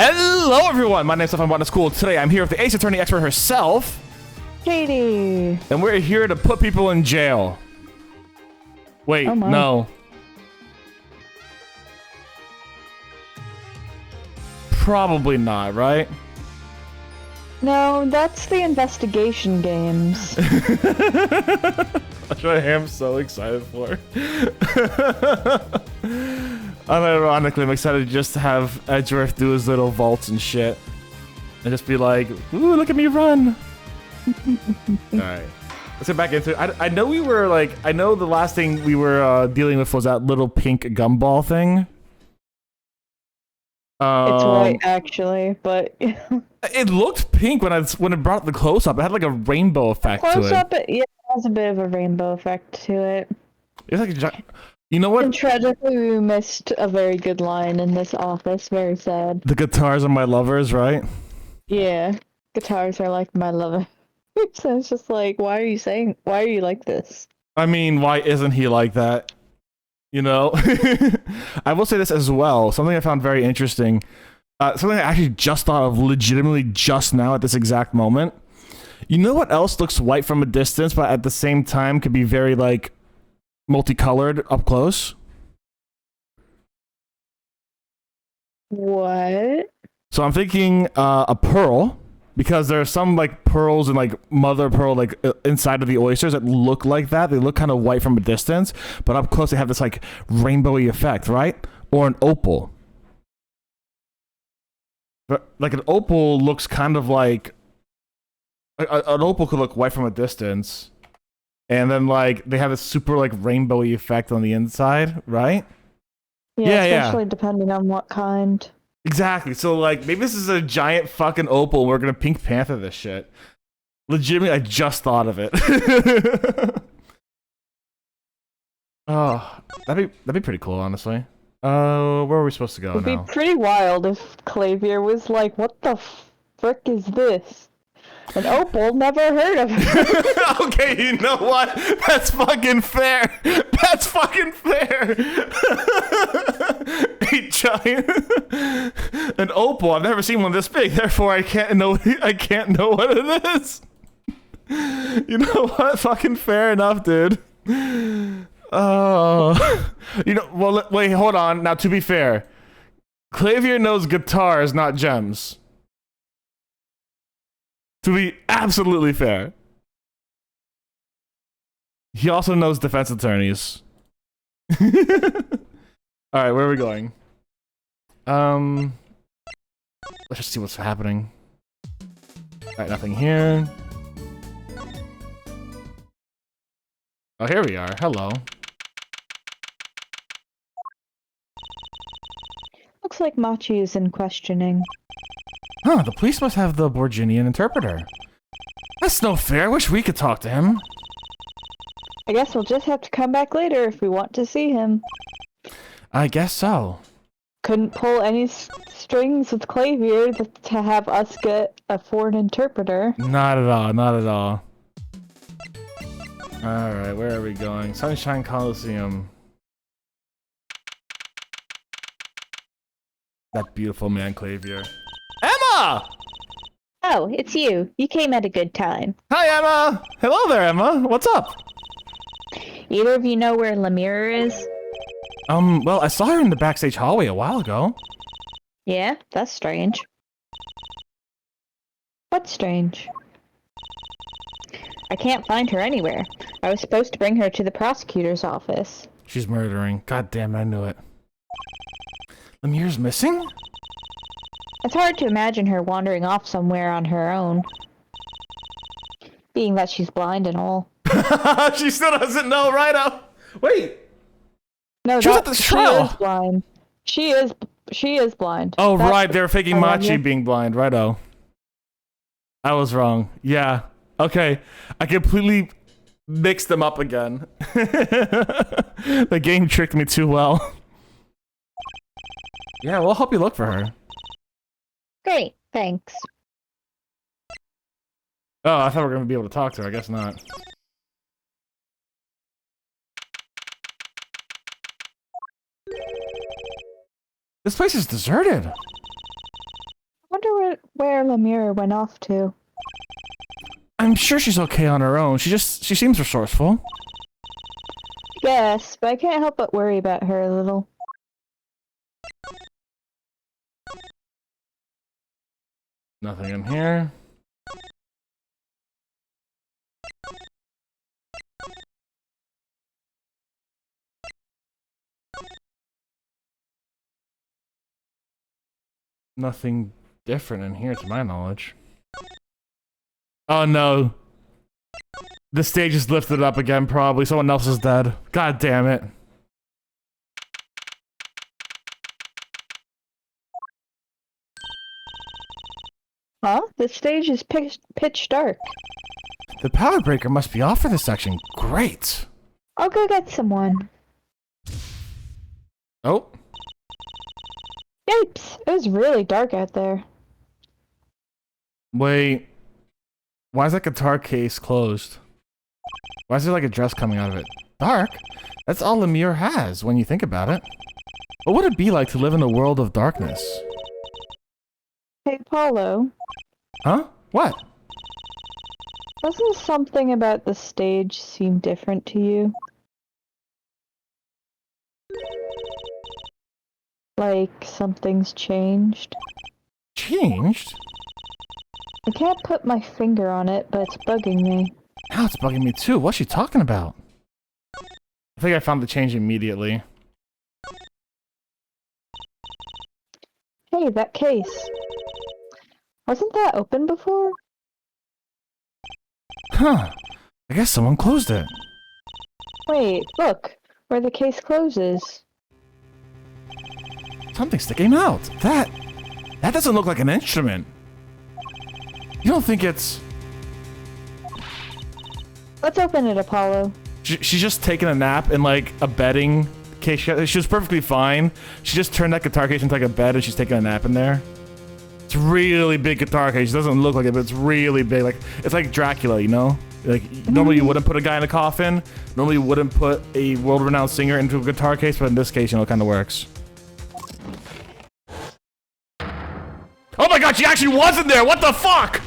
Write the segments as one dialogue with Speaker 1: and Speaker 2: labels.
Speaker 1: Hello everyone, my name's Sandleford, Botanist Cool. Today I'm here with the Ace Attorney expert herself.
Speaker 2: Katie.
Speaker 1: And we're here to put people in jail. Wait,
Speaker 2: Oh my.
Speaker 1: no. Probably not, right?
Speaker 2: No, that's the investigation games.
Speaker 1: That's what I am so excited for. Unironically, I'm excited just to have Edgeworth do his little vaults and shit. And just be like, ooh, look at me run. Alright. Let's get back into it. I know we were like, I know the last thing we were dealing with was that little pink gumball thing.
Speaker 2: It's white, actually, but
Speaker 1: it looked pink when it brought the close up. It had like a rainbow effect to it.
Speaker 2: close up, yeah, it has a bit of a rainbow effect to it.
Speaker 1: It's like you know what?
Speaker 2: And tragically, we missed a very good line in this office. Very sad.
Speaker 1: The guitars are my lovers, right?
Speaker 2: Yeah, guitars are like my lover. So it's just like, why are you like this?
Speaker 1: I mean, why isn't he like that? You know? I will say this as well. Something I found very interesting. Something I actually just thought of legitimately just now at this exact moment. You know what else looks white from a distance, but at the same time could be very, like, multicolored up close?
Speaker 2: What?
Speaker 1: So I'm thinking a pearl, because there are some like pearls and like mother of pearl like inside of the oysters that look like that. They look kind of white from a distance, but up close they have this like rainbowy effect, right? Or an opal. But like an opal looks kind of like an opal could look white from a distance, and then like they have this super like rainbowy effect on the inside, right?
Speaker 2: Yeah, especially depending on what kind.
Speaker 1: Exactly. So, like, maybe this is a giant fucking opal. We're gonna Pink Panther this shit. Legitimately, I just thought of it. Oh, that'd be pretty cool, honestly. Where are we supposed to go now?
Speaker 2: It'd be pretty wild if Clavier was like, "What the frick is this?" And Opal never heard of it.
Speaker 1: Okay, you know what? That's fucking fair. That's fucking fair. A giant, an opal. I've never seen one this big. Therefore, I can't know. I can't know what it is. You know what? Fucking fair enough, dude. Oh, you know. Well, wait. Hold on. Now, to be fair, Clavier knows guitars, not gems. To be absolutely fair. He also knows defense attorneys. Alright, where are we going? Let's just see what's happening. Alright, nothing here. Oh, here we are. Hello.
Speaker 2: Looks like Machi is in questioning.
Speaker 1: Huh, the police must have the Borginian interpreter. That's no fair. I wish we could talk to him.
Speaker 2: I guess we'll just have to come back later if we want to see him.
Speaker 1: I guess so.
Speaker 2: Couldn't pull any strings with Clavier to have us get a foreign interpreter.
Speaker 1: Not at all, not at all. Alright, where are we going? Sunshine Coliseum. That beautiful man, Clavier. Emma!
Speaker 2: Oh, it's you. You came at a good time.
Speaker 1: Hi, Emma! Hello there, Emma. What's up?
Speaker 2: Either of you know where Lemire is?
Speaker 1: Well, I saw her in the backstage hallway a while ago.
Speaker 2: Yeah, that's strange. What's strange? I can't find her anywhere. I was supposed to bring her to the prosecutor's office.
Speaker 1: She's murdering. God damn, I knew it. Lemire's missing?
Speaker 2: It's hard to imagine her wandering off somewhere on her own. Being that she's blind and all.
Speaker 1: She still doesn't know, right? Wait!
Speaker 2: No,
Speaker 1: she was at the trial!
Speaker 2: She is blind. She is blind.
Speaker 1: Oh, that's right, they're faking Machi
Speaker 2: you.
Speaker 1: being blind, righto. I was wrong. Yeah. Okay. I completely mixed them up again. The game tricked me too well. Yeah, we'll help you look for her.
Speaker 2: Great, thanks.
Speaker 1: Oh, I thought we were going to be able to talk to her. I guess not. This place is deserted.
Speaker 2: where Lemire went off to.
Speaker 1: I'm sure she's okay on her own. She seems resourceful.
Speaker 2: Yes, but I can't help but worry about her a little.
Speaker 1: Nothing in here. Nothing different in here to my knowledge. Oh no. The stage is lifted up again, probably. Someone else is dead. God damn it.
Speaker 2: Huh? The stage is pitch dark.
Speaker 1: The power breaker must be off for this section. Great.
Speaker 2: I'll go get someone.
Speaker 1: Oh.
Speaker 2: Yipes! It was really dark out there.
Speaker 1: Wait. Why is that guitar case closed? Why is there like a dress coming out of it? Dark? That's all Lemire has when you think about it. What would it be like to live in a world of darkness?
Speaker 2: Hey, Paulo.
Speaker 1: Huh? What?
Speaker 2: Doesn't something about the stage seem different to you? Like something's changed?
Speaker 1: Changed?
Speaker 2: I can't put my finger on it, but it's bugging me.
Speaker 1: Now it's bugging me too. What's she talking about? I think I found the change immediately.
Speaker 2: Hey, that case. Wasn't that open before?
Speaker 1: Huh. I guess someone closed it.
Speaker 2: Wait, look, where the case closes.
Speaker 1: Something's sticking out. That doesn't look like an instrument. You don't think it's...
Speaker 2: Let's open it, Apollo.
Speaker 1: She's just taking a nap in like a bedding case. She was perfectly fine. She just turned that guitar case into like a bed and she's taking a nap in there. It's a really big guitar case. It doesn't look like it, but it's really big. Like it's like Dracula, you know? Like normally you wouldn't put a guy in a coffin. Normally you wouldn't put a world-renowned singer into a guitar case, but in this case, you know, it kind of works. Oh my god, she actually was in there! What the fuck?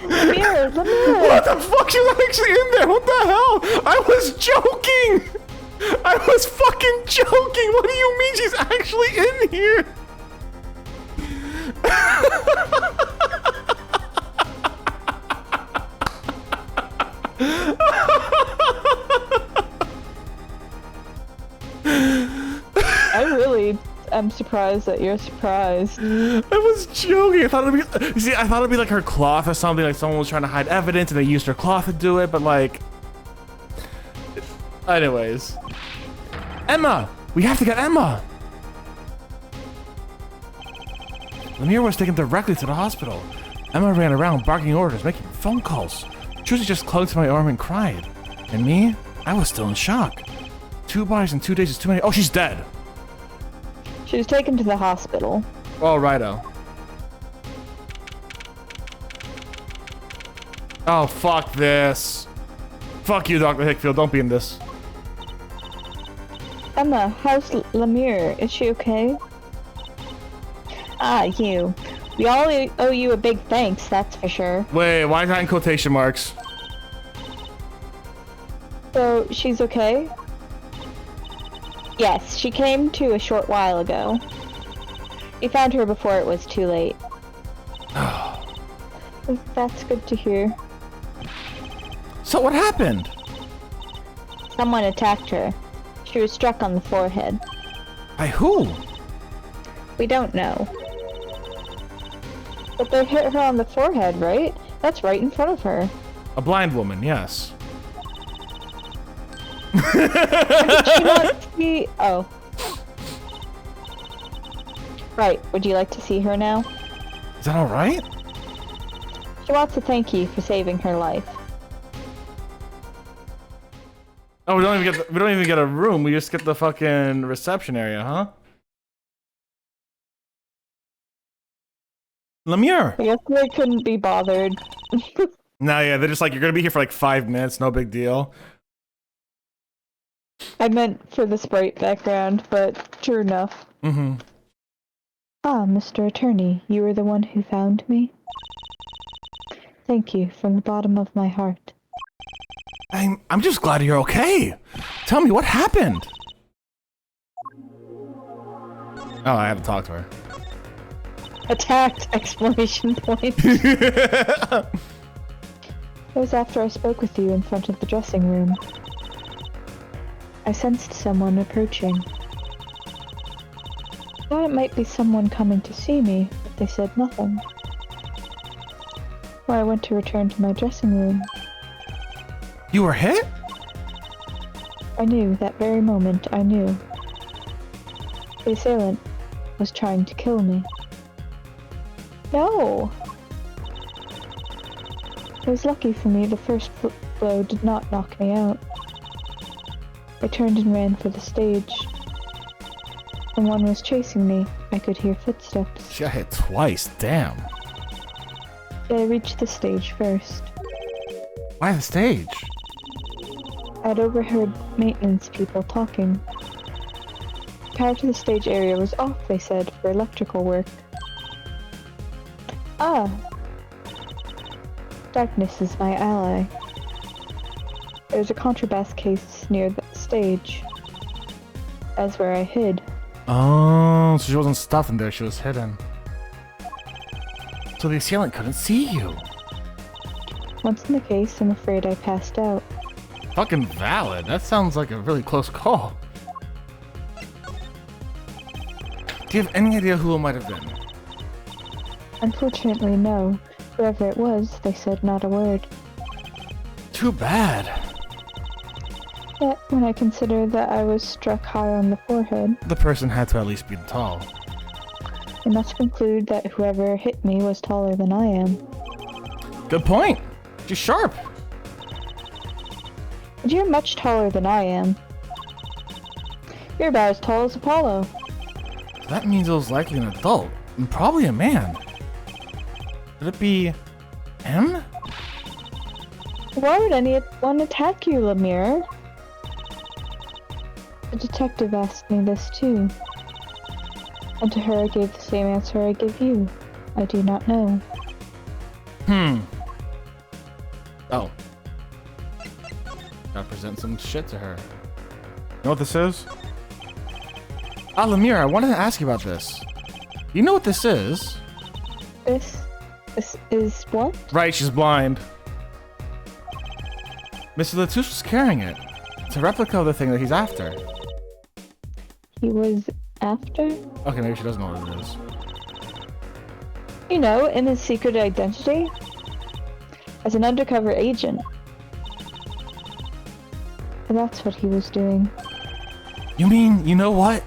Speaker 2: Lemire.
Speaker 1: What the fuck? She was actually in there! What the hell? I was joking! I was fucking joking! What do you mean she's actually in here?
Speaker 2: I really am surprised that you're surprised.
Speaker 1: I was joking. I thought it'd be. You see, I thought it'd be like her cloth or something. Like someone was trying to hide evidence and they used her cloth to do it. But like, anyways, Emma. We have to get Emma. Lemire was taken directly to the hospital. Emma ran around barking orders, making phone calls. Trucy just clung to my arm and cried. And me, I was still in shock. 2 bodies in 2 days is too many. Oh, she's dead.
Speaker 2: She was taken to the hospital.
Speaker 1: Oh, righto. Oh, fuck this. Fuck you, Dr. Hickfield. Don't be in this.
Speaker 2: Emma, how's Lemire? Is she okay? Ah, you. We all owe you a big thanks, that's for sure.
Speaker 1: Wait, why is that in quotation marks?
Speaker 2: So, she's okay? Yes, she came to a short while ago. We found her before it was too late. That's good to hear.
Speaker 1: So what happened?
Speaker 2: Someone attacked her. She was struck on the forehead.
Speaker 1: By who?
Speaker 2: We don't know. But they hit her on the forehead, right? That's right in front of her.
Speaker 1: A blind woman, yes.
Speaker 2: She wants to see... Oh. Right, would you like to see her now?
Speaker 1: Is that alright?
Speaker 2: She wants to thank you for saving her life.
Speaker 1: Oh, we don't even get a room. We just get the fucking reception area, huh? Lemire.
Speaker 2: I guess they couldn't be bothered.
Speaker 1: Nah, yeah, they're just like, you're gonna be here for like 5 minutes, no big deal.
Speaker 2: I meant for the sprite background, but true enough.
Speaker 1: Mm-hmm.
Speaker 2: Ah, Mr. Attorney, you were the one who found me? Thank you from the bottom of my heart.
Speaker 1: I'm just glad you're okay. Tell me, what happened? Oh, I had to talk to her.
Speaker 2: Attacked! Exclamation point. It was after I spoke with you in front of the dressing room. I sensed someone approaching. I thought it might be someone coming to see me, but they said nothing. So I went to return to my dressing room.
Speaker 1: You were hit?
Speaker 2: I knew, that very moment I knew. The assailant was trying to kill me. No! It was lucky for me the first blow did not knock me out. I turned and ran for the stage. When one was chasing me, I could hear footsteps.
Speaker 1: She got hit twice, damn.
Speaker 2: But I reached the stage first.
Speaker 1: Why the stage?
Speaker 2: I'd overheard maintenance people talking. Power to the stage area was off, they said, for electrical work. Ah! Darkness is my ally. There's a contrabass case near the stage. That's where I hid.
Speaker 1: Oh, so she wasn't stuffed in there, she was hidden. So the assailant couldn't see you.
Speaker 2: Once in the case, I'm afraid I passed out.
Speaker 1: Fucking valid. That sounds like a really close call. Do you have any idea who it might have been?
Speaker 2: Unfortunately, no. Whoever it was, they said not a word.
Speaker 1: Too bad.
Speaker 2: Yet, when I consider that I was struck high on the forehead,
Speaker 1: The person had to at least be tall.
Speaker 2: I must conclude that whoever hit me was taller than I am.
Speaker 1: Good point. She's sharp.
Speaker 2: But you're much taller than I am. You're about as tall as Apollo.
Speaker 1: That means it was likely an adult, and probably a man. Could it be him?
Speaker 2: Why would anyone attack you, Lemire? The detective asked me this too. And to her I gave the same answer I give you. I do not know.
Speaker 1: Oh. Gotta present some shit to her. You know what this is? Ah, Lemire, I wanted to ask you about this. You know what this is?
Speaker 2: This is what?
Speaker 1: Right, she's blind. Mr. Latouche was carrying it. It's a replica of the thing that he's after.
Speaker 2: He was after?
Speaker 1: Okay, maybe she doesn't know what it is.
Speaker 2: You know, in his secret identity? As an undercover agent. And that's what he was doing.
Speaker 1: You mean, you know what?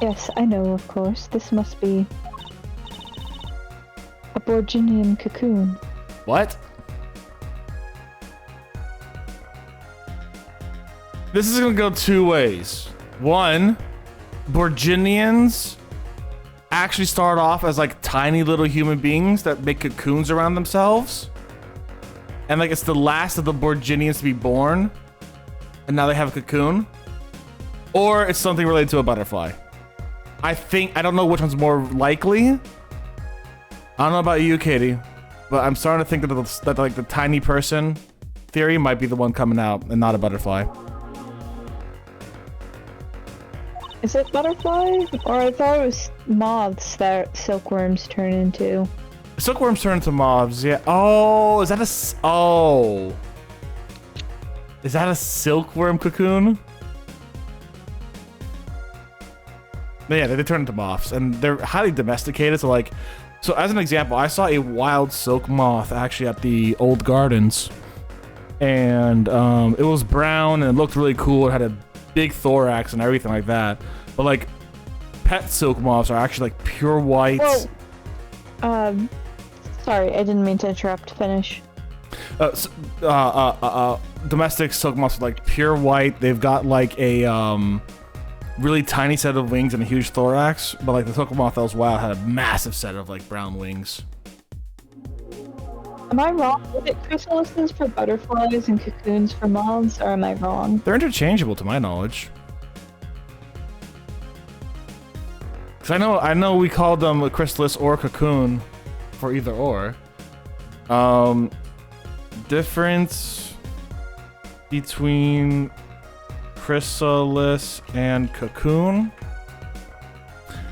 Speaker 2: Yes, I know, of course. This must be a Borginian cocoon.
Speaker 1: What? This is gonna go two ways. One, Borginians actually start off as like tiny little human beings that make cocoons around themselves. And like it's the last of the Borginians to be born. And now they have a cocoon. Or it's something related to a butterfly. I don't know which one's more likely. I don't know about you, Katie, but I'm starting to think that like the tiny person theory might be the one coming out and not a butterfly.
Speaker 2: Is it butterfly? Or I thought it was moths that silkworms turn into.
Speaker 1: Silkworms turn into moths, yeah. Oh, is that oh. Is that a silkworm cocoon? Yeah, they turn into moths, and they're highly domesticated, so like... So as an example, I saw a wild silk moth actually at the old gardens. And it was brown and it looked really cool. It had a big thorax and everything like that. But like, pet silk moths are actually like pure white.
Speaker 2: Well, sorry, I didn't mean to interrupt. Finish.
Speaker 1: Domestic silk moths are like pure white. They've got like a really tiny set of wings and a huge thorax. But like the silk moth that was wild had a massive set of like brown wings.
Speaker 2: Am I wrong? Is it chrysalises for butterflies and cocoons for moths, or am I wrong?
Speaker 1: They're interchangeable to my knowledge. Because I know we called them a chrysalis or cocoon for either or. Difference between chrysalis and cocoon.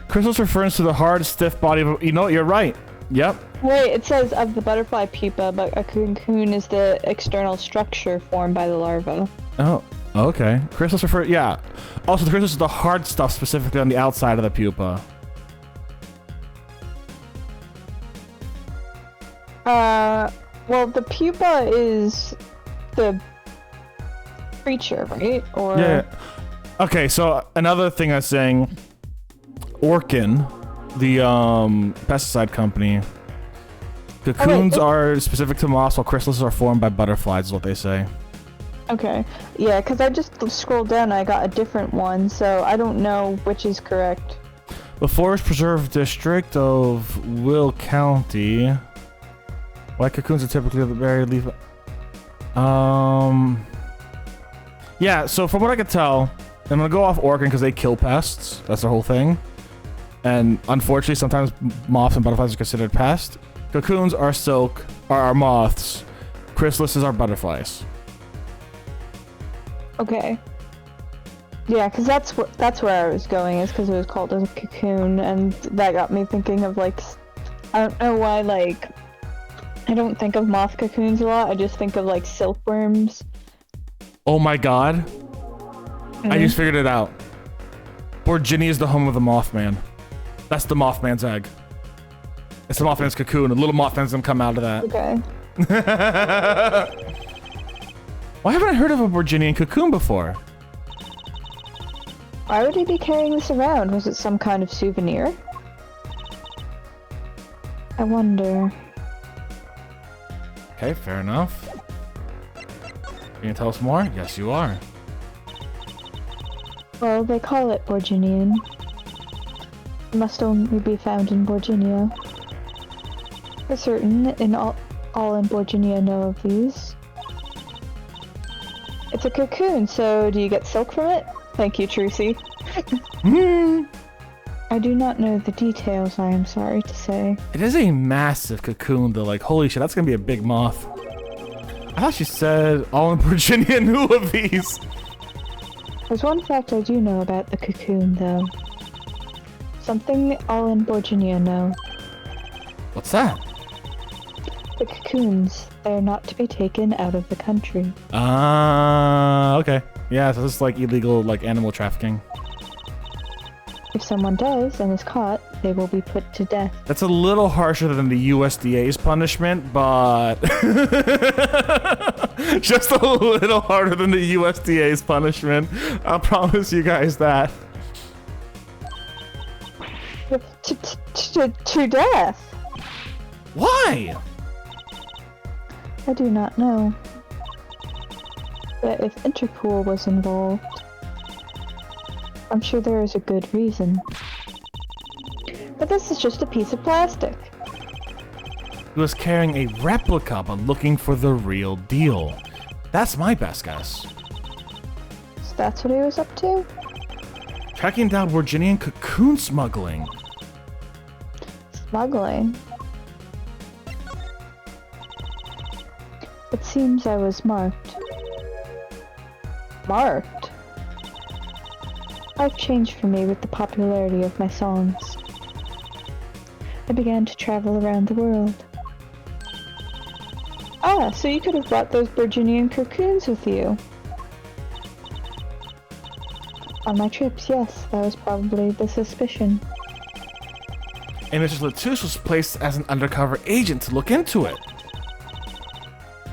Speaker 1: Chrysalis refers to the hard, stiff body of... You know what? You're right. Yep.
Speaker 2: Wait, it says of the butterfly pupa, but a cocoon is the external structure formed by the larva.
Speaker 1: Oh, okay. Chrysalis refer... Yeah. Also, the chrysalis is the hard stuff specifically on the outside of the pupa.
Speaker 2: Well, the pupa is the creature, right? Or...
Speaker 1: Yeah. Okay, so another thing I was saying... Orkin, the pesticide company. Cocoons are specific to moths, while chrysalises are formed by butterflies, is what they say.
Speaker 2: Okay. Yeah, because I just scrolled down and I got a different one, so I don't know which is correct.
Speaker 1: The Forest Preserve District of Will County. White cocoons are typically the very leaf. Yeah, so from what I could tell, I'm gonna go off Orkin because they kill pests. That's the whole thing. And unfortunately, sometimes moths and butterflies are considered pests. Cocoons are silk, are moths. Chrysalises are butterflies.
Speaker 2: Okay. Yeah, because that's where I was going, is because it was called a cocoon, and that got me thinking of, like, I don't know why, like, I don't think of moth cocoons a lot, I just think of, like, silkworms.
Speaker 1: Oh my god. I just figured it out. Borginia is the home of the Mothman. That's the Mothman's egg. It's the Mothman's cocoon, and little Mothman's gonna come out of that.
Speaker 2: Okay.
Speaker 1: Why haven't I heard of a Borginian cocoon before?
Speaker 2: Why would he be carrying this around? Was it some kind of souvenir? I wonder.
Speaker 1: Okay, fair enough. You gonna tell us more? Yes, you are.
Speaker 2: Well, they call it Borginian. It must only be found in Borginia. For certain, all in Borginia know of these. It's a cocoon, so do you get silk from it? Thank you, Trucy. I do not know the details, I am sorry to say.
Speaker 1: It is a massive cocoon, though. Like, holy shit, that's gonna be a big moth. I thought she said all in Virginia knew of these.
Speaker 2: There's one fact I do know about the cocoon, though. Something all in Virginia know.
Speaker 1: What's that?
Speaker 2: The cocoons, they are not to be taken out of the country.
Speaker 1: Okay. Yeah, so this is like illegal, like, animal trafficking.
Speaker 2: If someone does and is caught, they will be put to death.
Speaker 1: That's a little harsher than the USDA's punishment, but... just a little harder than the USDA's punishment. I'll promise you guys that.
Speaker 2: To death?
Speaker 1: Why?
Speaker 2: I do not know. But if Interpol was involved, I'm sure there is a good reason. But this is just a piece of plastic.
Speaker 1: He was carrying a replica, but looking for the real deal. That's my best guess.
Speaker 2: So that's what he was up to?
Speaker 1: Tracking down Virginian cocoon smuggling.
Speaker 2: Smuggling? It seems I was marked. Marked? Life changed for me with the popularity of my songs. I began to travel around the world. Ah, so you could have brought those Virginian cocoons with you. On my trips, yes, that was probably the suspicion.
Speaker 1: And Mr. Latouche was placed as an undercover agent to look into it.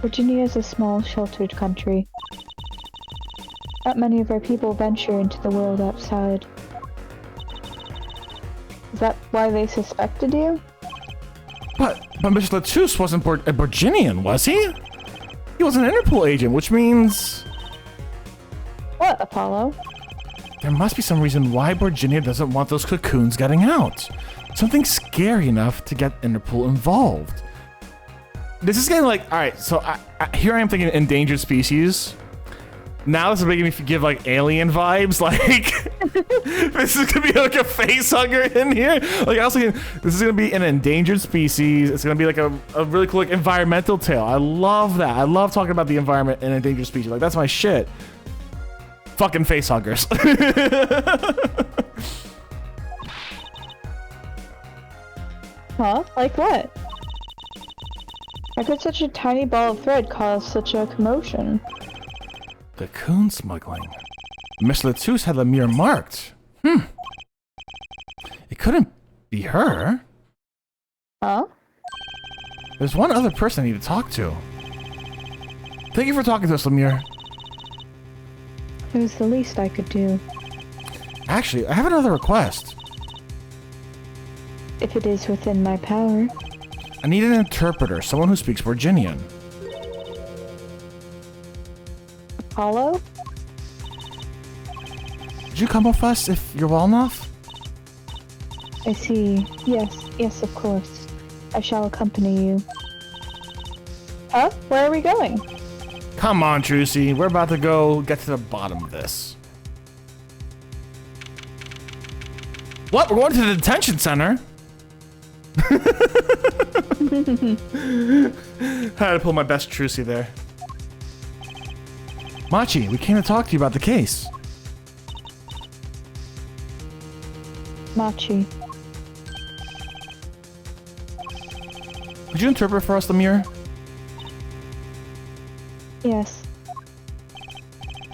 Speaker 2: Virginia is a small, sheltered country. Not many of our people venture into the world outside. Is that why they suspected you?
Speaker 1: But Mr. Latouche wasn't a Virginian, was he? He was an Interpol agent, which means...
Speaker 2: What, Apollo?
Speaker 1: There must be some reason why Virginia doesn't want those cocoons getting out. Something scary enough to get Interpol involved. This is getting like, alright, so here I am thinking endangered species. Now this is making me give like alien vibes. Like this is gonna be like a face hugger in here. Like I was thinking this is gonna be an endangered species. It's gonna be like a really cool like environmental tale. I love that. I love talking about the environment and endangered species. Like that's my shit. Fucking face huggers.
Speaker 2: Huh? Like what? How could such a tiny ball of thread cause such a commotion?
Speaker 1: Cocoon smuggling. Miss Lettuce had Lemire marked. It couldn't be her.
Speaker 2: Huh?
Speaker 1: There's one other person I need to talk to. Thank you for talking to us, Lemire.
Speaker 2: It was the least I could do.
Speaker 1: Actually, I have another request.
Speaker 2: If it is within my power.
Speaker 1: I need an interpreter, someone who speaks Virginian.
Speaker 2: Apollo?
Speaker 1: Would you come with us if you're well enough?
Speaker 2: I see. Yes, of course. I shall accompany you. Huh? Where are we going?
Speaker 1: Come on, Trucy. We're about to go get to the bottom of this. What? We're going to the detention center? I had to pull my best Trucy there. Machi, we came to talk to you about the case.
Speaker 2: Machi.
Speaker 1: Could you interpret for us, Lemire?
Speaker 2: Yes.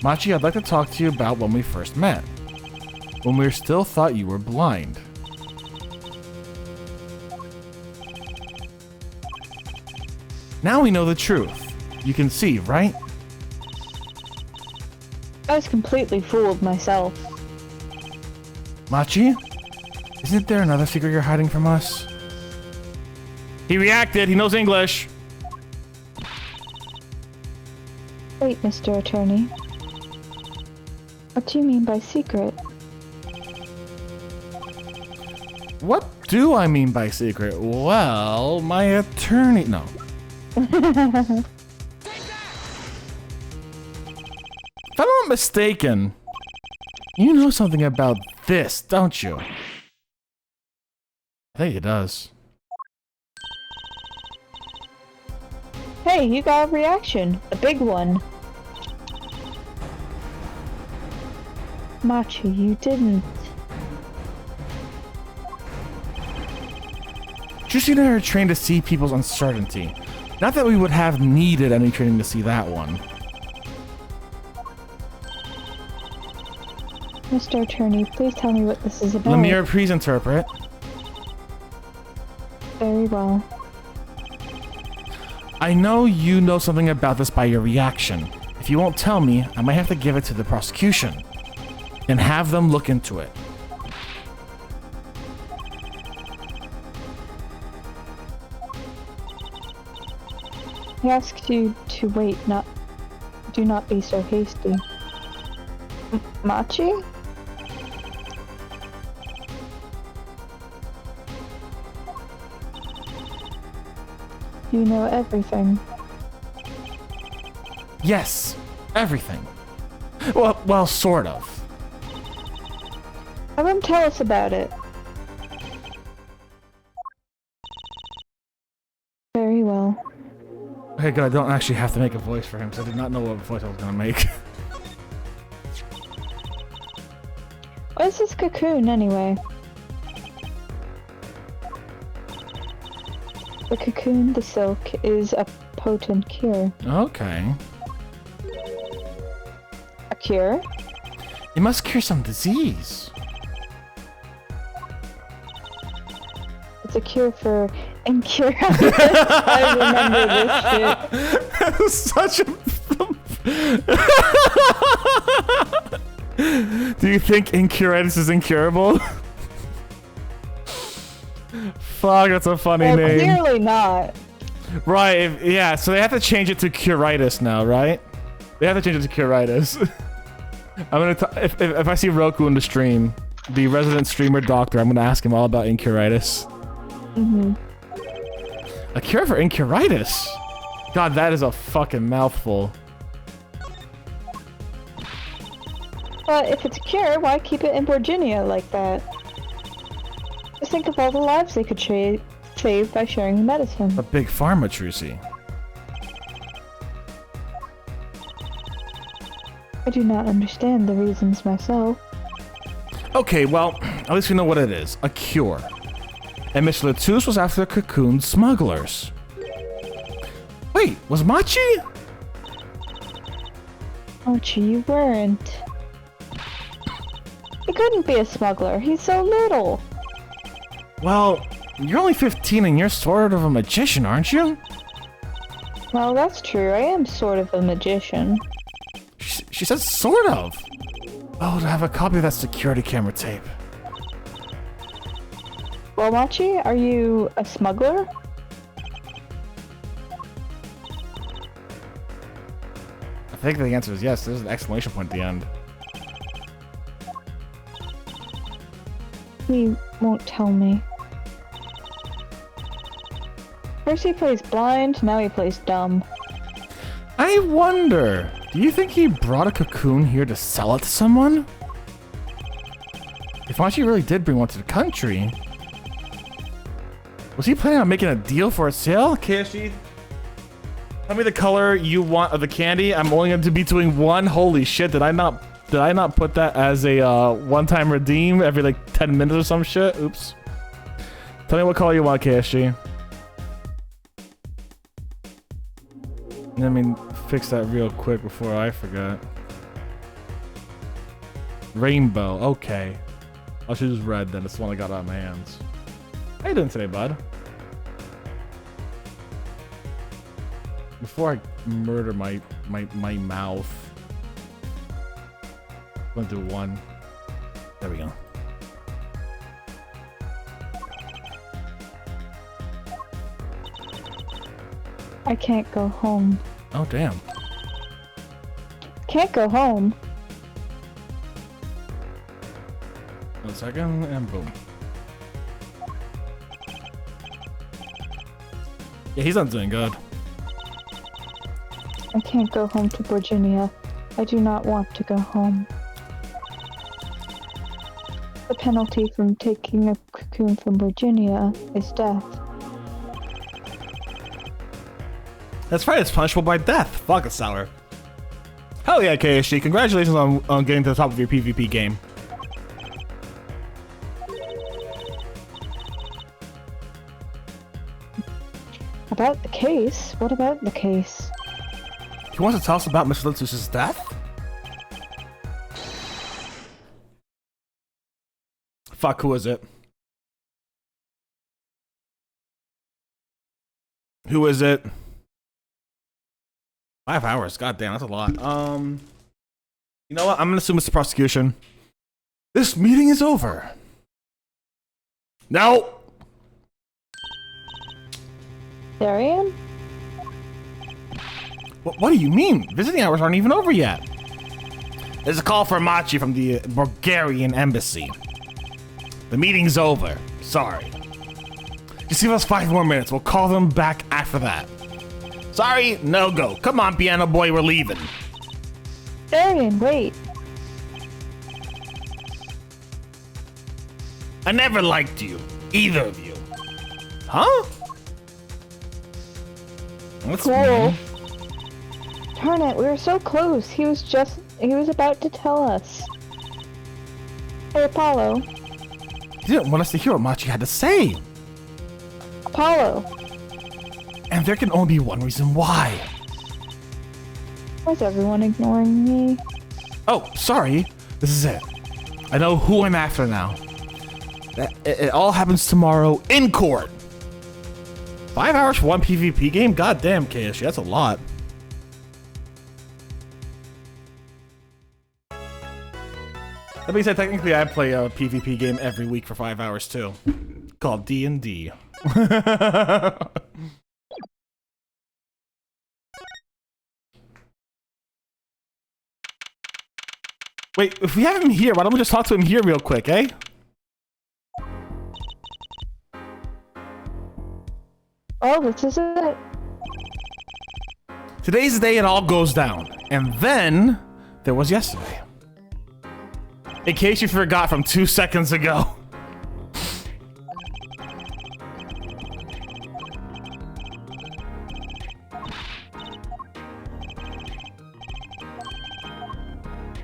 Speaker 1: Machi, I'd like to talk to you about when we first met. When we still thought you were blind. Now we know the truth. You can see, right?
Speaker 2: I was completely fooled myself.
Speaker 1: Machi? Isn't there another secret you're hiding from us? He reacted. He knows English.
Speaker 2: Wait, Mr. Attorney. What do you mean by secret?
Speaker 1: What do I mean by secret? Well, my attorney... No. If I'm not mistaken, you know something about this, don't you? I think it does.
Speaker 2: Hey, you got a reaction. A big one. Machi, you didn't.
Speaker 1: Juicy and I are trained to see people's uncertainty. Not that we would have needed any training to see that one.
Speaker 2: Mr. Attorney, please tell me what this is about.
Speaker 1: Lemire, please interpret.
Speaker 2: Very well.
Speaker 1: I know you know something about this by your reaction. If you won't tell me, I might have to give it to the prosecution. And have them look into it.
Speaker 2: I asked you to wait, do not be so hasty. Machi? You know everything.
Speaker 1: Yes, everything. Well, sort of.
Speaker 2: Have him tell us about it. Very well.
Speaker 1: Okay, good. I don't actually have to make a voice for him, because I did not know what voice I was gonna make.
Speaker 2: What is this cocoon, anyway? The cocoon, the silk, is a potent cure.
Speaker 1: Okay.
Speaker 2: A cure?
Speaker 1: It must cure some disease.
Speaker 2: It's a cure for incurability. I remember this shit.
Speaker 1: Such a... Do you think incuritis is incurable? Fuck, that's a funny name.
Speaker 2: Clearly not.
Speaker 1: Right, yeah, so they have to change it to curitis now, right? They have to change it to curitis. I'm gonna if I see Roku in the stream, the resident streamer doctor, I'm gonna ask him all about incuritis.
Speaker 2: Mm-hmm.
Speaker 1: A cure for incuritis? God, that is a fucking mouthful.
Speaker 2: But if it's a cure, why keep it in Virginia like that? Just think of all the lives they could save by sharing the medicine.
Speaker 1: A big pharma, Trucy.
Speaker 2: I do not understand the reasons myself.
Speaker 1: Okay, well, at least we know what it is. A cure. And Miss Latus was after the cocoon smugglers. Wait, was Machi?
Speaker 2: Machi, you weren't. He couldn't be a smuggler. He's so little.
Speaker 1: Well, you're only 15 and you're sort of a magician, aren't you?
Speaker 2: Well, that's true. I am sort of a magician.
Speaker 1: She said sort of. Oh, to have a copy of that security camera tape.
Speaker 2: Well, Machi, are you a smuggler?
Speaker 1: I think the answer is yes. There's an exclamation point at the end.
Speaker 2: He won't tell me. First he plays blind, now he plays dumb.
Speaker 1: I wonder, do you think he brought a cocoon here to sell it to someone? If Machi really did bring one to the country, was he planning on making a deal for a sale? KSG, tell me the color you want of the candy. I'm only going to be doing one. Holy shit, did I not put that as a one-time redeem every like 10 minutes or some shit? Oops. Tell me what color you want, KSG. Let me fix that real quick before I forget. Rainbow, okay. I'll choose red then. It's the one I got out of my hands. How you doing today, bud? Before I murder my mouth, I'm gonna do one. There we go.
Speaker 2: I can't go home.
Speaker 1: Oh, damn.
Speaker 2: Can't go home?
Speaker 1: 1 second, and boom. Yeah, he's not doing good.
Speaker 2: I can't go home to Virginia. I do not want to go home. The penalty from taking a cocoon from Virginia is death.
Speaker 1: That's right, it's punishable by death. Fuck it, Sour. Hell yeah, KSG. Congratulations on getting to the top of your PvP game.
Speaker 2: About the case? What about the case?
Speaker 1: He wants to tell us about Mr. Litus's death? Fuck, who is it? Who is it? 5 hours. God damn, that's a lot. You know what? I'm gonna assume it's the prosecution. This meeting is over. No.
Speaker 2: Darian?
Speaker 1: What do you mean? Visiting hours aren't even over yet. There's a call for Machi from the Bulgarian embassy. The meeting's over. Sorry. Just give us 5 more minutes. We'll call them back after that. Sorry, no go. Come on, piano boy, we're leaving.
Speaker 2: Darian, wait.
Speaker 1: I never liked you. Either of you. Huh? What's
Speaker 2: Cool.
Speaker 1: mean?
Speaker 2: Darn it, we were so close. He was about to tell us. Hey, Apollo.
Speaker 1: He didn't want us to hear what Machi had to say.
Speaker 2: Apollo.
Speaker 1: And there can only be one reason why.
Speaker 2: Why is everyone ignoring me?
Speaker 1: Oh, sorry. This is it. I know who I'm after now. It all happens tomorrow in court. 5 hours for one PvP game? God damn, KSG, that's a lot. That being said, technically I play a PvP game every week for 5 hours too. Called D&D. Wait, if we have him here, why don't we just talk to him here real quick, eh?
Speaker 2: Oh, this is it.
Speaker 1: Today's the day it all goes down. And then there was yesterday. In case you forgot from 2 seconds ago.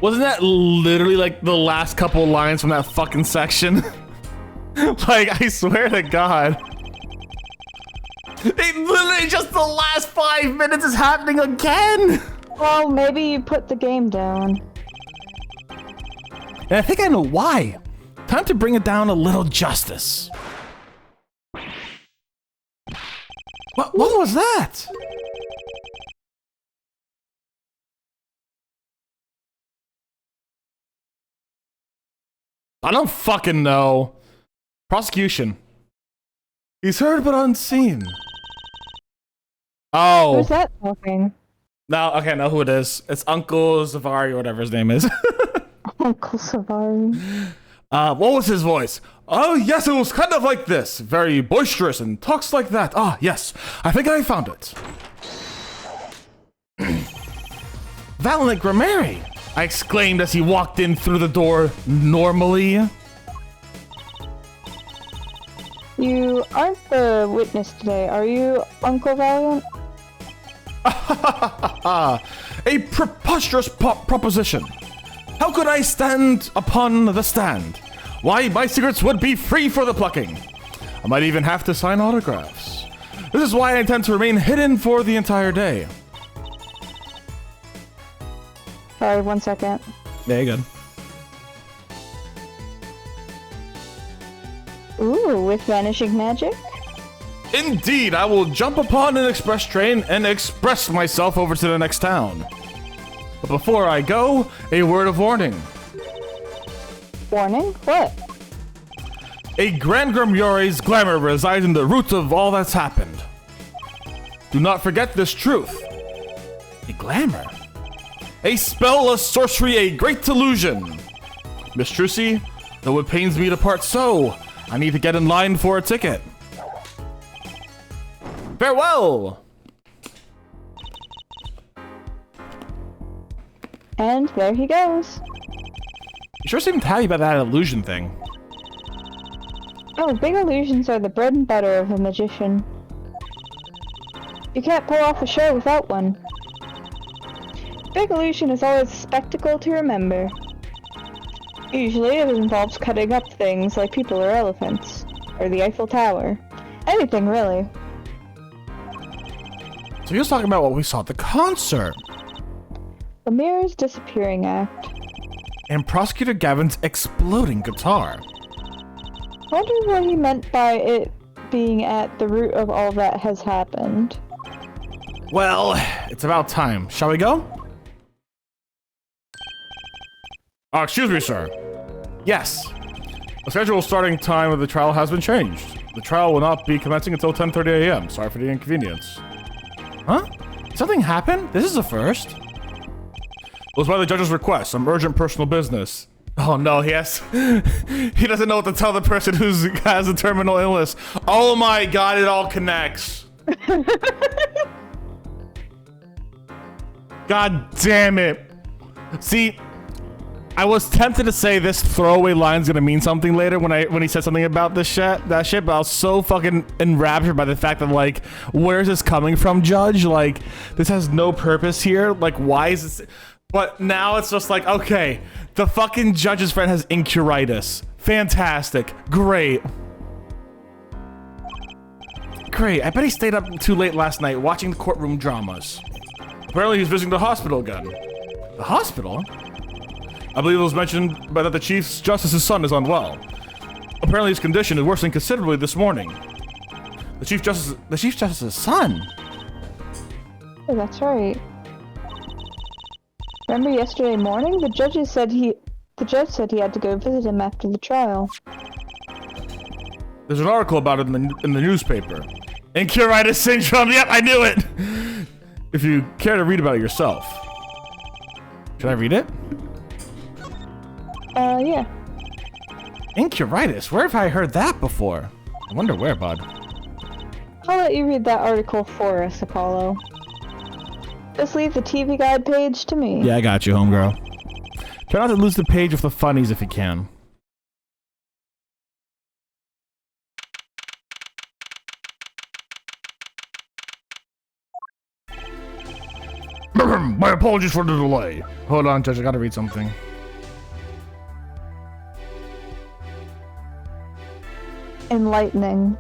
Speaker 1: Wasn't that literally like the last couple lines from that fucking section? Like, I swear to God. It literally just the last 5 minutes is happening again!
Speaker 2: Well, maybe you put the game down.
Speaker 1: And I think I know why. Time to bring it down a little justice. What was that? I don't fucking know. Prosecution. He's heard but unseen. Oh.
Speaker 2: Who's that talking?
Speaker 1: No, okay, I know who it is. It's Uncle Zavari or whatever his name is.
Speaker 2: Uncle Savari.
Speaker 1: What was his voice? Oh, yes, it was kind of like this. Very boisterous and talks like that. Ah, yes. I think I found it. Valiant Grimeri, I exclaimed as he walked in through the door normally.
Speaker 2: You aren't the witness today, are you, Uncle Valiant?
Speaker 1: A preposterous proposition. How could I stand upon the stand? Why, my secrets would be free for the plucking. I might even have to sign autographs. This is why I intend to remain hidden for the entire day.
Speaker 2: Sorry, 1 second.
Speaker 1: Yeah, you're good.
Speaker 2: Ooh, with vanishing magic?
Speaker 1: Indeed, I will jump upon an express train and express myself over to the next town. But before I go, a word of warning.
Speaker 2: Warning? What?
Speaker 1: A Grand Grimoire's glamour resides in the roots of all that's happened. Do not forget this truth. A glamour? A spell, a sorcery, a great delusion. Miss Trucy, though it pains me to part so, I need to get in line for a ticket. Farewell!
Speaker 2: And there he goes.
Speaker 1: You sure seemed happy about that illusion thing.
Speaker 2: Oh, big illusions are the bread and butter of a magician. You can't pull off a show without one. Big illusion is always a spectacle to remember. Usually it involves cutting up things like people or elephants, or the Eiffel Tower. Anything, really.
Speaker 1: So he was talking about what we saw at the concert.
Speaker 2: The mirror's disappearing act.
Speaker 1: And Prosecutor Gavin's exploding guitar.
Speaker 2: Wonder what he meant by it being at the root of all that has happened.
Speaker 1: Well, it's about time. Shall we go? Excuse me, sir. Yes. The scheduled starting time of the trial has been changed. The trial will not be commencing until 10:30 a.m. Sorry for the inconvenience. Huh? Did something happen? This is a first. It was by the judge's request. Some urgent personal business. Oh no, he doesn't know what to tell the person who has a terminal illness. Oh my god, it all connects. God damn it. See, I was tempted to say this throwaway line's gonna mean something later when he said something about that shit, but I was so fucking enraptured by the fact that, like, where's this coming from, Judge? Like, this has no purpose here. Like, why is this? But now it's just like, okay, the fucking judge's friend has incuritis. Fantastic. Great. Great. I bet he stayed up too late last night watching the courtroom dramas. Apparently he's visiting the hospital again. The hospital? I believe it was mentioned that the Chief Justice's son is unwell. Apparently his condition is worsening considerably this morning. The Chief Justice's son?
Speaker 2: Oh, that's right. Remember yesterday morning? The judge said he had to go visit him after the trial.
Speaker 1: There's an article about it in the newspaper. Incuritis syndrome, yep, I knew it! If you care to read about it yourself. Should I read it?
Speaker 2: Yeah.
Speaker 1: Incuritis? Where have I heard that before? I wonder where, bud.
Speaker 2: I'll let you read that article for us, Apollo. Just leave the TV guide page to me.
Speaker 1: Yeah, I got you, homegirl. Try not to lose the page with the funnies if you can. My apologies for the delay. Hold on, Judge, I gotta read something.
Speaker 2: Enlightening.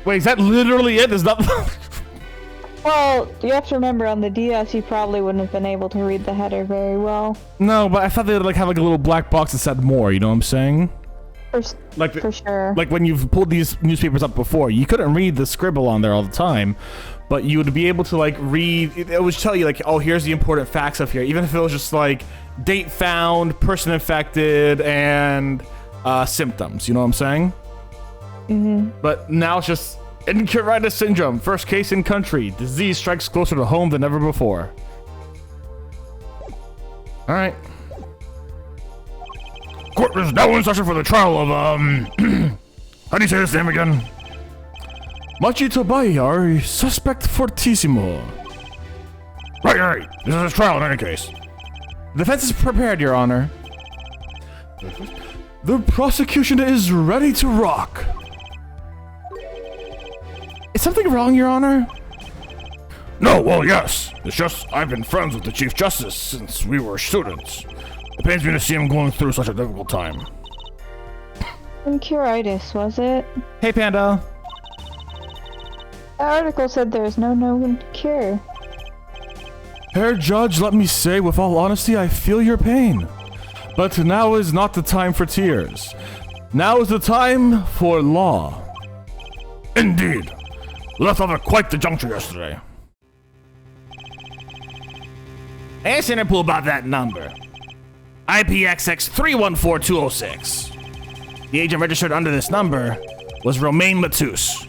Speaker 1: Wait, is that literally it? There's not...
Speaker 2: Well, you have to remember on the DS you probably wouldn't have been able to read the header very well.
Speaker 1: No, but I thought they would like have like a little black box that said more, you know what I'm saying?
Speaker 2: For sure.
Speaker 1: Like when you've pulled these newspapers up before, you couldn't read the scribble on there all the time, but you would be able to like read, it would tell you like, oh, here's the important facts up here, even if it was just like date found, person infected, and symptoms, you know what I'm saying?
Speaker 2: Mm-hmm.
Speaker 1: But now it's just Encuritis syndrome, first case in country. Disease strikes closer to home than ever before. All right. Court is now in session for the trial of, how do you say his name again? Machi Tobayar, suspect fortissimo. Right. This is his trial in any case. The defense is prepared, Your Honor. The prosecution is ready to rock. Is something wrong, Your Honor? No, well, yes. It's just I've been friends with the Chief Justice since we were students. It pains me to see him going through such a difficult time.
Speaker 2: Encuritis, was it?
Speaker 1: Hey, Panda.
Speaker 2: The article said there is no known cure.
Speaker 1: Herr Judge, let me say with all honesty, I feel your pain. But now is not the time for tears. Now is the time for law. Indeed. Left off at quite the juncture yesterday. Ask Interpol about that number. IPXX 314206. The agent registered under this number was Romain Matus.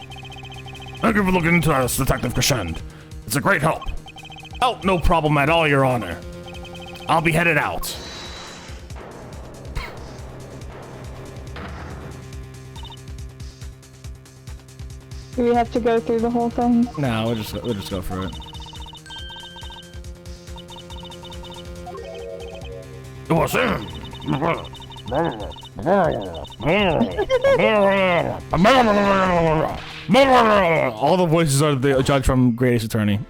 Speaker 1: Thank you for looking into us, Detective Crescend. It's a great help. Oh, no problem at all, Your Honor. I'll be headed out.
Speaker 2: Do we have to go through the whole thing?
Speaker 1: No, we'll just go for it. What's in? All the voices are the judge from Great Ace Attorney.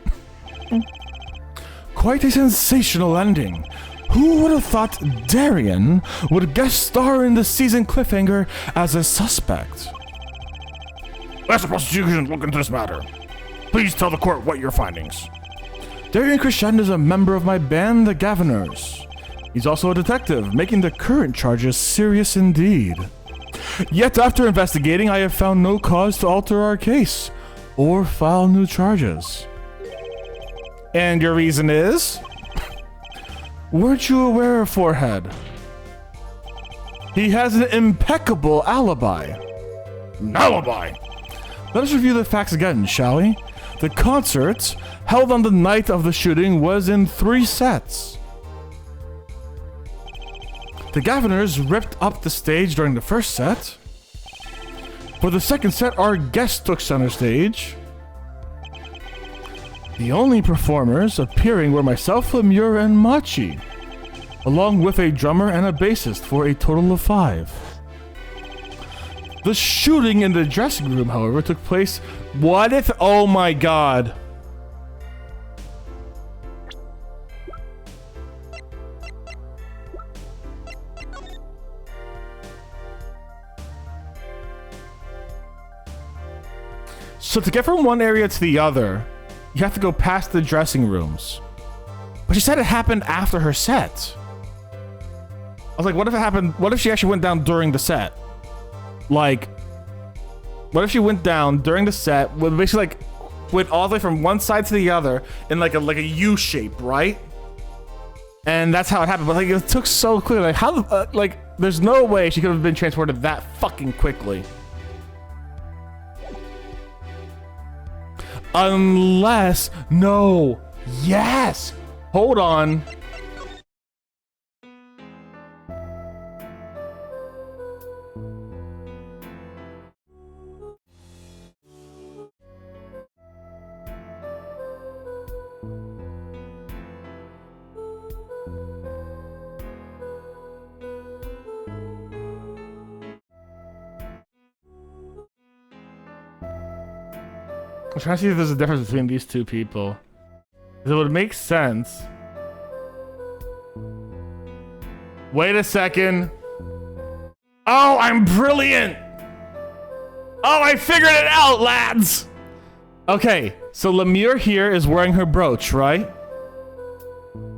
Speaker 1: Quite a sensational ending. Who would have thought Darian would guest star in the season cliffhanger as a suspect? Let the prosecution look into this matter. Please tell the court what your findings. Darian Crescend is a member of my band, the Governors. He's also a detective, making the current charges serious indeed. Yet after investigating, I have found no cause to alter our case or file new charges. And your reason is? Weren't you aware of Forehead? He has an impeccable alibi. An alibi? Let us review the facts again, shall we? The concert, held on the night of the shooting, was in 3 sets. The Governors ripped up the stage during the first set. For the second set, our guests took center stage. The only performers appearing were myself, Lemure, and Machi, along with a drummer and a bassist for a total of 5. The shooting in the dressing room, however, took place... What if... Oh my god. So to get from one area to the other, you have to go past the dressing rooms. But she said it happened after her set. I was like, what if it happened... What if she actually went down during the set? Like, what if she went down during the set, basically like went all the way from one side to the other in like a U shape, right? And that's how it happened. But like, it took so quickly. Like, how? Like, there's no way she could have been transported that fucking quickly. Unless, no, yes. Hold on. I'm trying to see if there's a difference between these two people. It would make sense. Wait a second. Oh, I'm brilliant. Oh, I figured it out, lads. Okay, so Lemure here is wearing her brooch, right?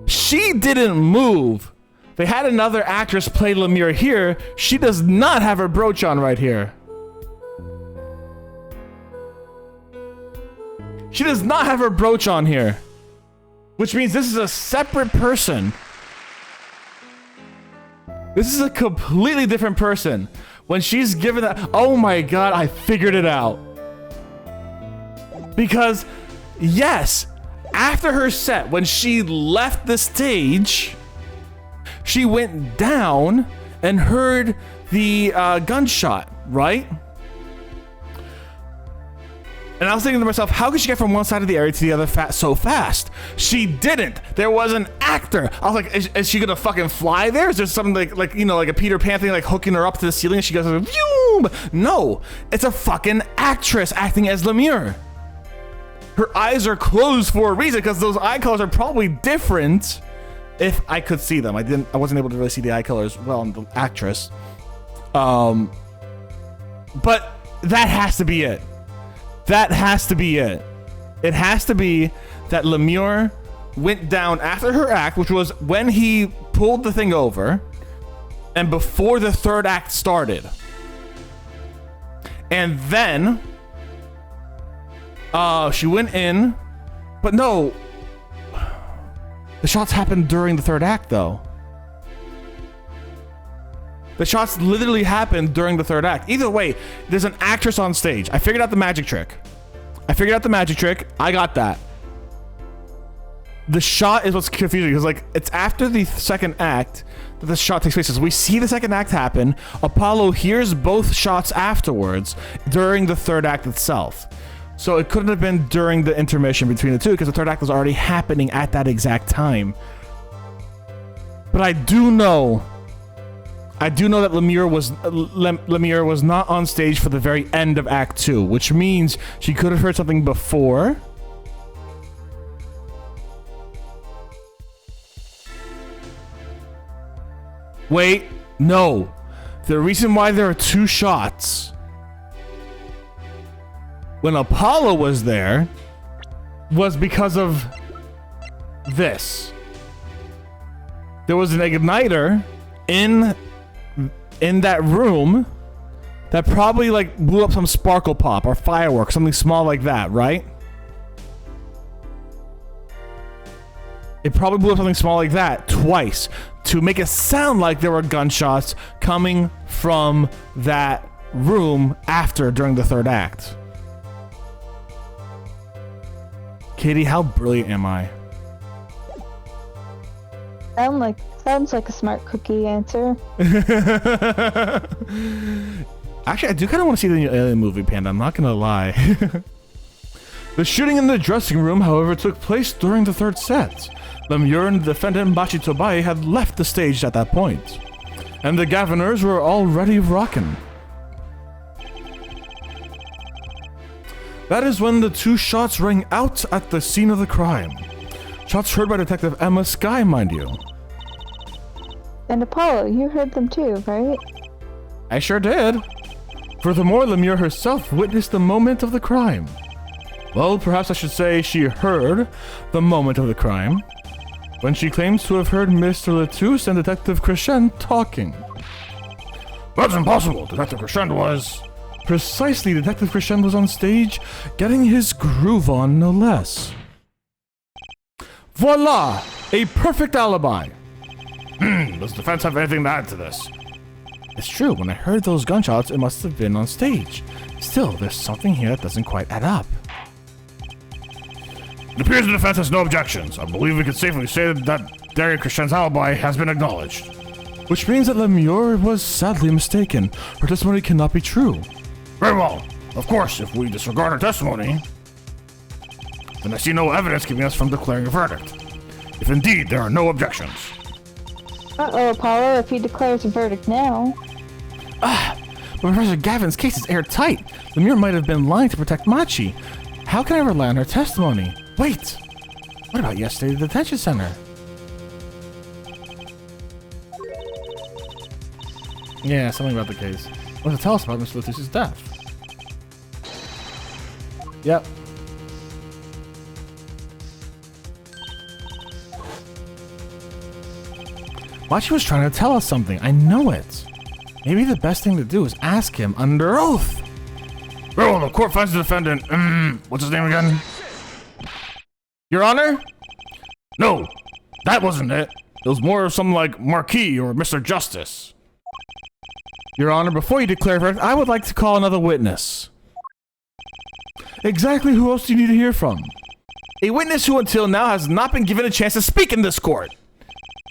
Speaker 1: She didn't move. They had another actress play Lemure here. She does not have her brooch on right here. She does not have her brooch on here. Which means this is a separate person. This is a completely different person. When she's given that, oh my god, I figured it out. Because, yes, after her set, when she left the stage, she went down and heard the gunshot, right? And I was thinking to myself, how could she get from one side of the area to the other so fast? She didn't. There was an actor. I was like, is she gonna fucking fly there? Is there something like you know, like a Peter Pan thing, like hooking her up to the ceiling and she goes, Vroom! No, it's a fucking actress acting as Lemure. Her eyes are closed for a reason because those eye colors are probably different. If I could see them, I wasn't able to really see the eye colors well on the actress. But that has to be it. That has to be it. It has to be that Lemure went down after her act, which was when he pulled the thing over and before the third act started. And then she went in, but no, the shots happened during the third act though. The shots literally happened during the third act. Either way, there's an actress on stage. I figured out the magic trick. I got that. The shot is what's confusing because like it's after the second act that the shot takes place. As we see the second act happen, Apollo hears both shots afterwards during the third act itself. So it couldn't have been during the intermission between the two because the third act was already happening at that exact time. But I do know that Lemure was not on stage for the very end of Act 2, which means she could have heard something before. Wait, no. The reason why there are two shots when Apollo was there was because of this. There was an igniter in that room that probably like blew up some sparkle pop or fireworks, something small like that, right? It probably blew up something small like that twice to make it sound like there were gunshots coming from that room during the third act. Katie, how brilliant am I?
Speaker 2: Sounds like a smart cookie answer.
Speaker 1: Actually, I do kind of want to see the new Alien movie, Panda. I'm not gonna lie. The shooting in the dressing room, however, took place during the third set. Lemure and the defendant Bachi Tobai had left the stage at that point, and the Governors were already rocking. That is when the two shots rang out at the scene of the crime. Shots heard by Detective Emma Skye, mind you.
Speaker 2: And Apollo, you heard them too, right?
Speaker 1: I sure did. Furthermore, Lemure herself witnessed the moment of the crime. Well, perhaps I should say she heard the moment of the crime, when she claims to have heard Mr. Latouche and Detective Crescent talking. That's impossible. Detective Crescent was... Precisely, Detective Crescent was on stage, getting his groove on, no less. Voila! A perfect alibi. Does the defense have anything to add to this? It's true, when I heard those gunshots, it must have been on stage. Still, there's something here that doesn't quite add up. It appears the defense has no objections. I believe we can safely say that Daria Crescent's alibi has been acknowledged. Which means that Lemure was sadly mistaken. Her testimony cannot be true. Very well. Of course, if we disregard her testimony, then I see no evidence keeping us from declaring a verdict. If indeed there are no objections.
Speaker 2: Uh-oh, Apollo, if he declares a verdict now.
Speaker 1: But Professor Gavin's case is airtight. Lemure might have been lying to protect Machi. How can I rely on her testimony? Wait! What about yesterday at the detention center? Yeah, something about the case. What to tell us about Mr. Letizia's death? Yep. Machi was trying to tell us something. I know it. Maybe the best thing to do is ask him under oath. Bro, the court finds the defendant. What's his name again? Your Honor? No, that wasn't it. It was more of something like Marquis or Mr. Justice. Your Honor, before you declare verdict, I would like to call another witness. Exactly who else do you need to hear from? A witness who until now has not been given a chance to speak in this court.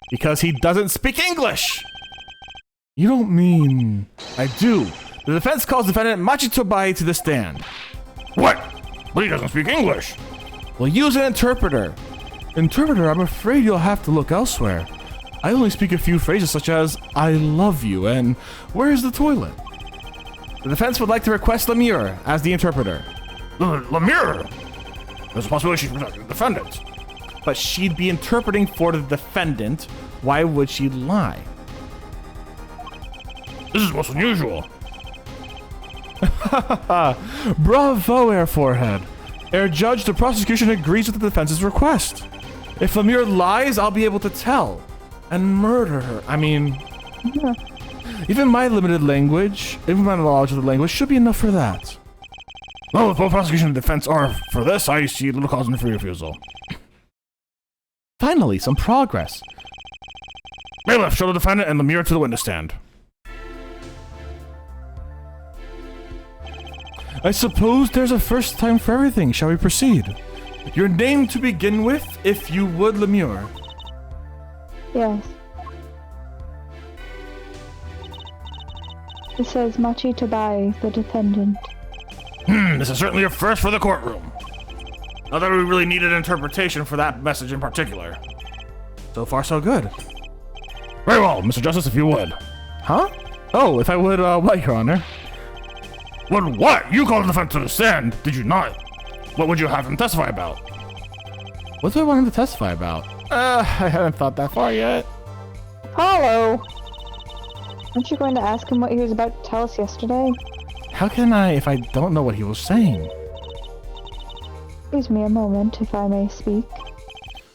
Speaker 1: Because he doesn't speak English. You don't mean... I do. The defense calls defendant Machi Tobai to the stand. What? But he doesn't speak English. Well, use an interpreter. Interpreter, I'm afraid you'll have to look elsewhere. I only speak a few phrases such as, I love you, and where's the toilet? The defense would like to request Lemire as the interpreter. Lemire? There's a possibility she's protecting the defendant. But she'd be interpreting for the defendant. Why would she lie? This is most unusual. Bravo, Air Forehead. Air Judge, the prosecution agrees with the defense's request. If Lemire lies, I'll be able to tell. And murder her. I mean... Yeah. Even my limited language, even my knowledge of the language, should be enough for that. Well, if both prosecution and defense are for this, I see little cause for refusal. Finally, some progress. Bailiff, show the defendant and Lemire to the witness stand. I suppose there's a first time for everything. Shall we proceed? Your name to begin with, if you would, Lemire.
Speaker 2: Yes. It says Machi Tobai, the defendant.
Speaker 1: This is certainly a first for the courtroom. Not that we really needed interpretation for that message in particular. So far, so good. Very well, Mr. Justice, if you would. Huh? Oh, if I would, what, Your Honor? What? You called the defense to the stand, did you not? What would you have him testify about? What do I want him to testify about? I haven't thought that far yet.
Speaker 2: Apollo! Aren't you going to ask him what he was about to tell us yesterday?
Speaker 1: How can I if I don't know what he was saying?
Speaker 2: Excuse me a moment, if I may speak.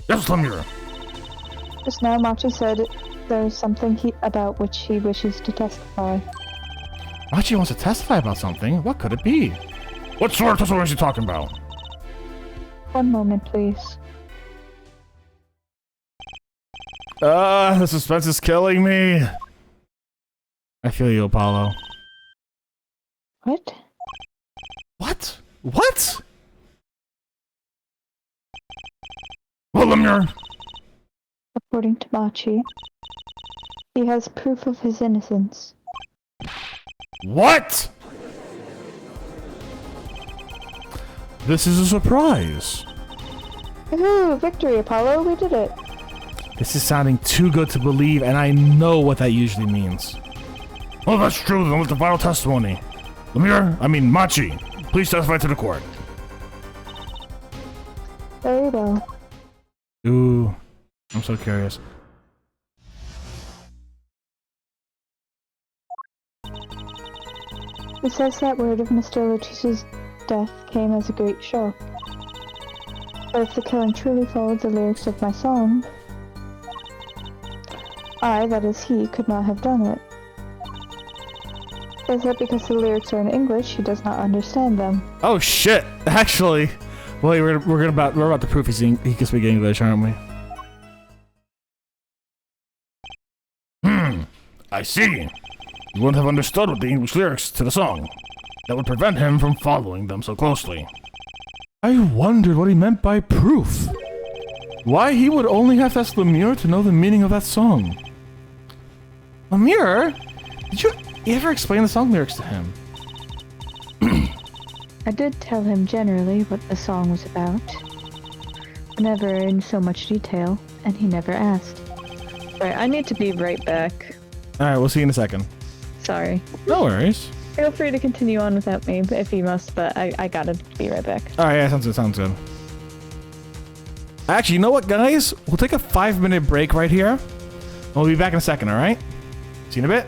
Speaker 1: Yes, Lemire.
Speaker 2: Just now, Machi said there's something about which he wishes to testify.
Speaker 1: Machi wants to testify about something? What could it be? What sort of testimony is he talking about?
Speaker 2: One moment, please.
Speaker 1: The suspense is killing me. I feel you, Apollo.
Speaker 2: What?
Speaker 1: What? What? Well, Lemire.
Speaker 2: According to Machi, he has proof of his innocence.
Speaker 1: What? This is a surprise.
Speaker 2: Woohoo! Victory, Apollo! We did it!
Speaker 1: This is sounding too good to believe, and I know what that usually means. Oh, that's true. Then with the vital testimony. Machi, please testify to the court.
Speaker 2: Very well.
Speaker 1: Ooh, I'm so curious.
Speaker 2: It says that word of Mr. Letizia's death came as a great shock. But if the killing truly followed the lyrics of my song, I, that is he, could not have done it. Is that because the lyrics are in English, he does not understand them?
Speaker 1: Oh shit! Actually, well, we're about to prove he can speak English, aren't we? I see. You wouldn't have understood with the English lyrics to the song. That would prevent him from following them so closely. I wondered what he meant by proof. Why he would only have to ask Lemire to know the meaning of that song. Lemire? Did you ever explain the song lyrics to him?
Speaker 2: I did tell him generally what the song was about. Never in so much detail, and he never asked. Right, I need to be right back.
Speaker 1: Alright, we'll see you in a second.
Speaker 2: Sorry.
Speaker 1: No worries.
Speaker 2: Feel free to continue on without me if you must, but I gotta be right back.
Speaker 1: All right, yeah, sounds good. Sounds good. Actually, you know what, guys? We'll take a 5-minute break right here. We'll be back in a second. All right. See you in a bit.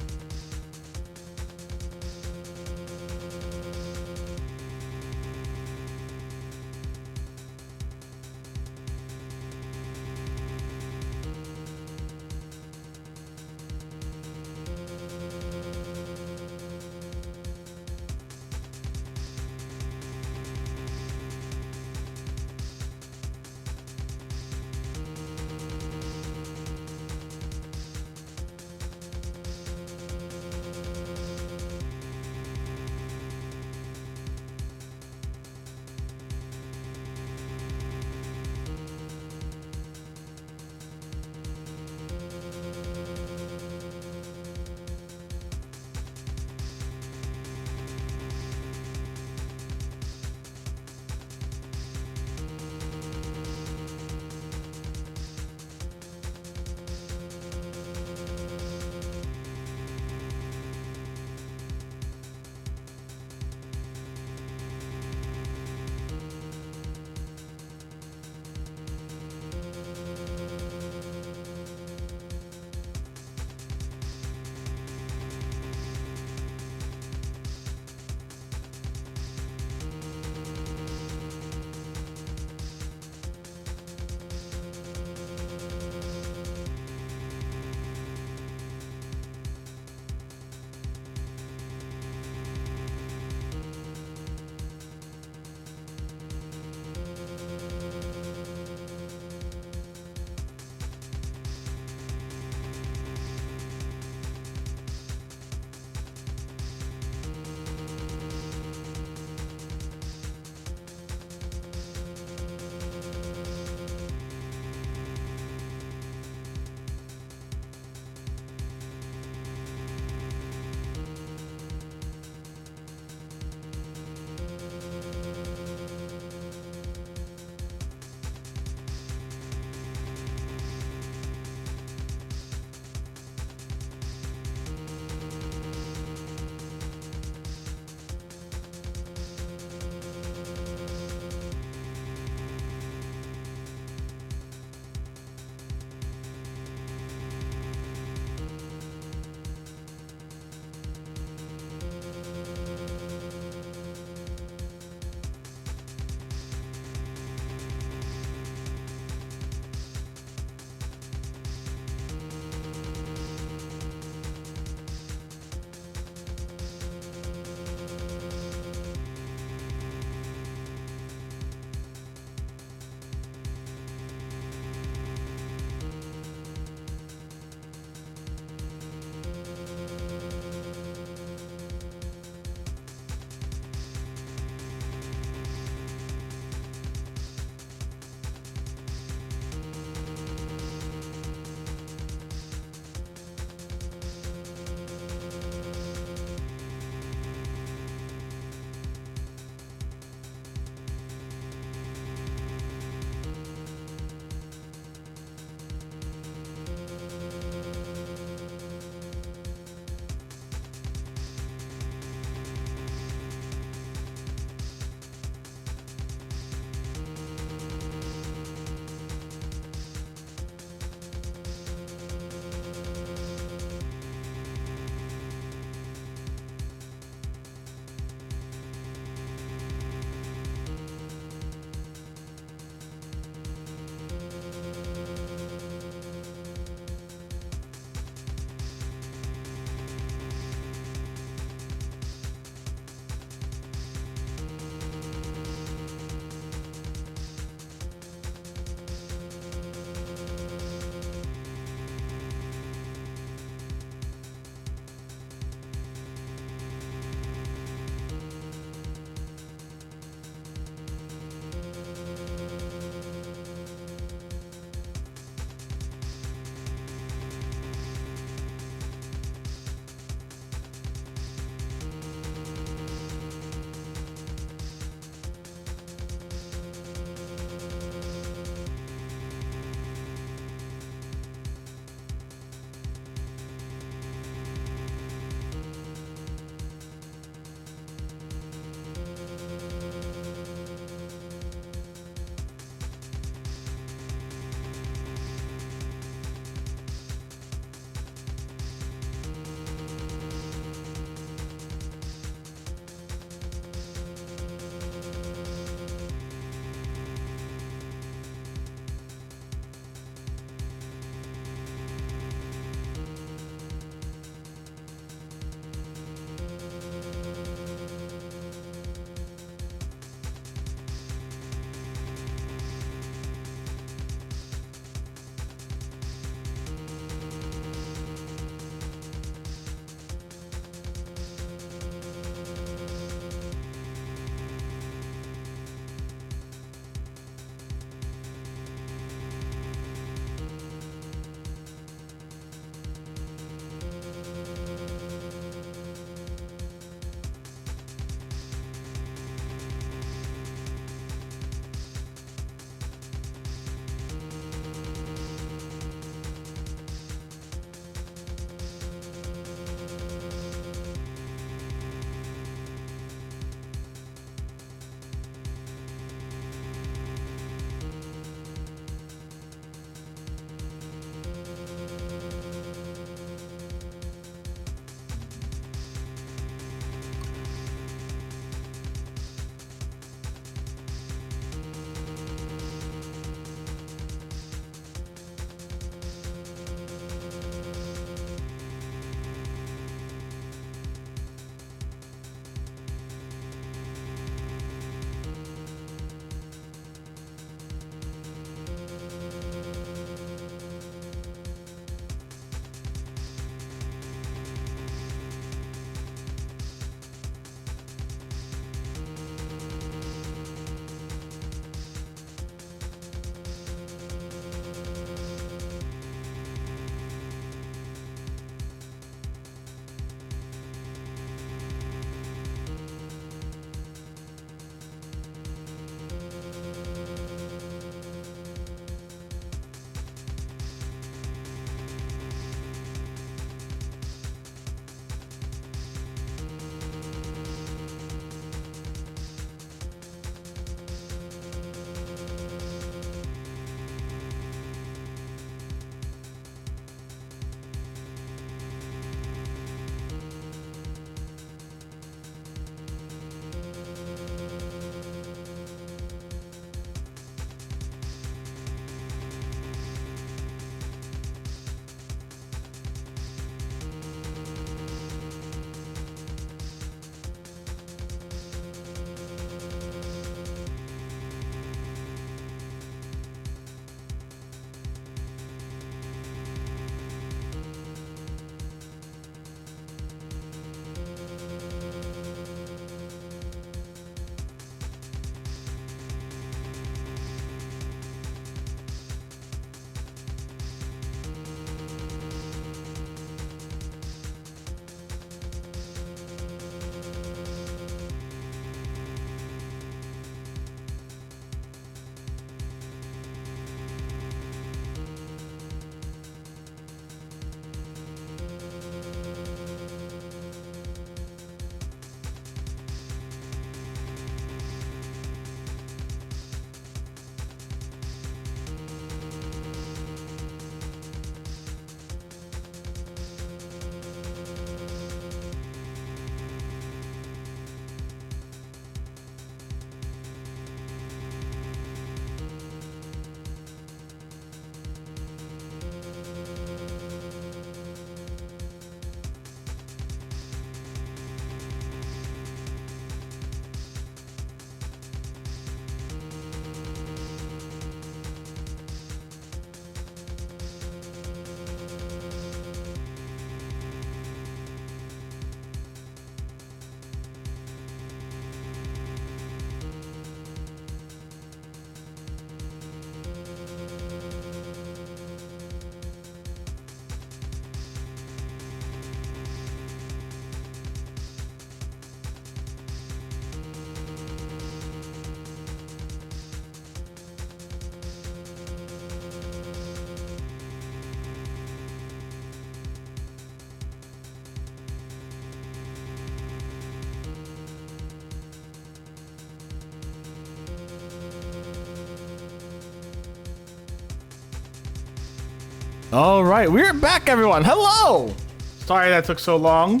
Speaker 1: All right, we're back, everyone. Hello. Sorry that took so long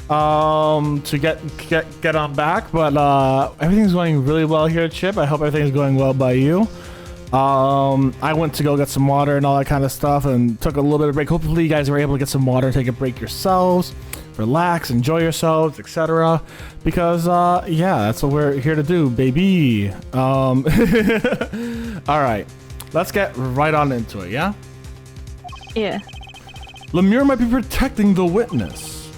Speaker 1: to get on back, but everything's going really well here, Chip. I hope everything's going well by you. I went to go get some water and all that kind of stuff and took a little bit of break. Hopefully you guys were able to get some water, take a break yourselves, relax, enjoy yourselves, etc. Because yeah, that's what we're here to do, baby. All right, let's get right on into it. Yeah.
Speaker 2: Yeah.
Speaker 1: Lemure might be protecting the witness.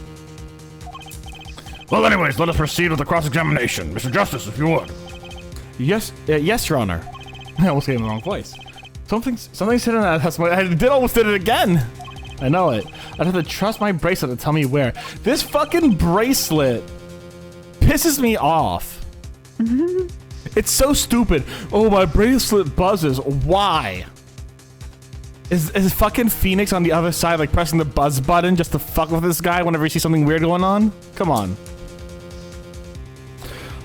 Speaker 1: Well, anyways, let us proceed with the cross-examination. Mr. Justice, if you would. Yes, yes, Your Honor. I almost gave him the wrong voice. Something's hidden in that testimony. I almost did it again. I know it. I'd have to trust my bracelet to tell me where. This fucking bracelet pisses me off. It's so stupid. Oh, my bracelet buzzes. Why? Is fucking Phoenix on the other side, like, pressing the buzz button just to fuck with this guy whenever he sees something weird going on? Come on.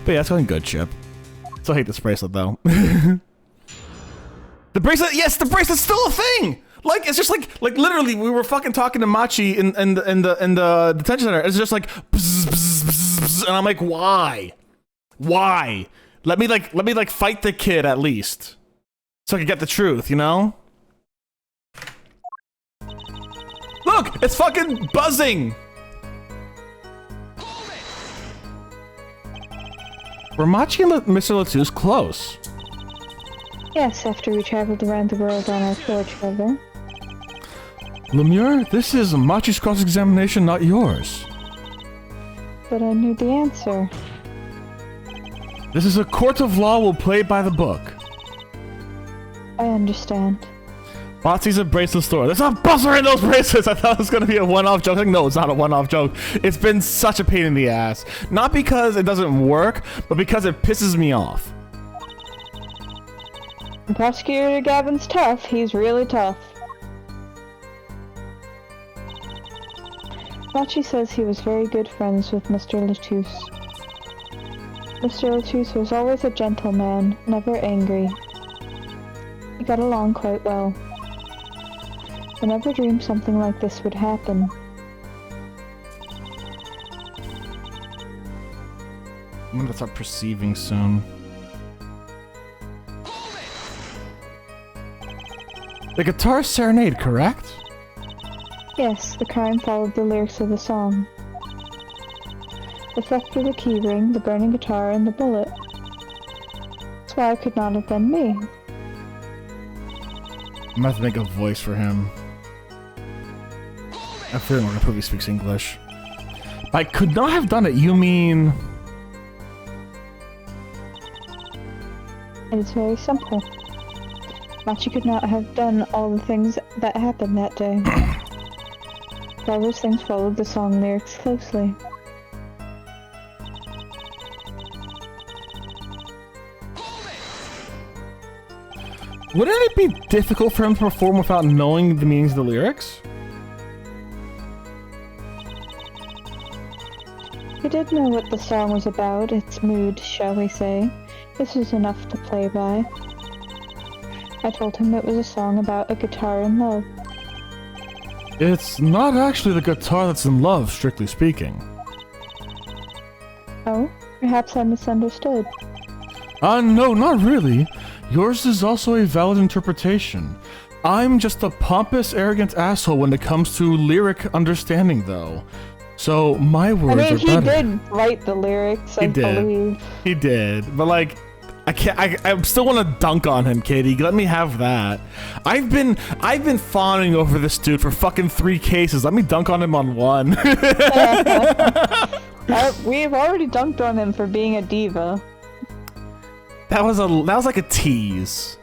Speaker 1: But yeah, it's going good, Chip. Still hate this bracelet, though. The bracelet, yes, the bracelet's still a thing! Like, it's just like literally, we were fucking talking to Machi in the detention center. It's just like, bzz, bzz, bzz, bzz, and I'm like, why? Why? Let me fight the kid at least. So I can get the truth, you know? Look, it's fucking buzzing! Were Machi and Mr. Latouche close?
Speaker 2: Yes, after we traveled around the world on our tour together.
Speaker 1: Lemure, this is Machi's cross-examination, not yours.
Speaker 2: But I knew the answer.
Speaker 1: This is a court of law, we'll play by the book.
Speaker 2: I understand.
Speaker 1: Botsy's a bracelet store. There's a buzzer in those bracelets! I thought it was gonna be a one-off joke. Like, no, it's not a one-off joke. It's been such a pain in the ass. Not because it doesn't work, but because it pisses me off.
Speaker 2: Prosecutor Gavin's tough. He's really tough. Machi says he was very good friends with Mr. Latouche. Mr. Latouche was always a gentleman, never angry. We got along quite well. I never dreamed something like this would happen.
Speaker 1: I'm gonna start perceiving soon. The guitar serenade, correct?
Speaker 2: Yes, the crime followed the lyrics of the song. The theft of the keyring, the burning guitar, and the bullet. That's why it could not have been me.
Speaker 1: I'm gonna have to make a voice for him. I feel like we're gonna prove he speaks English. I could not have done it, you mean...
Speaker 2: It is very simple. Machi could not have done all the things that happened that day. All those things followed the song lyrics closely.
Speaker 1: Wouldn't it be difficult for him to perform without knowing the meanings of the lyrics?
Speaker 2: He did know what the song was about, its mood, shall we say. This was enough to play by. I told him it was a song about a guitar in love.
Speaker 1: It's not actually the guitar that's in love, strictly speaking.
Speaker 2: Oh? Perhaps I misunderstood.
Speaker 1: No, not really. Yours is also a valid interpretation. I'm just a pompous, arrogant asshole when it comes to lyric understanding, though. So, my words are better.
Speaker 2: He did write the lyrics, I believe.
Speaker 1: He did, but like... I still want to dunk on him, Katie. Let me have that. I've been fawning over this dude for fucking 3 cases. Let me dunk on him on 1.
Speaker 2: We've already dunked on him for being a diva.
Speaker 1: That was like a tease.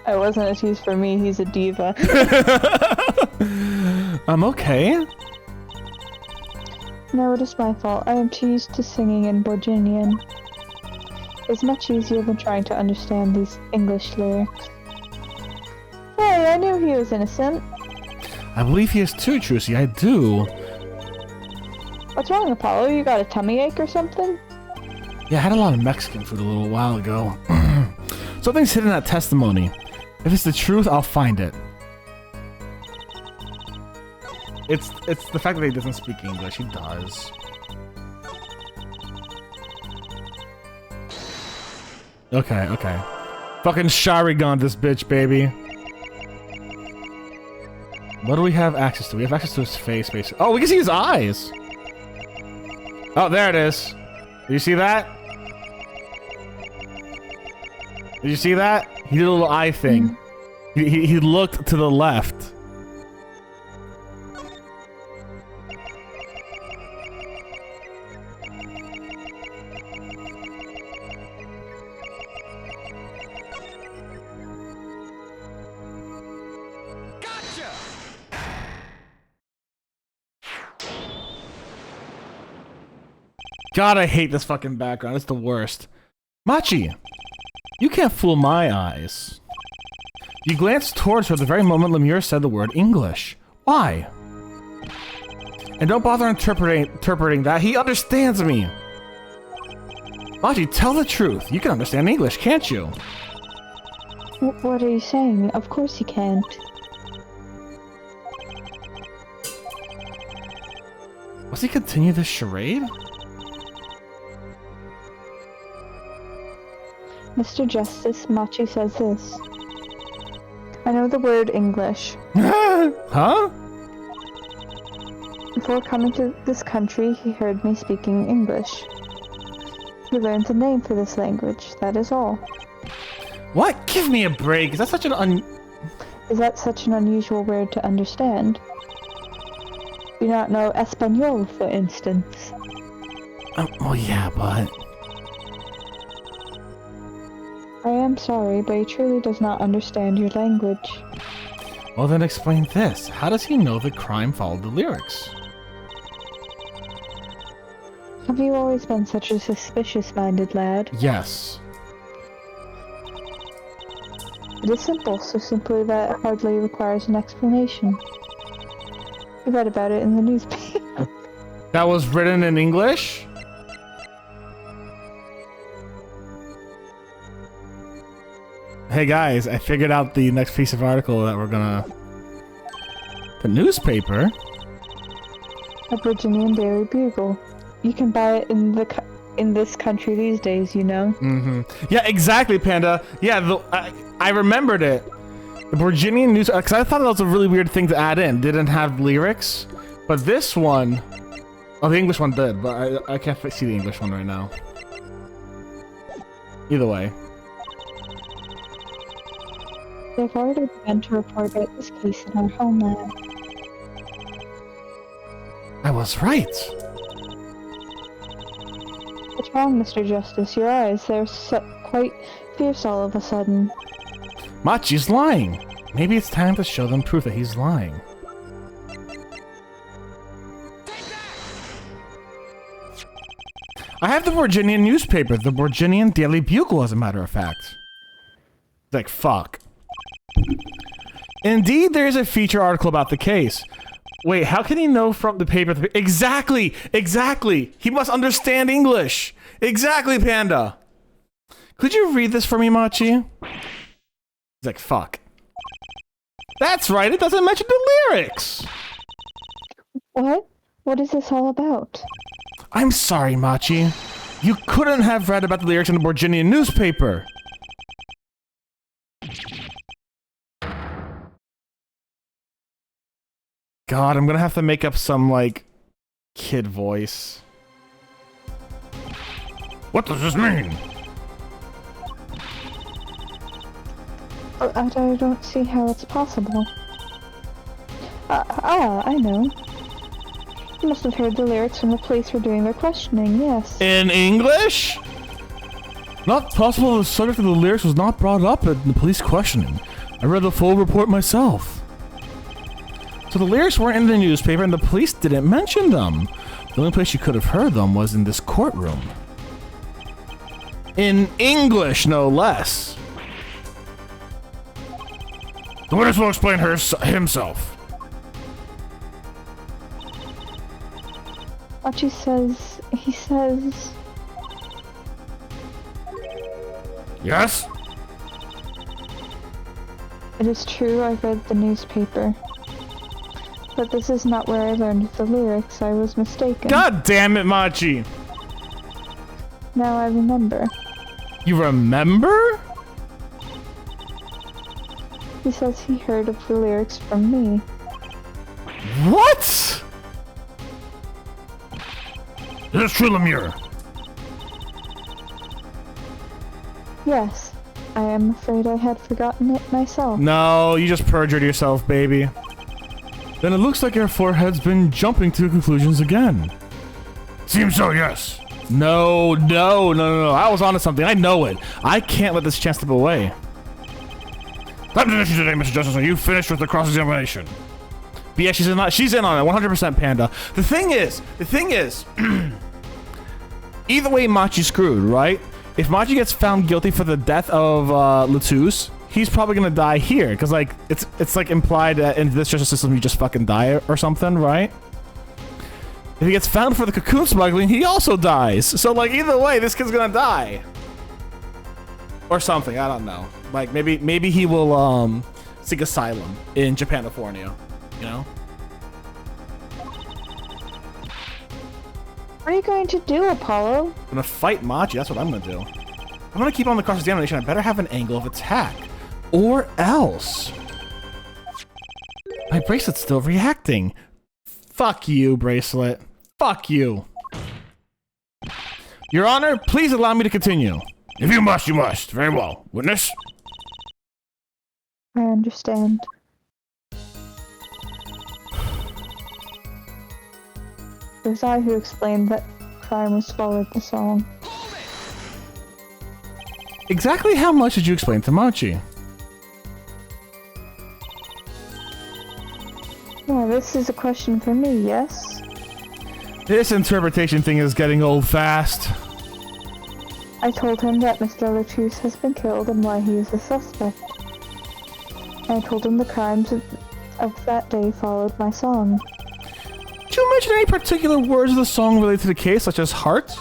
Speaker 2: It wasn't a tease for me. He's a diva.
Speaker 1: I'm okay.
Speaker 2: No, it is my fault. I am too used to singing in Borginian. It's much easier than trying to understand these English lyrics. Hey, I knew he was innocent.
Speaker 1: I believe he is too, Trucy. I do.
Speaker 2: What's wrong, Apollo? You got a tummy ache or something?
Speaker 1: Yeah, I had a lot of Mexican food a little while ago. Something's hidden in that testimony. If it's the truth, I'll find it. It's the fact that he doesn't speak English. He does. Okay, okay. Fucking Sharingan this bitch, baby. What do we have access to? We have access to his face, basically. Oh, we can see his eyes. Oh, there it is. Did you see that? Did you see that? He did a little eye thing. He looked to the left. God, I hate this fucking background. It's the worst. Machi, you can't fool my eyes. You glanced towards her the very moment Lemure said the word English. Why? And don't bother interpreting that. He understands me. Machi, tell the truth. You can understand English, can't you?
Speaker 2: What are you saying? Of course you can't.
Speaker 1: Must he continue this charade?
Speaker 2: Mr. Justice, Machi says this. I know the word English.
Speaker 1: Huh?
Speaker 2: Before coming to this country, he heard me speaking English. He learned the name for this language, that is all.
Speaker 1: What? Give me a break. Is that such an
Speaker 2: Is that such an unusual word to understand? Do you not know Espanol, for instance?
Speaker 1: well, yeah, but...
Speaker 2: I am sorry, but he truly does not understand your language.
Speaker 1: Well, then explain this. How does he know the crime followed the lyrics?
Speaker 2: Have you always been such a suspicious-minded lad?
Speaker 1: Yes.
Speaker 2: It is simple, so simply that it hardly requires an explanation. You read about it in the newspaper.
Speaker 1: That was written in English? Hey guys, I figured out the next piece of article that we're gonna... The newspaper?
Speaker 2: A Virginian Daily Bugle. You can buy it in this country these days, you know?
Speaker 1: Mm-hmm. Yeah, exactly, Panda. Yeah, I remembered it. The Virginian news... Because I thought that was a really weird thing to add in. Didn't have lyrics. But this one... Oh, the English one did, but I can't see the English one right now. Either way.
Speaker 2: They've already begun to report about this case in our homeland.
Speaker 1: I was right.
Speaker 2: What's wrong, Mr. Justice? Your eyes, they're quite fierce all of a sudden.
Speaker 1: Machi's lying. Maybe it's time to show them proof that he's lying. I have the Virginian newspaper, the Virginian Daily Bugle, as a matter of fact. Like, fuck. Indeed, there is a feature article about the case. Wait, how can he know from the paper? Exactly! Exactly! He must understand English! Exactly, Panda! Could you read this for me, Machi? He's like, fuck. That's right, it doesn't mention the lyrics!
Speaker 2: What? What is this all about?
Speaker 1: I'm sorry, Machi. You couldn't have read about the lyrics in the Virginian newspaper. God, I'm gonna have to make up some, like, kid voice. What does this mean?
Speaker 2: I don't see how it's possible. I know. You must have heard the lyrics when the police were doing their questioning, yes.
Speaker 1: In English? Not possible. The subject of the lyrics was not brought up in the police questioning. I read the full report myself. So the lyrics weren't in the newspaper and the police didn't mention them. The only place you could have heard them was in this courtroom. In English, no less. The witness will explain himself.
Speaker 2: He says...
Speaker 1: Yes?
Speaker 2: It is true, I read the newspaper. But this is not where I learned the lyrics. I was mistaken.
Speaker 1: God damn it, Machi!
Speaker 2: Now I remember.
Speaker 1: You remember?
Speaker 2: He says he heard of the lyrics from me.
Speaker 1: What? Is this true, Lemure?
Speaker 2: Yes. I am afraid I had forgotten it myself.
Speaker 1: No, you just perjured yourself, baby. Then it looks like your forehead's been jumping to conclusions again. Seems so, yes. No. I was onto something. I know it. I can't let this chance slip away. Time to finish today, Mr. Justice. Are you finished with the cross-examination? But yeah, she's in on it. 100% Panda. The thing is, either way, Machi's screwed, right? If Machi gets found guilty for the death of Latus, he's probably gonna die here, because like it's like implied that in this justice system you just fucking die or something, right? If he gets found for the cocoon smuggling, he also dies. So like either way, this kid's gonna die. Or something, I don't know. Like maybe he will seek asylum in Japanifornia, you know?
Speaker 2: What are you going to do, Apollo?
Speaker 1: I'm gonna fight Machi, that's what I'm gonna do. I'm gonna keep on the cross-examination, I better have an angle of attack. Or else. My bracelet's still reacting. Fuck you, bracelet. Fuck you. Your Honor, please allow me to continue. If you must, you must. Very well. Witness?
Speaker 2: I understand. It was I who explained that crime was followed the song.
Speaker 1: Exactly how much did you explain to Machi?
Speaker 2: Yeah, this is a question for me, yes?
Speaker 1: This interpretation thing is getting old fast.
Speaker 2: I told him that Mr. Latus has been killed and why he is a suspect. I told him the crimes of that day followed my song.
Speaker 1: Did you mention any particular words of the song related to the case, such as heart?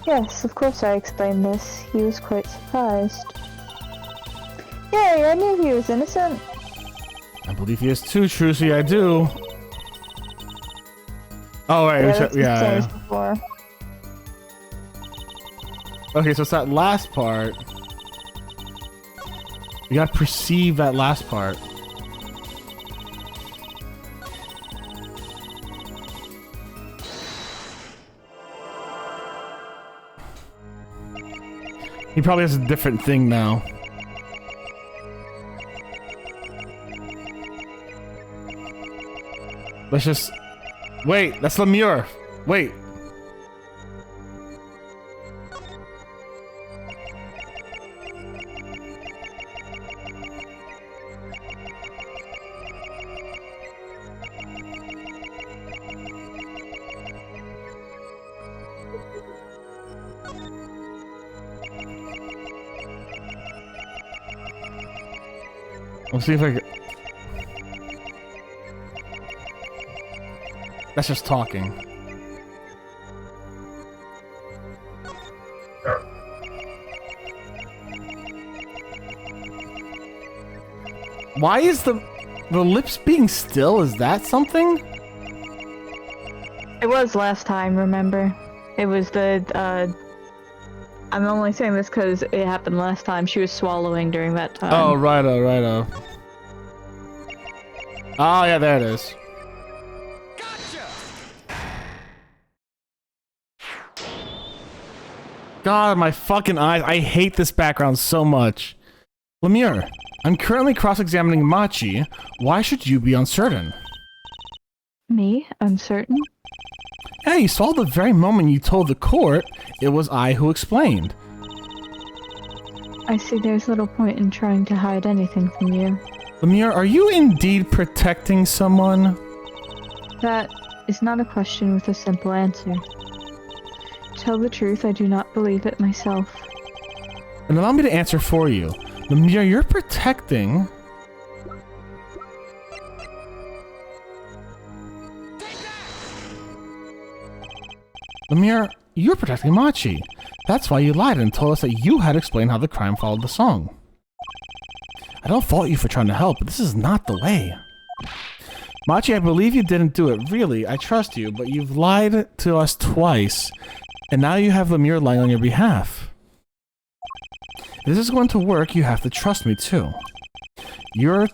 Speaker 2: Yes, of course I explained this. He was quite surprised. Yay, I knew he was innocent.
Speaker 1: I believe he is too, Trucy, I do. Oh, wait, yeah.
Speaker 2: Before.
Speaker 1: Okay, so it's that last part. You gotta perceive that last part. He probably has a different thing now. Let's just... Wait, that's Lemure. Wait. Let's see if I can... That's just talking. Why is the lips being still? Is that something?
Speaker 2: It was last time, remember? It was the, I'm only saying this because it happened last time. She was swallowing during that time.
Speaker 1: Oh, righto. Oh, yeah, there it is. God, my fucking eyes. I hate this background so much. Lemure, I'm currently cross-examining Machi. Why should you be uncertain?
Speaker 2: Me? Uncertain?
Speaker 1: Yeah, you saw the very moment you told the court it was I who explained.
Speaker 2: I see there's little point in trying to hide anything from you.
Speaker 1: Lemure, are you indeed protecting someone?
Speaker 2: That is not a question with a simple answer. To tell the truth, I do not believe it myself.
Speaker 1: And allow me to answer for you. Lemure, you're protecting... Lemure, you're protecting Machi. That's why you lied and told us that you had explained how the crime followed the song. I don't fault you for trying to help, but this is not the way. Machi, I believe you didn't do it. Really, I trust you, but you've lied to us twice, and now you have Lemure lying on your behalf. If this is going to work, you have to trust me too. Your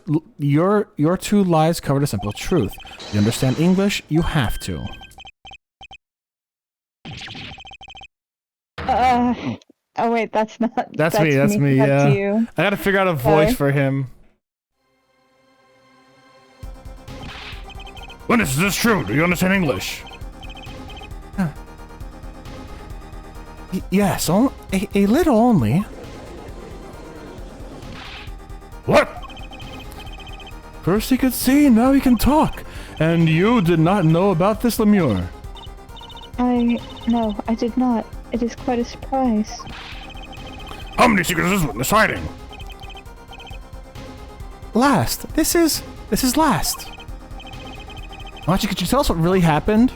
Speaker 1: two lies covered a simple truth. You understand English? You have to.
Speaker 2: Oh wait, that's not.
Speaker 1: That's me. That's me.
Speaker 2: That's
Speaker 1: Yeah.
Speaker 2: you.
Speaker 1: I gotta figure out a voice for him. Linus, is this true? Do you understand English? Yes, a little only. What? First he could see, now he can talk. And you did not know about this, Lemure?
Speaker 2: No, I did not. It is quite a surprise.
Speaker 1: How many secrets is this witness hiding? Last. This is last. Machi, could you tell us what really happened?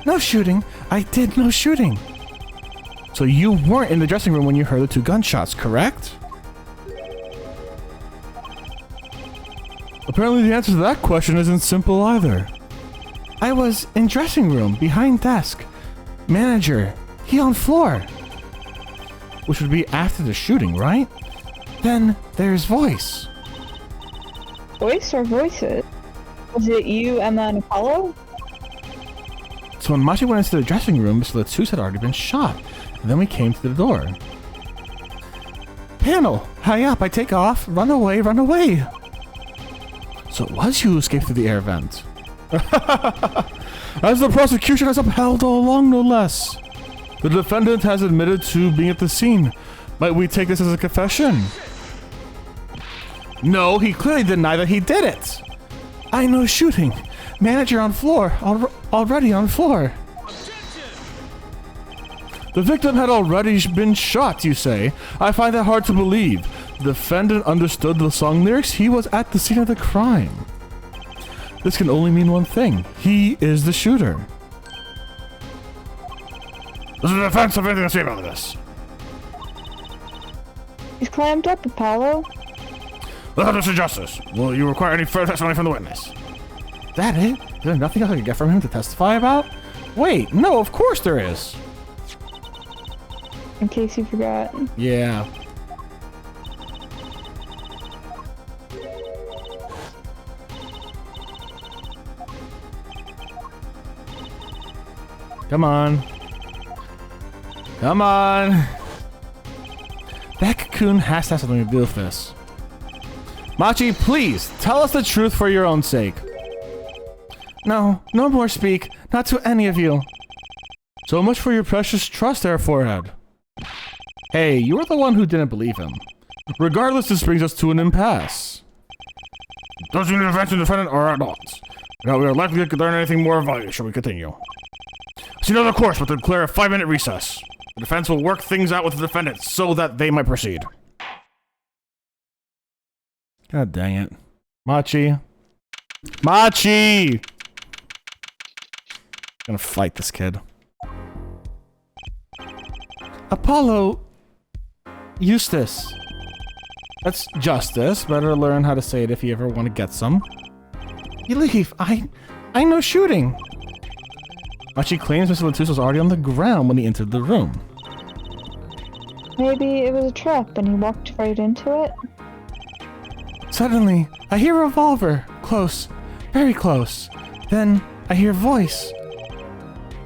Speaker 1: No shooting. I did no shooting. So you weren't in the dressing room when you heard the 2 gunshots, correct? Apparently the answer to that question isn't simple either. I was in dressing room, behind desk. Manager, he on floor. Which would be after the shooting, right? Then there's voice.
Speaker 2: Voice or voices? Was it you, Emma, and Apollo?
Speaker 1: So when Machi went into the dressing room, Mr. Latus had already been shot. And then we came to the door. Panel, hurry up, I take off. Run away, run away. So it was you who escaped through the air vent. As the prosecution has upheld all along, no less. The defendant has admitted to being at the scene. Might we take this as a confession? No, he clearly denied that he did it. I know shooting. Manager on floor. Already on floor. The victim had already been shot, you say? I find that hard to believe. The defendant understood the song lyrics. He was at the scene of the crime. This can only mean one thing. He is the shooter. Does the defense have anything to say about this?
Speaker 2: He's climbed up, Apollo.
Speaker 1: Let's have this to justice. Will you require any further testimony from the witness? Is that it? Is there nothing else I could get from him to testify about? Wait, no, of course there is.
Speaker 2: In case you forgot.
Speaker 1: Yeah. Come on. Come on. That cocoon has to have something to do with this. Machi, please, tell us the truth for your own sake. No, no more speak. Not to any of you. So much for your precious trust there, Forehead. Hey, you were the one who didn't believe him. Regardless, this brings us to an impasse. Does the defense and defendant are at odds. Now we are likely to learn anything more of value. Shall we continue? See another course, but to declare a 5-minute recess. The defense will work things out with the defendant so that they might proceed. God dang it. Machi. Machi! I'm gonna fight this kid. Apollo... Eustace. That's justice. Better learn how to say it if you ever want to get some. You leave. I know shooting. Machi claims Mr. Latus was already on the ground when he entered the room.
Speaker 2: Maybe it was a trap and he walked right into it?
Speaker 1: Suddenly, I hear a revolver. Close. Very close. Then, I hear a voice.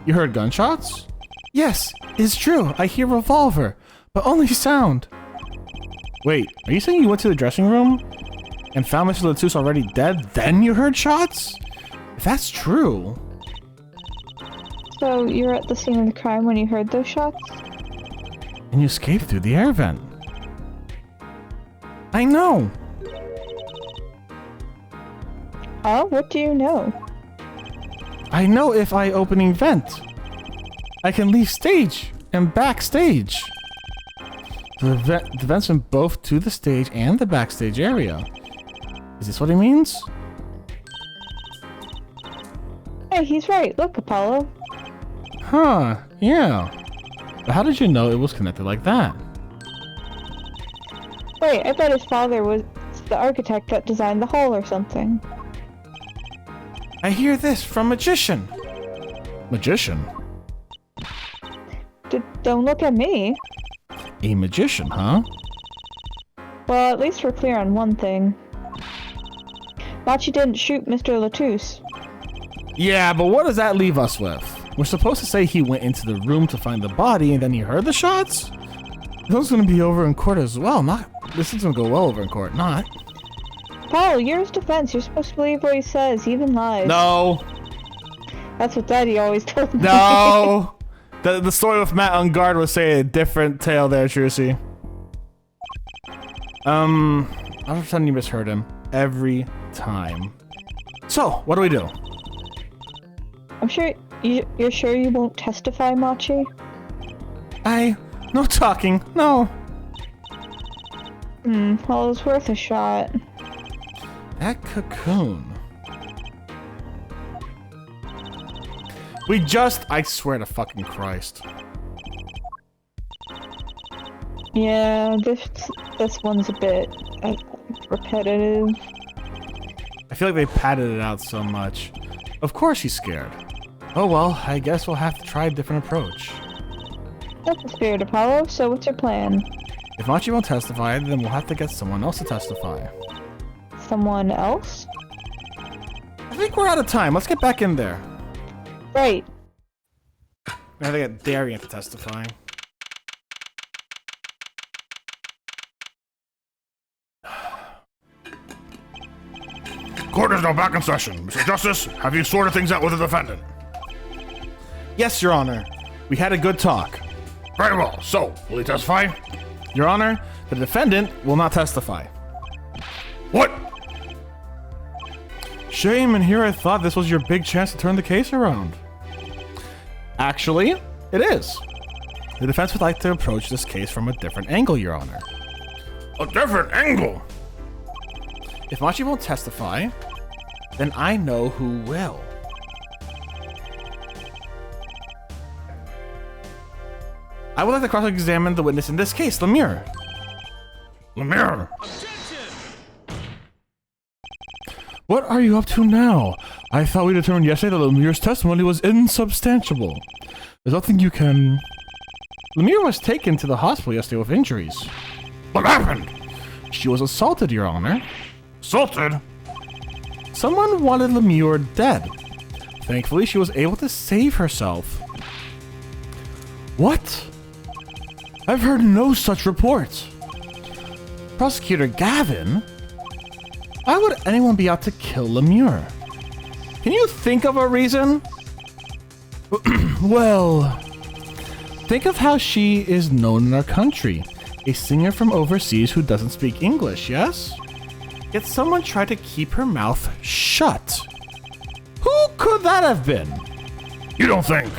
Speaker 1: You heard gunshots? Yes, it's true. I hear revolver, but only sound. Wait, are you saying you went to the dressing room and found Mr. Latus already dead, then you heard shots? If that's true...
Speaker 2: So, you were at the scene of the crime when you heard those shots?
Speaker 1: And you escaped through the air vent. I know!
Speaker 2: Oh, what do you know?
Speaker 1: I know if I opening vent, I can leave stage and backstage. The vents from both to the stage and the backstage area. Is this what he means?
Speaker 2: Hey, he's right. Look, Apollo.
Speaker 1: Huh, yeah. But how did you know it was connected like that?
Speaker 2: Wait, I bet his father was the architect that designed the hole or something.
Speaker 1: I hear this from Magician. Magician?
Speaker 2: Don't look at me.
Speaker 1: A magician, huh?
Speaker 2: Well, at least we're clear on one thing. Machi didn't shoot Mr. Latouche.
Speaker 1: Yeah, but what does that leave us with? We're supposed to say he went into the room to find the body and then he heard the shots? Those gonna be over in court as well, this is gonna go well over in court, not.
Speaker 2: Paul, you're his defense. You're supposed to believe what he says, even lies.
Speaker 1: No.
Speaker 2: That's what Daddy always told me.
Speaker 1: No. The story with Matt on guard was saying a different tale there, Trucy. I'm pretending you misheard him every time. So, what do we do?
Speaker 2: I'm sure you're sure you won't testify, Machi?
Speaker 1: No talking, no.
Speaker 2: Well, it was worth a shot.
Speaker 1: That cocoon. I swear to fucking Christ.
Speaker 2: Yeah, this one's a bit repetitive.
Speaker 1: I feel like they padded it out so much. Of course he's scared. Oh well, I guess we'll have to try a different approach.
Speaker 2: That's the spirit, Apollo, so what's your plan?
Speaker 1: If Machi won't testify, then we'll have to get someone else to testify.
Speaker 2: Someone else?
Speaker 1: I think we're out of time. Let's get back in there.
Speaker 2: Right.
Speaker 1: Now they get Darian to testify.
Speaker 3: Court is now back in session. Mr. Justice, have you sorted things out with the defendant?
Speaker 1: Yes, Your Honor. We had a good talk.
Speaker 3: Very well. So, will he testify?
Speaker 1: Your Honor, the defendant will not testify.
Speaker 3: What?
Speaker 1: Shame, and here I thought this was your big chance to turn the case around. Actually, it is. The defense would like to approach this case from a different angle, Your Honor.
Speaker 3: A different angle?
Speaker 1: If Machi won't testify, then I know who will. I would like to cross-examine the witness in this case, Lemire.
Speaker 3: Lemire.
Speaker 1: What are you up to now? I thought we determined yesterday that Lemire's testimony was insubstantiable. There's nothing you can... Lemire was taken to the hospital yesterday with injuries.
Speaker 3: What happened?
Speaker 1: She was assaulted, Your Honor.
Speaker 3: Assaulted?
Speaker 1: Someone wanted Lemire dead. Thankfully, she was able to save herself. What? I've heard no such reports. Prosecutor Gavin? Why would anyone be out to kill Lemire? Can you think of a reason? Well, think of how she is known in our country. A singer from overseas who doesn't speak English, yes? Yet someone tried to keep her mouth shut. Who could that have been?
Speaker 3: You don't think?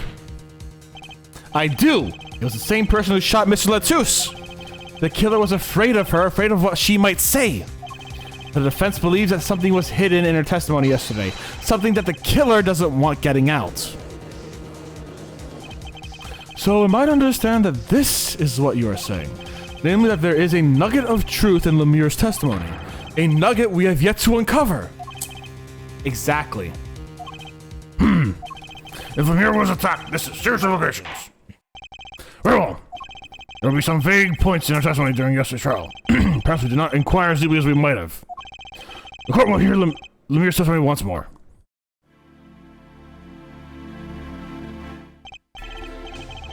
Speaker 1: I do. It was the same person who shot Mr. Latouche. The killer was afraid of her, afraid of what she might say. The defense believes that something was hidden in her testimony yesterday. Something that the killer doesn't want getting out. So I might understand that this is what you are saying. Namely that there is a nugget of truth in Lemire's testimony. A nugget we have yet to uncover. Exactly.
Speaker 3: If Lemire was attacked, this is serious allegations. Very well. There will be some vague points in her testimony during yesterday's trial. Perhaps we did not inquire as deeply as we might have. The court will hear Lemire's testimony once more.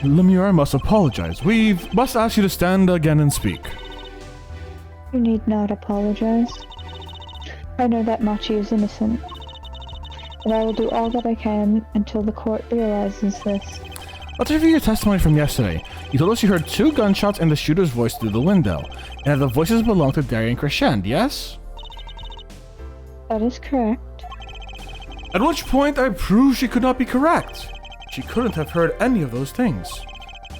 Speaker 1: Lemire, I must apologize. We must ask you to stand again and speak.
Speaker 2: You need not apologize. I know that Machi is innocent. And I will do all that I can until the court realizes this.
Speaker 1: Let's review your testimony from yesterday. You told us you heard 2 gunshots and the shooter's voice through the window, and that the voices belonged to Darian Crescend, yes?
Speaker 2: That is correct.
Speaker 1: At which point I proved she could not be correct. She couldn't have heard any of those things.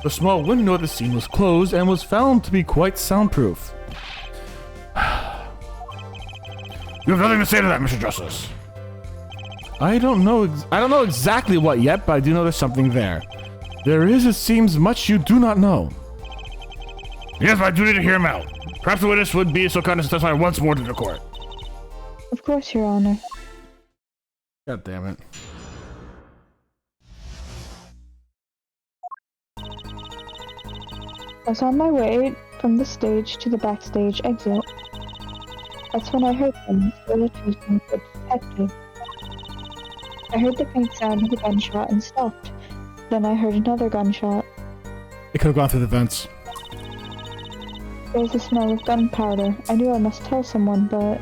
Speaker 1: The small window at the scene was closed and was found to be quite soundproof.
Speaker 3: You have nothing to say to that, Mr. Justice.
Speaker 1: I don't know exactly what yet, but I do know there's something there. There is, it seems, much you do not know.
Speaker 3: It is my duty to hear him out. Perhaps the witness would be so kind as to testify once more to the court.
Speaker 2: Of course, Your Honor.
Speaker 1: God damn it.
Speaker 2: I was on my way from the stage to the backstage exit. That's when I heard them, Sandleford, the detective. I heard the faint sound of a gunshot and stopped. Then I heard another gunshot.
Speaker 1: It could have gone through the vents.
Speaker 2: There was a smell of gunpowder. I knew I must tell someone, but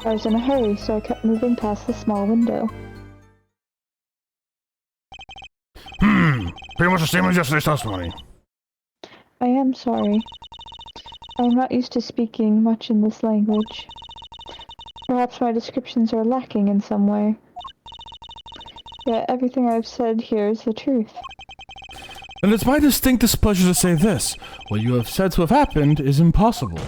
Speaker 2: I was in a hurry, so I kept moving past the small window.
Speaker 3: Pretty much the same as yesterday's testimony.
Speaker 2: I am sorry. I am not used to speaking much in this language. Perhaps my descriptions are lacking in some way. Yet everything I've said here is the truth.
Speaker 1: And it's my distinct displeasure to say this. What you have said to have happened is impossible.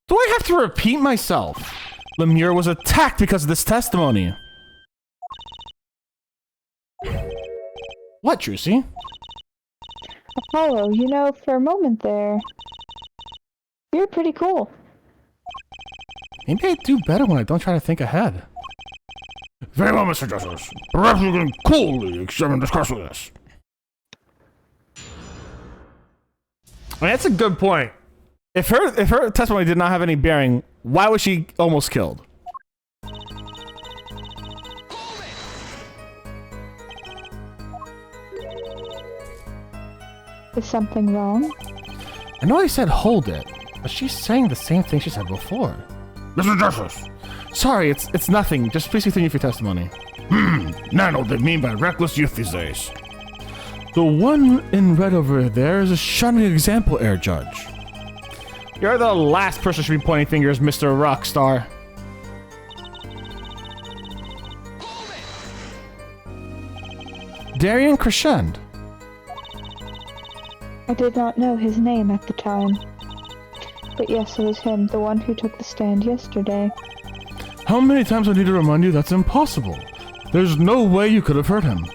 Speaker 1: Do I have to repeat myself? Lemure was attacked because of this testimony. What, Trucy?
Speaker 2: Apollo, you know, for a moment there, you're pretty cool.
Speaker 1: Maybe I do better when I don't try to think ahead.
Speaker 3: Very well, Mr. Justice. Perhaps we can coolly examine discuss with this.
Speaker 1: I mean, that's a good point. If her testimony did not have any bearing, why was she almost killed?
Speaker 2: Is something wrong?
Speaker 1: I know I said hold it, but she's saying the same thing she said before.
Speaker 3: Mr. Justice.
Speaker 1: Sorry, it's nothing. Just please continue with your testimony.
Speaker 3: Now I know what they mean by reckless youth these days.
Speaker 1: The one in red over there is a shining example, Air Judge. You're the last person should be pointing fingers, Mr. Rockstar. Darian Crescend.
Speaker 2: I did not know his name at the time. But yes, it was him, the one who took the stand yesterday.
Speaker 1: How many times do I need to remind you that's impossible? There's no way you could have heard him.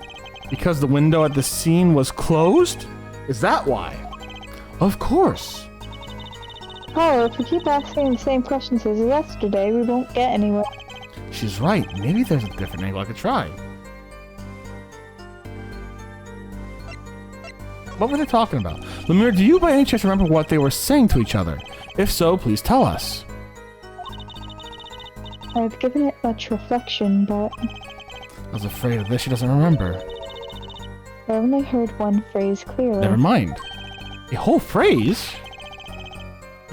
Speaker 1: Because the window at the scene was closed? Is that why? Of course.
Speaker 2: Oh, if we keep asking the same questions as yesterday, we won't get anywhere.
Speaker 1: She's right. Maybe there's a different angle I could try. What were they talking about? Lemire, do you by any chance remember what they were saying to each other? If so, please tell us.
Speaker 2: I've given it much reflection, but
Speaker 1: I was afraid of this. She doesn't remember.
Speaker 2: I only heard one phrase clearly.
Speaker 1: Never mind. A whole phrase?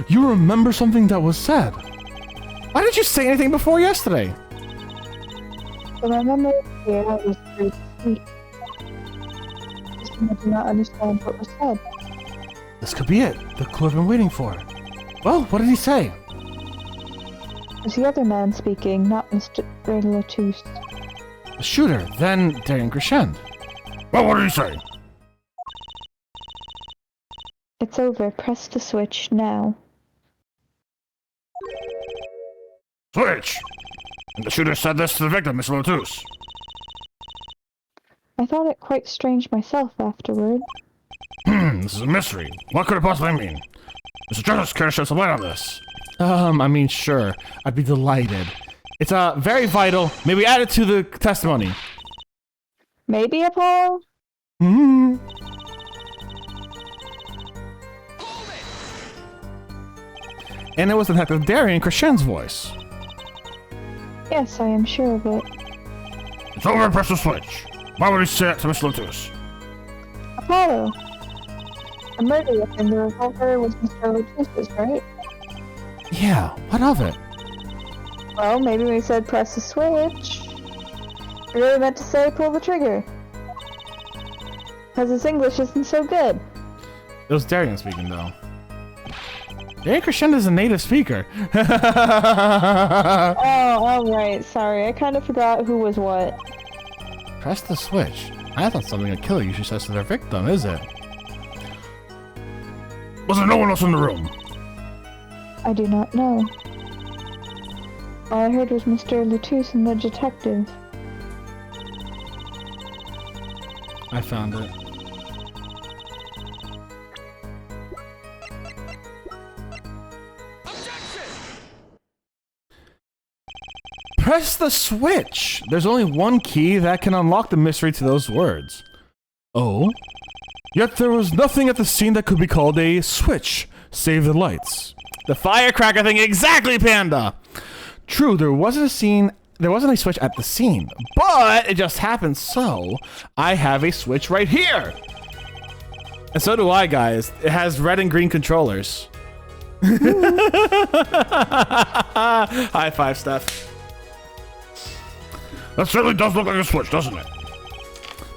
Speaker 1: You remember something that was said. Why didn't you say anything before yesterday?
Speaker 2: But my memory here was very sweet. I do not understand what was said.
Speaker 1: This could be it. The clue I've been waiting for. Well, what did he say?
Speaker 2: It was the other man speaking, not Mr. Latus.
Speaker 1: The shooter, then Darian Crescend.
Speaker 3: Well, what did he say?
Speaker 2: It's over. Press the switch now.
Speaker 3: Switch! And the shooter said this to the victim, Miss Lotus.
Speaker 2: I thought it quite strange myself afterward.
Speaker 3: This is a mystery. What could it possibly mean? Mr. Justice, care to shed some light on this?
Speaker 1: I mean, sure. I'd be delighted. It's very vital. Maybe add it to the testimony.
Speaker 2: Maybe, Apollo?
Speaker 1: Hmm. And it was Detective Darian Crescend's voice.
Speaker 2: Yes, I am sure of it.
Speaker 3: It's over and press the switch. Why would he say that to Miss Lotus?
Speaker 2: Apollo! A murder weapon, the revolver was Mr. Latus's, right?
Speaker 1: Yeah, what of it?
Speaker 2: Well, maybe when he said press the switch, he really meant to say pull the trigger. Because his English isn't so good.
Speaker 1: It was Darian speaking, though. Darian Crescend is a native speaker.
Speaker 2: Oh, alright, sorry. I kind of forgot who was what.
Speaker 1: Press the switch. I thought something a killer usually says to their victim, is it?
Speaker 3: Was there no one else in the room?
Speaker 2: I do not know. All I heard was Mr. Latus and the detective.
Speaker 1: I found it. Press the switch. There's only one key that can unlock the mystery to those words. Oh? Yet there was nothing at the scene that could be called a switch. Save the lights. The firecracker thing, exactly, Panda! True, there wasn't a switch at the scene, but it just happened so I have a switch right here. And so do I, guys. It has red and green controllers. High five, Steph.
Speaker 3: That certainly does look like a switch, doesn't it?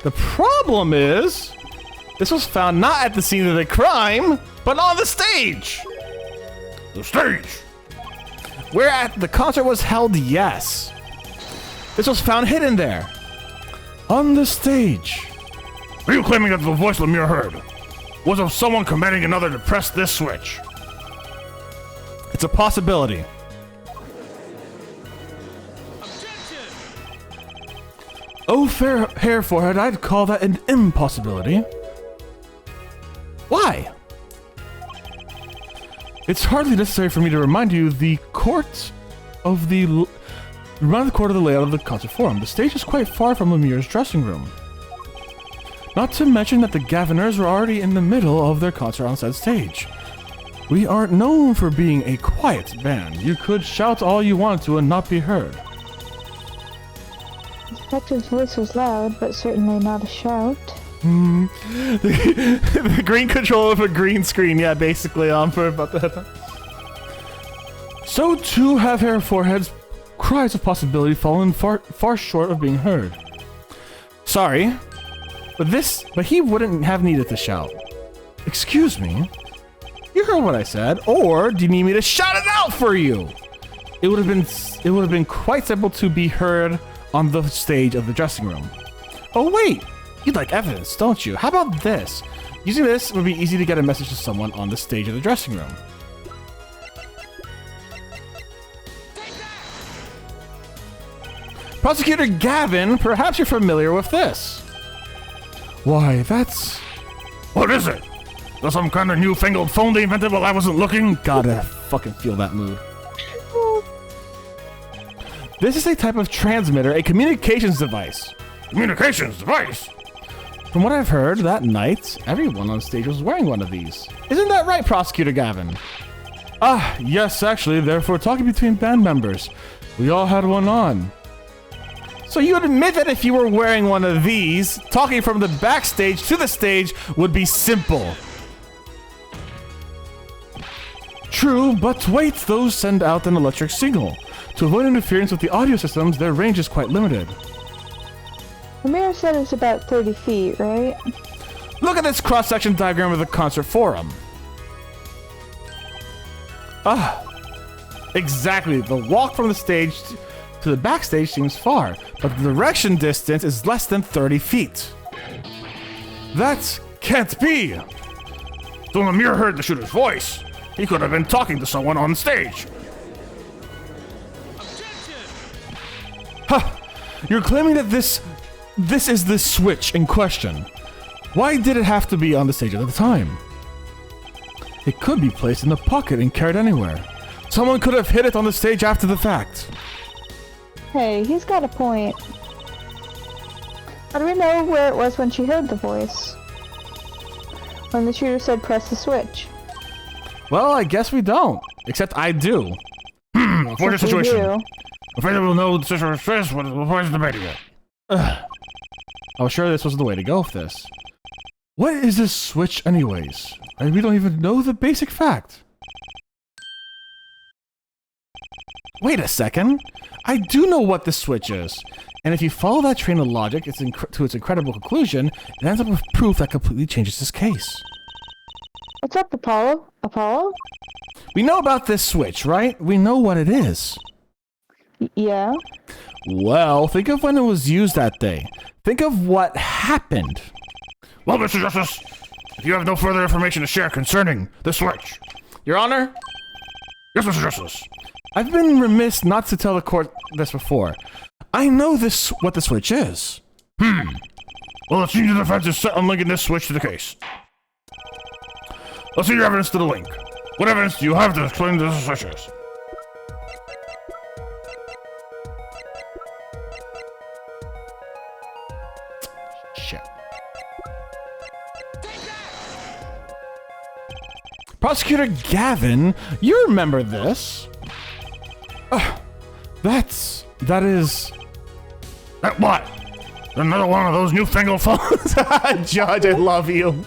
Speaker 1: The problem is, this was found not at the scene of the crime, but on the stage.
Speaker 3: The stage.
Speaker 1: Where at the concert was held, yes. This was found hidden there. On the stage.
Speaker 3: Are you claiming that the voice Lemire heard was of someone commanding another to press this switch?
Speaker 1: It's a possibility. Oh, fair hair forehead, I'd call that an impossibility. Why? It's hardly necessary for me to remind you the court of the layout of the concert forum. The stage is quite far from Lemire's dressing room. Not to mention that the Gaviners were already in the middle of their concert on said stage. We aren't known for being a quiet band. You could shout all you wanted to and not be heard.
Speaker 2: The detective's voice was loud, but certainly not a shout.
Speaker 1: The green control of a green screen, yeah, basically, for about that. So too have hair foreheads cries of possibility fallen far short of being heard. Sorry, but he wouldn't have needed to shout. Excuse me? You heard what I said, or do you need me to shout it out for you? It would have been quite simple to be heard on the stage of the dressing room. Oh wait, you'd like evidence, don't you? How about this? Using this would be easy to get a message to someone on the stage of the dressing room. Prosecutor Gavin, perhaps you're familiar with this. Why, that's...
Speaker 3: What is it? Is that some kind of newfangled phone they invented while I wasn't looking?
Speaker 1: Gotta fucking feel that mood. This is a type of transmitter, a communications device.
Speaker 3: Communications device?
Speaker 1: From what I've heard, that night, everyone on stage was wearing one of these. Isn't that right, Prosecutor Gavin? Ah, yes, actually, therefore talking between band members. We all had one on. So you admit that if you were wearing one of these, talking from the backstage to the stage would be simple. True, but wait, those send out an electric signal. To avoid interference with the audio systems, their range is quite limited.
Speaker 2: Lemire said it's about 30 feet, right?
Speaker 1: Look at this cross-section diagram of the concert forum. Ah, exactly. The walk from the stage to the backstage seems far, but the direction distance is less than 30 feet. That can't be.
Speaker 3: So Lemire heard the shooter's voice. He could have been talking to someone on stage.
Speaker 1: Ha! You're claiming that this is the switch in question. Why did it have to be on the stage at the time? It could be placed in a pocket and carried anywhere. Someone could have hid it on the stage after the fact.
Speaker 2: Hey, he's got a point. How do we know where it was when she heard the voice? When the shooter said press the switch?
Speaker 1: Well, I guess we don't. Except I do.
Speaker 3: For the
Speaker 2: Yes, we
Speaker 3: situation.
Speaker 2: do.
Speaker 3: Afraid we'll know the situation first before it's debating it.
Speaker 1: I was sure this was the way to go with this. What is this switch anyways? We don't even know the basic fact. Wait a second. I do know what this switch is. And if you follow that train of logic to its incredible conclusion, it ends up with proof that completely changes this case.
Speaker 2: What's up, Apollo? Apollo?
Speaker 1: We know about this switch, right? We know what it is.
Speaker 2: Yeah?
Speaker 1: Well, think of when it was used that day. Think of what happened.
Speaker 3: Well, Mr. Justice, if you have no further information to share concerning the switch.
Speaker 1: Your Honor?
Speaker 3: Yes, Mr. Justice.
Speaker 1: I've been remiss not to tell the court this before. I know what the switch is.
Speaker 3: Well, it seems the defense is set on linking this switch to the case. Let's see your evidence to the link. What evidence do you have to explain this switch is?
Speaker 1: Prosecutor Gavin, you remember this? That is...
Speaker 3: That what? Another one of those newfangled phones?
Speaker 1: Judge, I love you.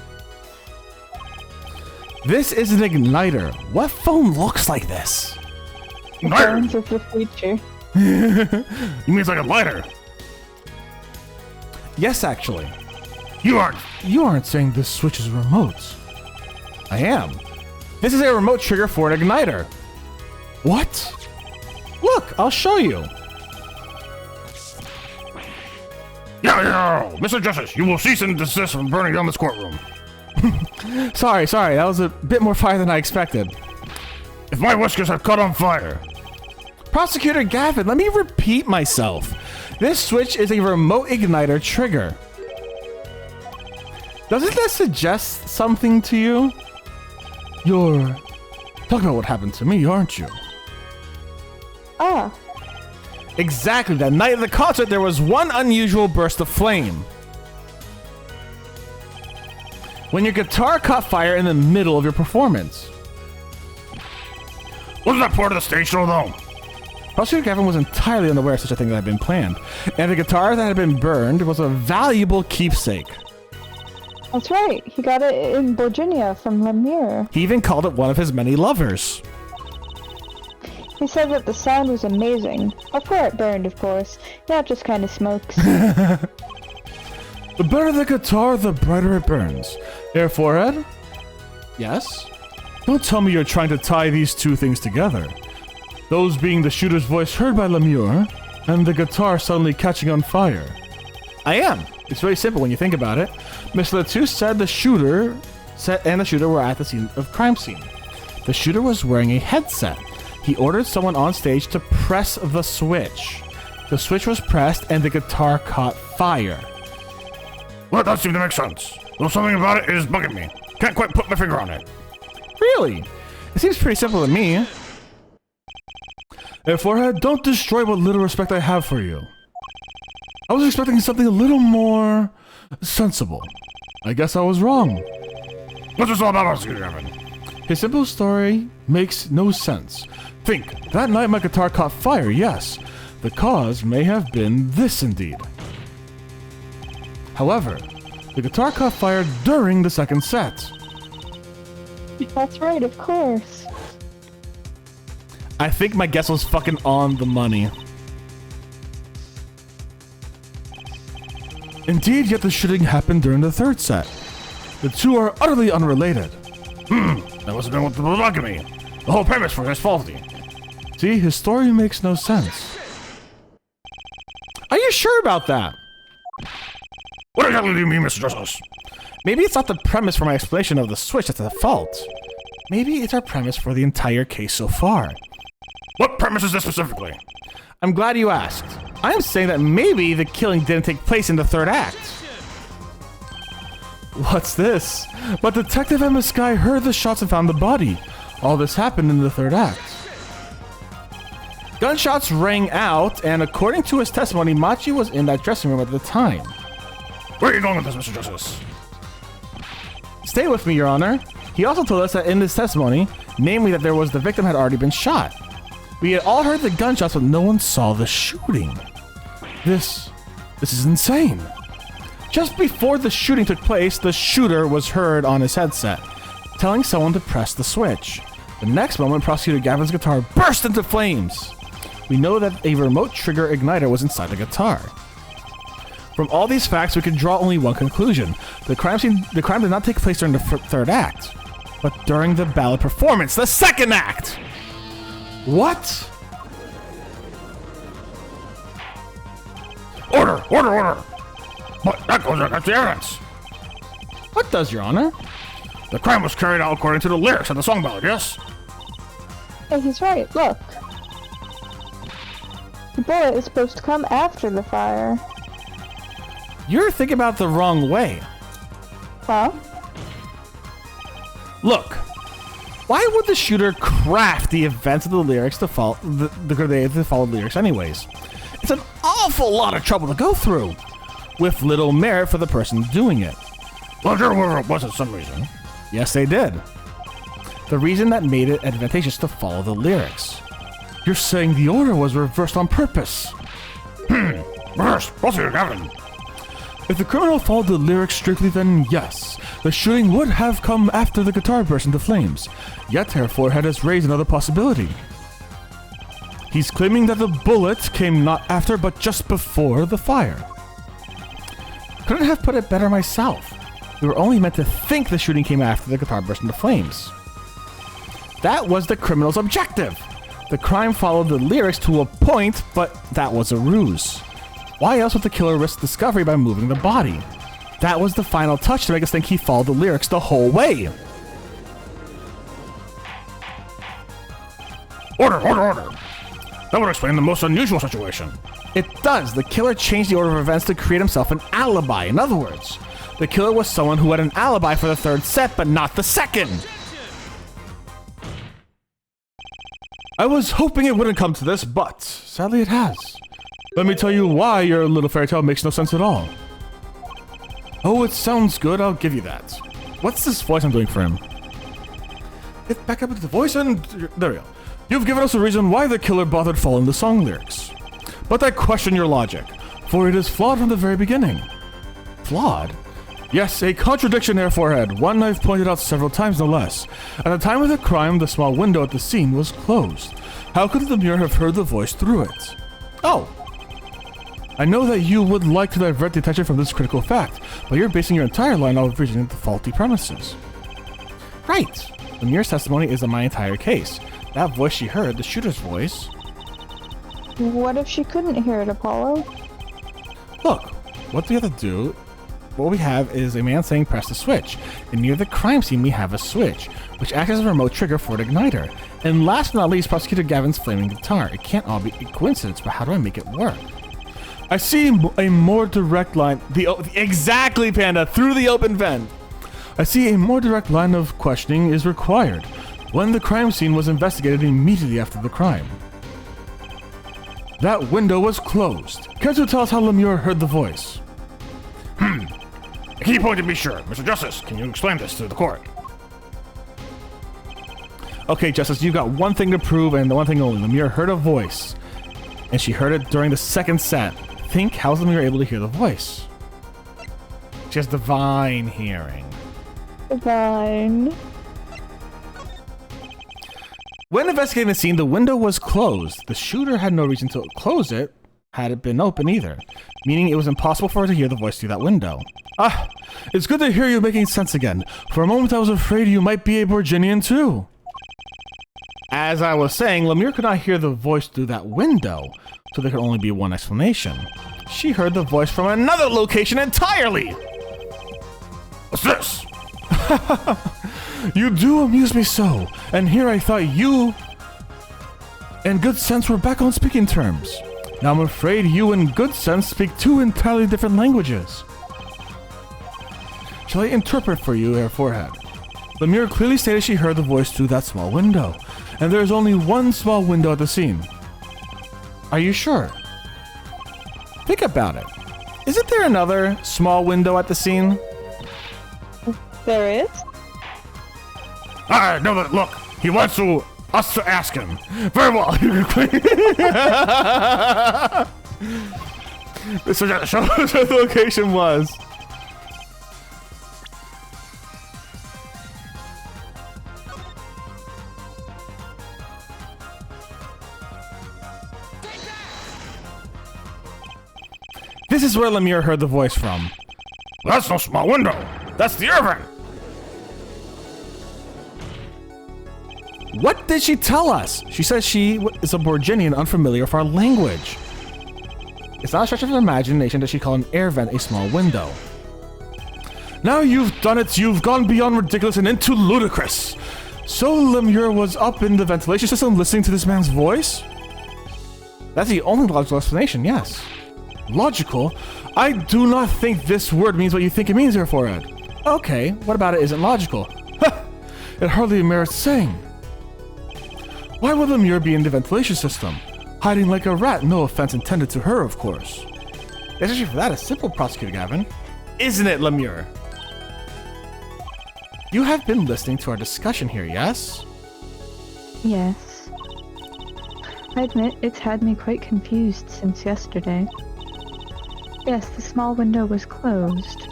Speaker 1: This is an igniter. What phone looks like this?
Speaker 2: Phones of the future.
Speaker 3: You mean it's like a lighter?
Speaker 1: Yes, actually.
Speaker 3: You aren't.
Speaker 1: You aren't saying this switch is remote. I am. This is a remote trigger for an igniter. What? Look, I'll show you.
Speaker 3: Yeah, Mr. Justice, you will cease and desist from burning down this courtroom.
Speaker 1: Sorry, that was a bit more fire than I expected.
Speaker 3: If my whiskers have caught on fire.
Speaker 1: Prosecutor Gavin, let me repeat myself. This switch is a remote igniter trigger. Doesn't that suggest something to you? You're talking about what happened to me, aren't you?
Speaker 2: Ah.
Speaker 1: Exactly. That night of the concert, there was one unusual burst of flame. When your guitar caught fire in the middle of your performance.
Speaker 3: Wasn't that part of the stage show, though?
Speaker 1: Prosecutor Gavin was entirely unaware of such a thing that had been planned, and the guitar that had been burned was a valuable keepsake.
Speaker 2: That's right. He got it in Virginia from Lemire.
Speaker 1: He even called it one of his many lovers.
Speaker 2: He said that the sound was amazing. Before it burned, of course. Now it just kind of smokes.
Speaker 1: The better the guitar, the brighter it burns. Air forehead? Yes? Don't tell me you're trying to tie these two things together. Those being the shooter's voice heard by Lemure, and the guitar suddenly catching on fire. I am. It's very simple when you think about it. Mr. Latou said the shooter were at the crime scene. The shooter was wearing a headset. He ordered someone on stage to press the switch. The switch was pressed and the guitar caught fire.
Speaker 3: Well, that does seem to make sense. Though something about it is bugging me. Can't quite put my finger on it.
Speaker 1: Really? It seems pretty simple to me. Hey, Forehead, don't destroy what little respect I have for you. I was expecting something a little more sensible. I guess I was wrong.
Speaker 3: What's this all about, Prosecutor Gavin?
Speaker 1: His simple story makes no sense. Think, that night my guitar caught fire, yes. The cause may have been this indeed. However, the guitar caught fire during the second set.
Speaker 2: That's right, of course.
Speaker 1: I think my guess was fucking on the money. Indeed, yet the shooting happened during the third set. The two are utterly unrelated.
Speaker 3: That must have been what was bugging me. The whole premise for this faulty.
Speaker 1: See, his story makes no sense. Are you sure about that?
Speaker 3: What exactly do you mean, Mr. Justice?
Speaker 1: Maybe it's not the premise for my explanation of the switch that's at fault. Maybe it's our premise for the entire case so far.
Speaker 3: What premise is this specifically?
Speaker 1: I'm glad you asked. I am saying that maybe the killing didn't take place in the third act. What's this? But Detective Emma Sky heard the shots and found the body. All this happened in the third act. Gunshots rang out, and according to his testimony, Machi was in that dressing room at the time.
Speaker 3: Where are you going with this, Mr. Justice?
Speaker 1: Stay with me, Your Honor. He also told us that in his testimony, namely that the victim had already been shot. We had all heard the gunshots, but no one saw the shooting. This is insane. Just before the shooting took place, the shooter was heard on his headset, telling someone to press the switch. The next moment, Prosecutor Gavin's guitar burst into flames. We know that a remote trigger igniter was inside the guitar. From all these facts, we can draw only one conclusion. The crime did not take place during the third act, but during the ballad performance, the second act! What?
Speaker 3: Order! But that goes against the evidence.
Speaker 1: What does, Your Honor?
Speaker 3: The crime was carried out according to the lyrics of the song ballad, yes?
Speaker 2: Hey, he's right, look. The bullet is supposed to come after the fire.
Speaker 1: You're thinking about it the wrong way.
Speaker 2: Huh?
Speaker 1: Look, why would the shooter craft the events of the lyrics to follow the lyrics anyways? It's an awful lot of trouble to go through, with little merit for the person doing it.
Speaker 3: Well, sure, whoever it was at some reason.
Speaker 1: Yes, they did. The reason that made it advantageous to follow the lyrics. You're saying the order was reversed on purpose.
Speaker 3: Reverse, prosecutor Gavin.
Speaker 1: If the criminal followed the lyrics strictly, then yes, the shooting would have come after the guitar burst into flames. Yet Herr Forehead has raised another possibility. He's claiming that the bullet came not after, but just before the fire. Couldn't have put it better myself. We were only meant to think the shooting came after the guitar burst into flames. That was the criminal's objective. The crime followed the lyrics to a point, but that was a ruse. Why else would the killer risk discovery by moving the body? That was the final touch to make us think he followed the lyrics the whole way.
Speaker 3: Order, order, order. That would explain the most unusual situation.
Speaker 1: It does. The killer changed the order of events to create himself an alibi. In other words, the killer was someone who had an alibi for the third set, but not the second. I was hoping it wouldn't come to this, but sadly it has. Let me tell you why your little fairy tale makes no sense at all. Oh, it sounds good, I'll give you that. What's this voice I'm doing for him? Get back up into the voice and... there we go. You've given us a reason why the killer bothered following the song lyrics. But I question your logic, for it is flawed from the very beginning. Flawed? Yes, a contradiction, Herr Forehead, one I've pointed out several times no less. At the time of the crime, the small window at the scene was closed. How could Lemure have heard the voice through it? Oh. I know that you would like to divert the attention from this critical fact, but you're basing your entire line of reasoning on the faulty premises. Right. Lemure's testimony is on my entire case. That voice she heard, the shooter's voice.
Speaker 2: What if she couldn't hear it, Apollo?
Speaker 1: Look, what we have to do, what we have is a man saying press the switch, and near the crime scene we have a switch, which acts as a remote trigger for an igniter. And last but not least, Prosecutor Gavin's flaming guitar. It can't all be a coincidence, but how do I make it work? I see a more direct line, exactly, Panda, through the open vent. I see a more direct line of questioning is required when the crime scene was investigated immediately after the crime. That window was closed. Can't you tell us how Lemure heard the voice?
Speaker 3: A key point to be sure. Mr. Justice, can you explain this to the court?
Speaker 1: Okay, Justice, you've got one thing to prove and the one thing only. Lemure heard a voice, and she heard it during the second set. Think, how's Lemure able to hear the voice? She has divine hearing.
Speaker 2: Divine.
Speaker 1: When investigating the scene, the window was closed. The shooter had no reason to close it, had it been open either, meaning it was impossible for her to hear the voice through that window. Ah, it's good to hear you making sense again. For a moment I was afraid you might be a Virginian too. As I was saying, Lemure could not hear the voice through that window, so there could only be one explanation. She heard the voice from another location entirely!
Speaker 3: What's this?
Speaker 1: You do amuse me so, and here I thought you and Good Sense were back on speaking terms. Now I'm afraid you and Good Sense speak two entirely different languages. Shall I interpret for you, Herr Forehead? Lemure clearly stated she heard the voice through that small window, and there is only one small window at the scene. Are you sure? Think about it. Isn't there another small window at the scene?
Speaker 2: There is?
Speaker 3: I know that. Look, he wants us to ask him. Very well.
Speaker 1: So show us where the location was. This is where Lemure heard the voice from.
Speaker 3: That's no small window. That's the air vent.
Speaker 1: What did she tell us? She says she is a Borginian unfamiliar with our language. It's not a stretch of imagination that she called an air vent a small window. Now you've done it, you've gone beyond ridiculous and into ludicrous. So Lemure was up in the ventilation system listening to this man's voice? That's the only logical explanation, yes. Logical? I do not think this word means what you think it means, Herr Forehead. Okay, what about it isn't logical? It hardly merits saying. Why would Lemure be in the ventilation system? Hiding like a rat, no offense intended to her, of course. The answer for that is simple, Prosecutor Gavin. Isn't it, Lemure? You have been listening to our discussion here, yes?
Speaker 2: Yes. I admit it's had me quite confused since yesterday. Yes, the small window was closed.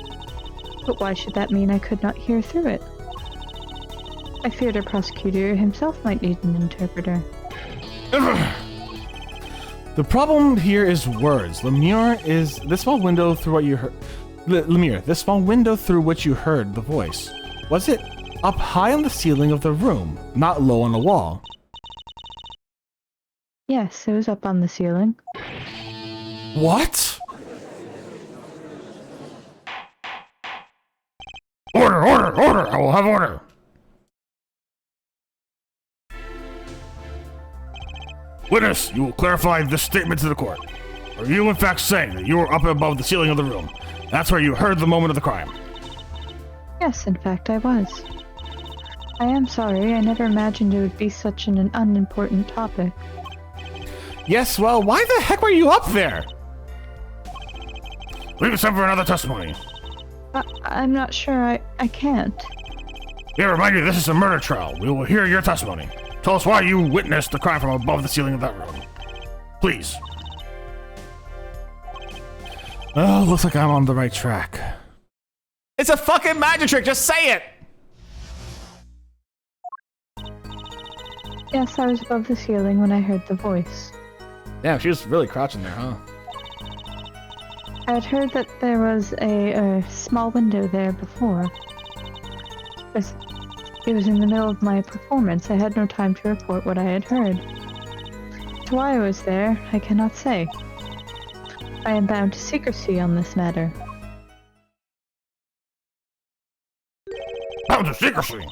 Speaker 2: But why should that mean I could not hear through it? I feared our prosecutor himself might need an interpreter.
Speaker 1: The problem here is words. Lemure is this small window through what you heard. Lemure, this small window through which you heard the voice. Was it up high on the ceiling of the room, not low on the wall?
Speaker 2: Yes, it was up on the ceiling.
Speaker 1: What?
Speaker 3: Order, order, order! I will have order! Witness, you will clarify this statement to the court. Are you in fact saying that you were up above the ceiling of the room? That's where you heard the moment of the crime.
Speaker 2: Yes, in fact I was. I am sorry, I never imagined it would be such an unimportant topic.
Speaker 1: Yes, well, why the heck were you up there?
Speaker 3: Leave us in for another testimony.
Speaker 2: I'm not sure I can't.
Speaker 3: May I remind you, this is a murder trial. We will hear your testimony. Tell us why you witnessed the crime from above the ceiling of that room. Please.
Speaker 1: Oh, looks like I'm on the right track. It's a fucking magic trick, just say it!
Speaker 2: Yes, I was above the ceiling when I heard the voice.
Speaker 1: Damn, she was really crouching there, huh?
Speaker 2: I had heard that there was a small window there before. It was in the middle of my performance. I had no time to report what I had heard. As to why I was there, I cannot say. I am bound to secrecy on this matter.
Speaker 3: Bound to secrecy!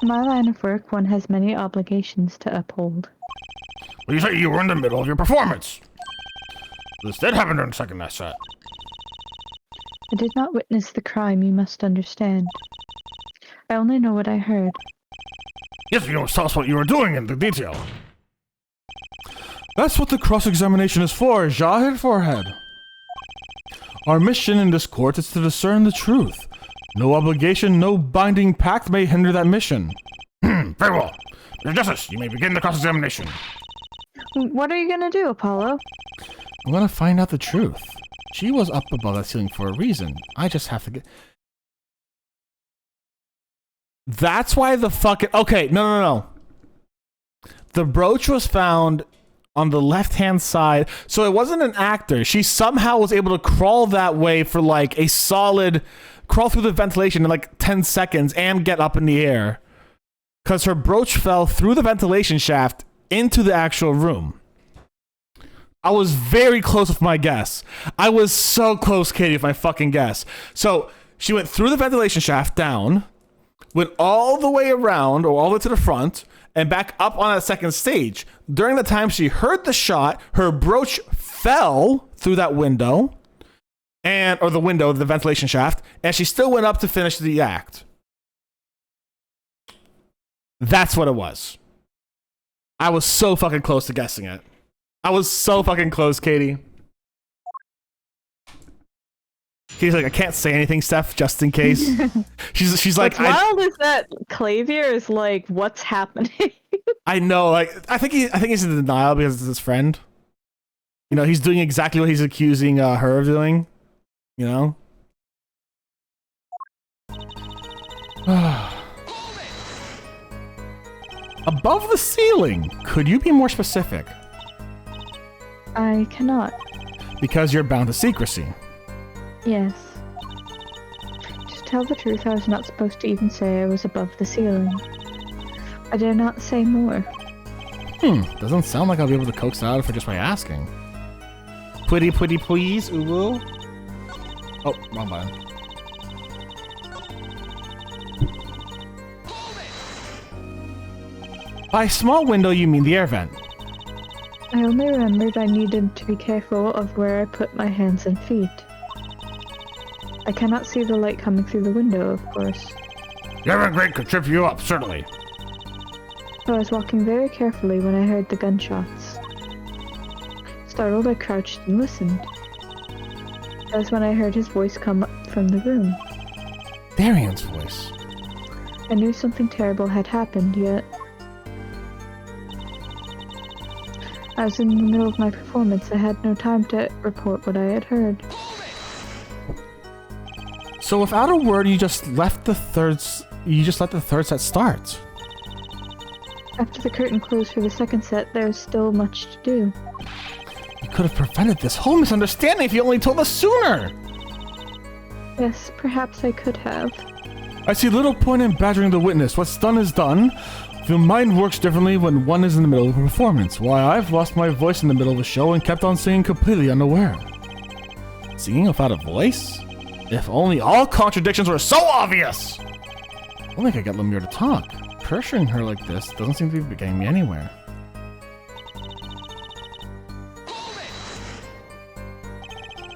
Speaker 2: In my line of work, one has many obligations to uphold.
Speaker 3: Well, you say you were in the middle of your performance. This did happen during the second night set.
Speaker 2: I did not witness the crime, you must understand. I only know what I heard.
Speaker 3: Yes, you must tell us what you were doing in the detail.
Speaker 1: That's what the cross-examination is for, Jahid Forehead. Our mission in this court is to discern the truth. No obligation, no binding pact may hinder that mission.
Speaker 3: Very well. Mr. Justice, you may begin the cross-examination.
Speaker 2: What are you gonna do, Apollo?
Speaker 1: I'm gonna find out the truth. She was up above that ceiling for a reason. I just have to get... That's why the fucking... Okay, no. The brooch was found on the left-hand side, so it wasn't an actor. She somehow was able to crawl that way for like a solid... Crawl through the ventilation in like 10 seconds and get up in the air. Because her brooch fell through the ventilation shaft into the actual room. I was very close with my guess. I was so close, Katie, with my fucking guess. So she went through the ventilation shaft down, went all the way around, or all the way to the front, and back up on that second stage. During the time she heard the shot, her brooch fell through that window, or the window, the ventilation shaft, and she still went up to finish the act. That's what it was. I was so fucking close to guessing it. I was so fucking close, Katie. Katie's like, I can't say anything, Steph, just in case. she's like,
Speaker 2: what's wild is that Clavier is like, what's happening?
Speaker 1: I know, like, I think he's in denial because it's his friend. You know, he's doing exactly what he's accusing her of doing. You know? Above the ceiling. Could you be more specific?
Speaker 2: I cannot.
Speaker 1: Because you're bound to secrecy.
Speaker 2: Yes. To tell the truth, I was not supposed to even say I was above the ceiling. I dare not say more.
Speaker 1: Doesn't sound like I'll be able to coax it out of her just by asking. Pretty please, uwu. Oh, wrong button. By small window, you mean the air vent.
Speaker 2: I only remembered I needed to be careful of where I put my hands and feet. I cannot see the light coming through the window, of course.
Speaker 3: The air vent grate could trip you up, certainly.
Speaker 2: So I was walking very carefully when I heard the gunshots. Startled, I crouched and listened. That's when I heard his voice come up from the room.
Speaker 1: Darian's voice.
Speaker 2: I knew something terrible had happened, yet I was in the middle of my performance. I had no time to report what I had heard.
Speaker 1: So without a word, you just let the third set start.
Speaker 2: After the curtain closed for the second set, there's still much to do.
Speaker 1: You could have prevented this whole misunderstanding if you only told us sooner.
Speaker 2: Yes, perhaps I could have.
Speaker 1: I see little point in badgering the witness. What's done is done. The mind works differently when one is in the middle of a performance. Why, I've lost my voice in the middle of a show and kept on singing completely unaware. Singing without a voice? If only all contradictions were so obvious! Only I could get Lemire to talk. Pressuring her like this doesn't seem to be getting me anywhere.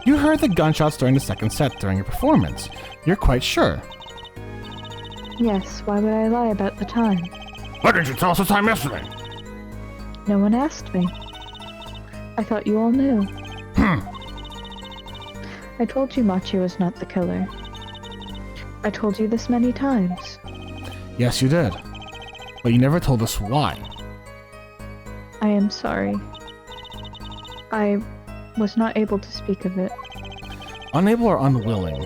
Speaker 1: You heard the gunshots during the second set during your performance. You're quite sure.
Speaker 2: Yes, why would I lie about the time?
Speaker 3: Why didn't you tell us the time yesterday?
Speaker 2: No one asked me. I thought you all knew. I told you Machi was not the killer. I told you this many times.
Speaker 1: Yes, you did. But you never told us why.
Speaker 2: I am sorry. I was not able to speak of it.
Speaker 1: Unable or unwilling?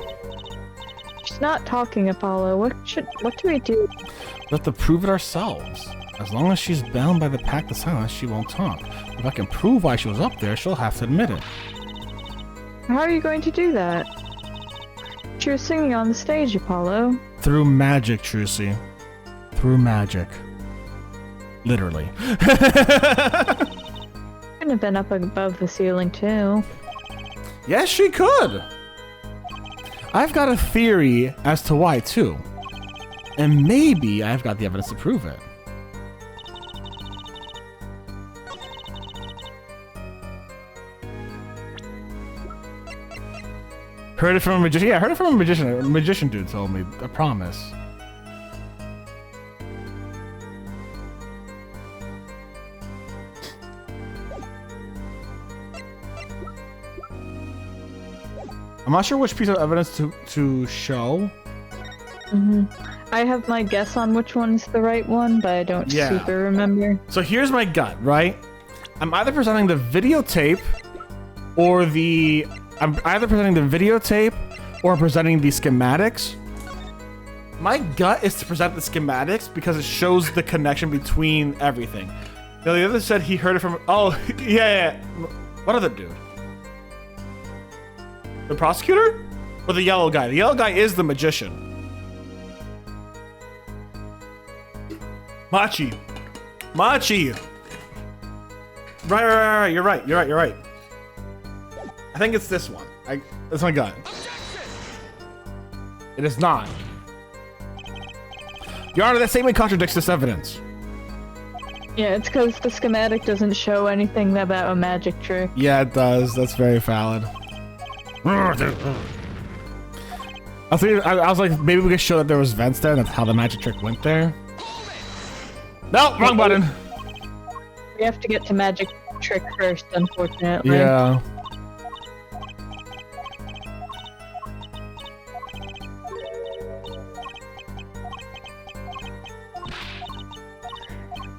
Speaker 2: She's not talking, Apollo. What do we do?
Speaker 1: We have to prove it ourselves. As long as she's bound by the pact of silence, she won't talk. If I can prove why she was up there, she'll have to admit it.
Speaker 2: How are you going to do that? She was singing on the stage, Apollo.
Speaker 1: Through magic, Trucy. Through magic. Literally.
Speaker 2: Couldn't have been up above the ceiling, too.
Speaker 1: Yes, she could! I've got a theory as to why, too. And maybe I've got the evidence to prove it. Heard it from a magician? Yeah, I heard it from a magician. A magician dude told me. I promise. I'm not sure which piece of evidence to show.
Speaker 2: I have my guess on which one's the right one, but I don't super remember.
Speaker 1: So here's my gut, right? I'm either presenting the videotape or I'm presenting the schematics. My gut is to present the schematics because it shows the connection between everything. Now, the other said he heard it from... Oh, yeah. What other dude? The prosecutor? Or the yellow guy? The yellow guy is the magician. Machi. Right. You're right. I think it's this one. That's my gut. It is not. Your Honor, that statement contradicts this evidence.
Speaker 2: Yeah, it's because the schematic doesn't show anything about a magic trick.
Speaker 1: Yeah, it does. That's very valid. I was like, maybe we could show that there was vents there, and that's how the magic trick went there. No, wrong button.
Speaker 2: We have to get to magic trick first, unfortunately.
Speaker 1: Yeah.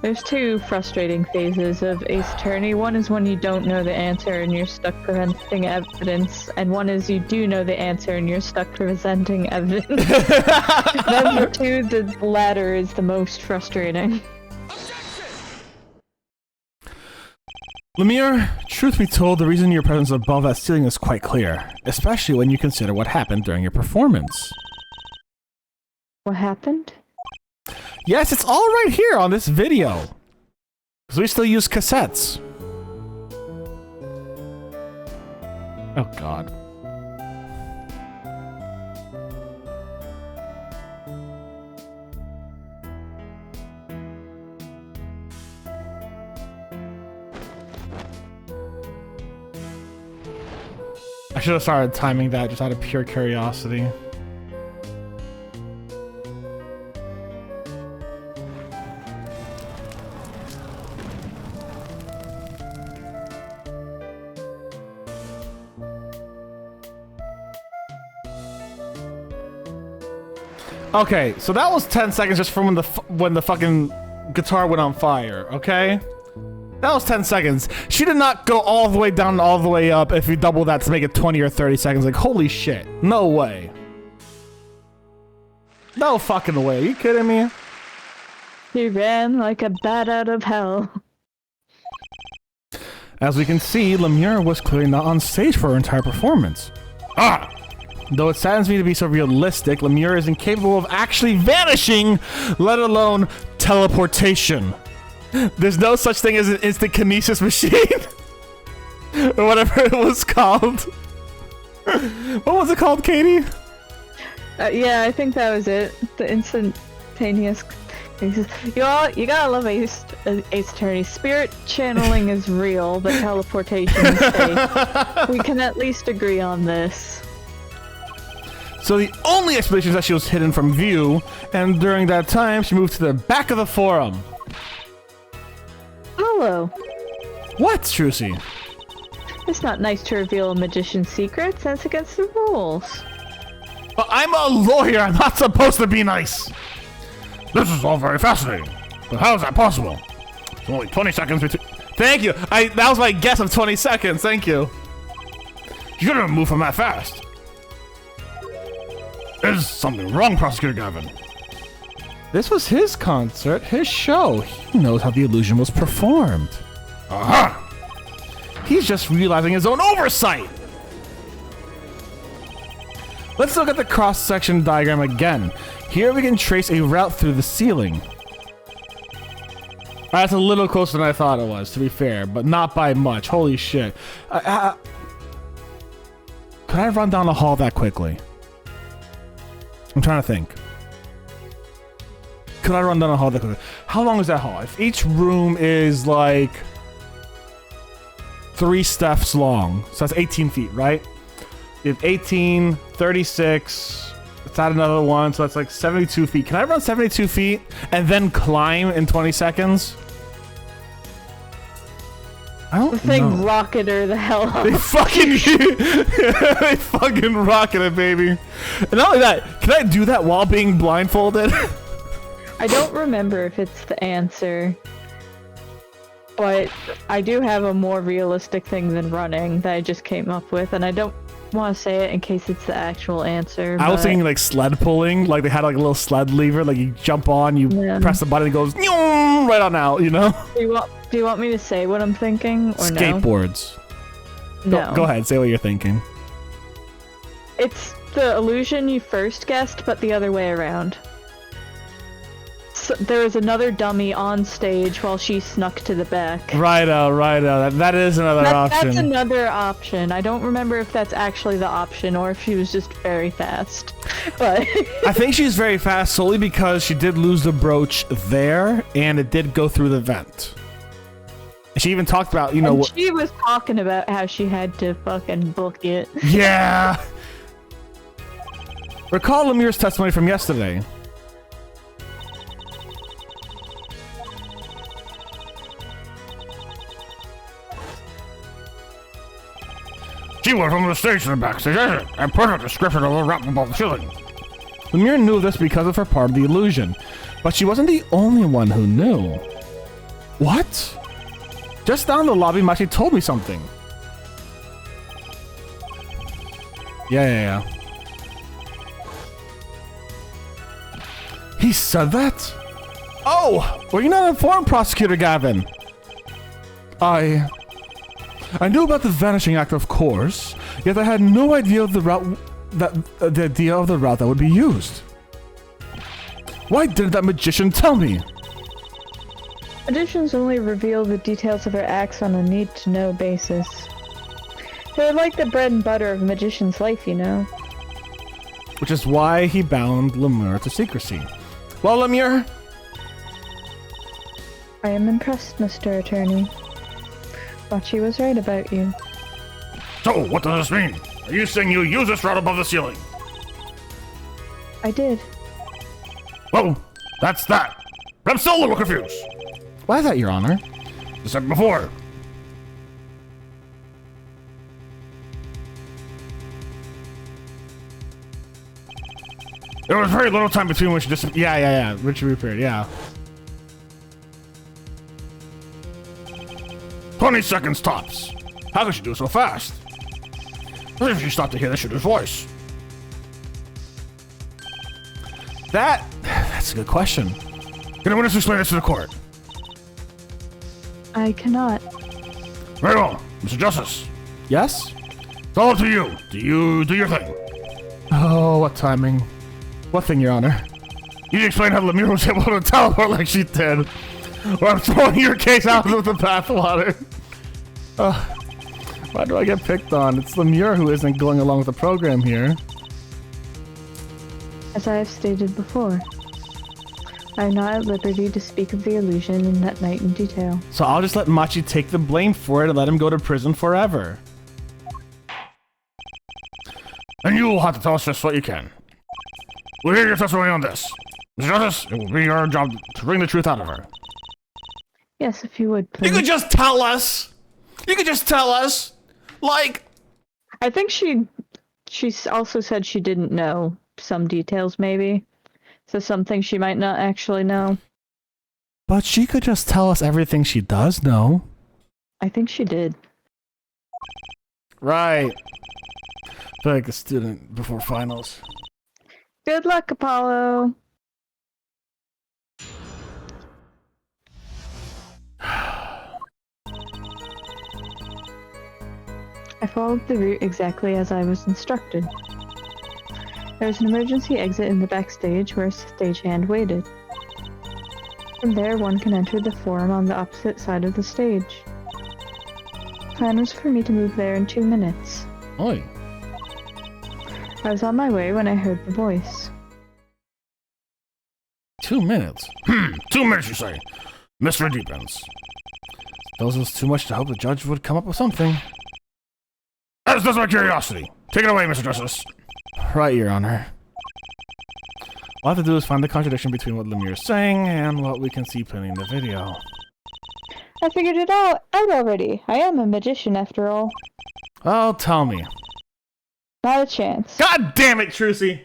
Speaker 2: There's two frustrating phases of Ace Attorney. One is when you don't know the answer and you're stuck presenting evidence, and one is you do know the answer and you're stuck presenting evidence. Number two, the latter is the most frustrating.
Speaker 1: Lemire, truth be told, the reason your presence above that ceiling is quite clear, especially when you consider what happened during your performance.
Speaker 2: What happened?
Speaker 1: Yes, it's all right here on this video. Because we still use cassettes. Oh, God. I should have started timing that just out of pure curiosity. Okay, so that was 10 seconds just from when the fucking guitar went on fire, okay? That was 10 seconds. She did not go all the way down and all the way up if you double that to make it 20 or 30 seconds. Like, holy shit. No way. No fucking way. Are you kidding me?
Speaker 2: He ran like a bat out of hell.
Speaker 1: As we can see, Lemure was clearly not on stage for her entire performance.
Speaker 3: Ah!
Speaker 1: Though it saddens me to be so realistic, Lemure is incapable of actually vanishing, let alone teleportation. There's no such thing as an instant kinesis machine. Or whatever it was called. What was it called, Katie?
Speaker 2: Yeah, I think that was it. The instantaneous. You gotta love Ace Attorney. Spirit channeling is real, but teleportation is fake. We can at least agree on this.
Speaker 1: So the only explanation is that she was hidden from view, and during that time, she moved to the back of the forum.
Speaker 2: Hello.
Speaker 1: What, Trucy?
Speaker 2: It's not nice to reveal a magician's secrets. That's against the rules.
Speaker 1: But I'm a lawyer. I'm not supposed to be nice.
Speaker 3: This is all very fascinating. But how is that possible? It's only 20 seconds between...
Speaker 1: Thank you. That was my guess of 20 seconds. Thank you.
Speaker 3: You couldn't move from that fast. There's something wrong, Prosecutor Gavin.
Speaker 1: This was his concert, his show. He knows how the illusion was performed.
Speaker 3: Aha!
Speaker 1: He's just realizing his own oversight. Let's look at the cross-section diagram again. Here we can trace a route through the ceiling. That's a little closer than I thought it was, to be fair, but not by much. Holy shit. Could I run down the hall that quickly? I'm trying to think. Could I run down the hall that quickly? How long is that hall? If each room is like 3 steps long, so that's 18 feet, right? If 18, 36, let's add another one, so that's like 72 feet. Can I run 72 feet and then climb in 20 seconds? I don't
Speaker 2: The thing
Speaker 1: know.
Speaker 2: rocketed her the hell up.
Speaker 1: They fucking rocket it, baby. And not only that, can I do that while being blindfolded?
Speaker 2: I don't remember if it's the answer, but I do have a more realistic thing than running that I just came up with, and I don't want to say it in case it's the actual answer.
Speaker 1: I was thinking like sled pulling, like they had like a little sled lever, like you jump on, you press the button, it goes right on out, you know?
Speaker 2: Do you want me to say what I'm thinking, or no?
Speaker 1: Skateboards.
Speaker 2: No.
Speaker 1: Go ahead, say what you're thinking.
Speaker 2: It's the illusion you first guessed, but the other way around. So there was another dummy on stage while she snuck to the back.
Speaker 1: Righto. That is another option.
Speaker 2: That's another option. I don't remember if that's actually the option or if she was just very fast. But
Speaker 1: I think she's very fast solely because she did lose the brooch there, and it did go through the vent. She even talked about, you know, what
Speaker 2: she was talking about how she had to fucking book it.
Speaker 1: Yeah. Recall Lemure's testimony from yesterday.
Speaker 3: She went from the stage to the backstage exit and put a description of the route above the ceiling.
Speaker 1: Lemure knew this because of her part of the illusion, but she wasn't the only one who knew. What? Just down in the lobby, Machi told me something. Yeah. He said that? Oh, were you not informed, Prosecutor Gavin? I knew about the vanishing act, of course, yet I had no idea of the route that would be used. Why didn't that magician tell me?
Speaker 2: Magicians only reveal the details of their acts on a need-to-know basis. They're like the bread and butter of a magician's life, you know.
Speaker 1: Which is why he bound Lemure to secrecy. Well, Lemure?
Speaker 2: I am impressed, Mr. Attorney. Machi was right about you.
Speaker 3: So, what does this mean? Are you saying you use this route above the ceiling?
Speaker 2: I did.
Speaker 3: Well, that's that. But I'm still a little confused.
Speaker 1: Why is that, Your Honor?
Speaker 3: You said before. There was very little time between when she disappeared.
Speaker 1: Yeah. Richard reappeared, yeah.
Speaker 3: 20 seconds tops. How could she do it so fast? What if she stopped to hear the shooter's voice?
Speaker 1: That's a good question.
Speaker 3: Can a witness explain this to the court?
Speaker 2: I cannot.
Speaker 3: Very well, Mr. Justice.
Speaker 1: Yes?
Speaker 3: It's all up to you. Do you do your thing?
Speaker 1: Oh, what timing. What thing, Your Honor?
Speaker 3: You can explain how Lemire was able to teleport like she did. Or I'm throwing your case out with the bathwater.
Speaker 1: Why do I get picked on? It's Lemire who isn't going along with the program here.
Speaker 2: As I have stated before, I am not at liberty to speak of the illusion in that night in detail.
Speaker 1: So I'll just let Machi take the blame for it and let him go to prison forever.
Speaker 3: And you will have to tell us just what you can. We'll hear your testimony on this. Mr. Justice, it will be your job to bring the truth out of her.
Speaker 2: Yes, if you would, please.
Speaker 1: You could just tell us! You could just tell us! Like...
Speaker 2: I think she also said she didn't know some details, maybe. So something she might not actually know.
Speaker 1: But she could just tell us everything she does know.
Speaker 2: I think she did.
Speaker 1: Right. I feel like a student before finals.
Speaker 2: Good luck, Apollo! I followed the route exactly as I was instructed. There was an emergency exit in the backstage where a stagehand waited. From there, one can enter the forum on the opposite side of the stage. The plan was for me to move there in 2 minutes.
Speaker 1: Oi.
Speaker 2: I was on my way when I heard the voice.
Speaker 1: 2 minutes?
Speaker 3: 2 minutes, you say? Mystery deepens.
Speaker 1: Those was too much to hope the judge would come up with something.
Speaker 3: That does my curiosity. Take it away, Mr. Justice.
Speaker 1: Right, Your Honor. All I have to do is find the contradiction between what Lemire is saying and what we can see playing in the video.
Speaker 2: I figured it out already. I am a magician after all.
Speaker 1: Oh, tell me.
Speaker 2: Not a chance.
Speaker 1: God damn it, Trucy!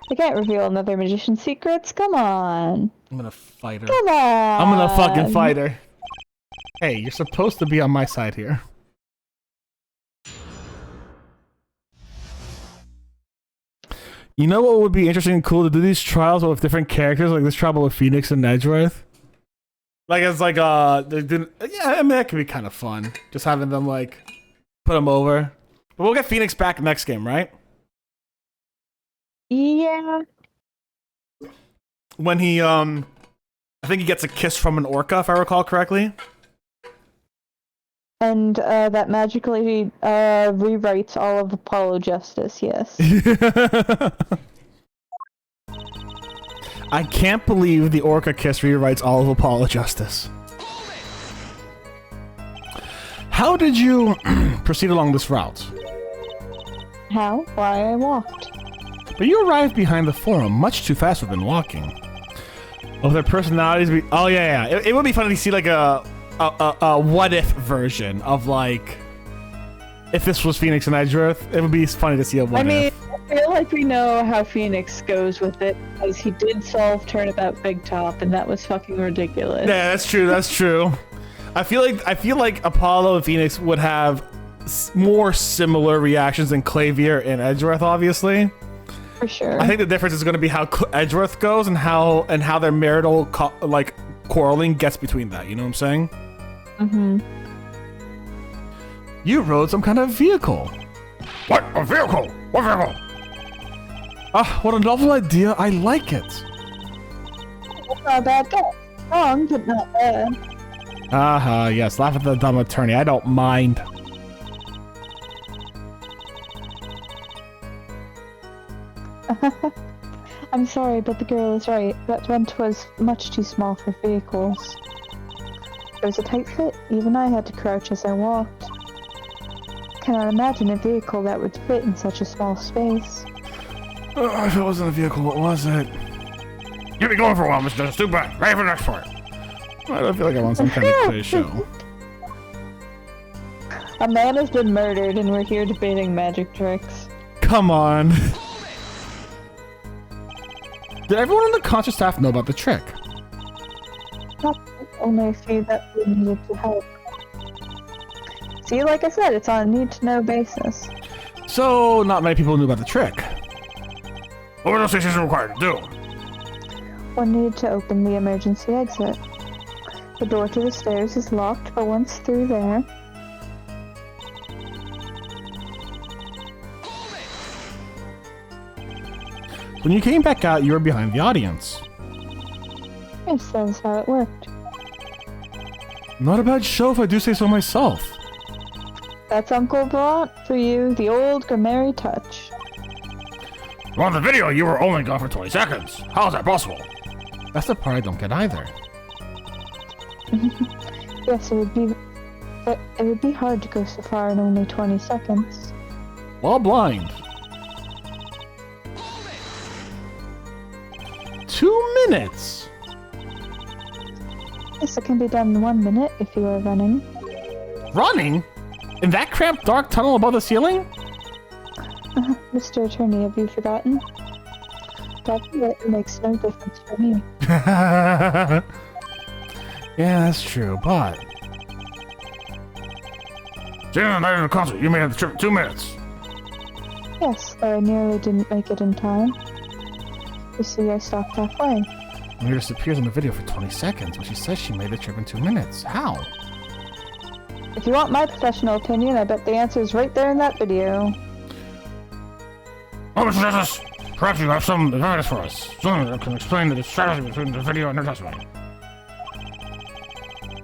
Speaker 2: I can't reveal another magician's secrets. Come on.
Speaker 1: I'm gonna fight her.
Speaker 2: Come on.
Speaker 1: I'm gonna fucking fight her. Hey, you're supposed to be on my side here. You know what would be interesting and cool to do these trials with different characters, like this trial with Phoenix and Edgeworth? Like, it's like, yeah, I mean, that could be kind of fun. Just having them, like, put them over. But we'll get Phoenix back next game, right?
Speaker 2: Yeah.
Speaker 1: When he, I think he gets a kiss from an orca, if I recall correctly.
Speaker 2: And that magically rewrites all of Apollo Justice, yes.
Speaker 1: I can't believe the orca kiss rewrites all of Apollo Justice. How did you proceed along this route?
Speaker 2: How? Why, I walked.
Speaker 1: But you arrived behind the forum much too fast for them walking. Of their personalities be— oh yeah. It would be funny to see like a what if version of like if this was Phoenix and Edgeworth. It would be funny to see a what if.
Speaker 2: I feel like we know how Phoenix goes with it because he did solve Turnabout Big Top and that was fucking ridiculous.
Speaker 1: Yeah, that's true. That's true. I feel like Apollo and Phoenix would have more similar reactions than Clavier and Edgeworth, obviously.
Speaker 2: For sure.
Speaker 1: I think the difference is going to be how Edgeworth goes and how their marital quarreling gets between that. You know what I'm saying?
Speaker 2: Mm-hmm.
Speaker 1: You rode some kind of vehicle.
Speaker 3: What? A vehicle? What vehicle?
Speaker 1: Ah, what a novel idea. I like it.
Speaker 2: That's not a bad guess. Wrong, but not bad.
Speaker 1: Aha, yes. Laugh at the dumb attorney. I don't mind.
Speaker 2: I'm sorry, but the girl is right. That vent was much too small for vehicles. It was a tight fit. Even I had to crouch as I walked. Cannot imagine a vehicle that would fit in such a small space.
Speaker 1: If it wasn't a vehicle, what was it?
Speaker 3: You'll be going for a while, Mr. Justice. Too bad. Ready for the next part.
Speaker 1: I don't feel like I want some kind of quiz show.
Speaker 2: A man has been murdered and we're here debating magic tricks.
Speaker 1: Come on. Did everyone on the concert staff know about the trick?
Speaker 2: Not only a few that we needed to help. See, like I said, it's on a need-to-know basis.
Speaker 1: So, not many people knew about the trick.
Speaker 3: What were those stations required to do?
Speaker 2: One needed to open the emergency exit. The door to the stairs is locked, but once through there...
Speaker 1: When you came back out, you were behind the audience.
Speaker 2: Yes, that's how it worked.
Speaker 1: Not a bad show if I do say so myself.
Speaker 2: That's Uncle brought for you the old grammary touch.
Speaker 3: On the video, you were only gone for 20 seconds. How is that possible?
Speaker 1: That's the part I don't get either.
Speaker 2: Yes, but it would be hard to go so far in only 20 seconds.
Speaker 1: While blind. 2 minutes!
Speaker 2: Yes, it can be done in 1 minute if you are running.
Speaker 1: Running? In that cramped dark tunnel above the ceiling?
Speaker 2: Mr. Attorney, have you forgotten? That makes no difference for me.
Speaker 1: Yeah, that's true, but...
Speaker 3: During the night of the concert, you made the trip in 2 minutes.
Speaker 2: Yes, though I nearly didn't make it in time. You see, I stopped halfway.
Speaker 1: Amir disappears in the video for 20 seconds, but she says she made the trip in 2 minutes. How?
Speaker 2: If you want my professional opinion, I bet the answer is right there in that video.
Speaker 3: Oh, Mr. Justice, perhaps you have some advice for us. Something that can explain the discrepancy between the video and your testimony.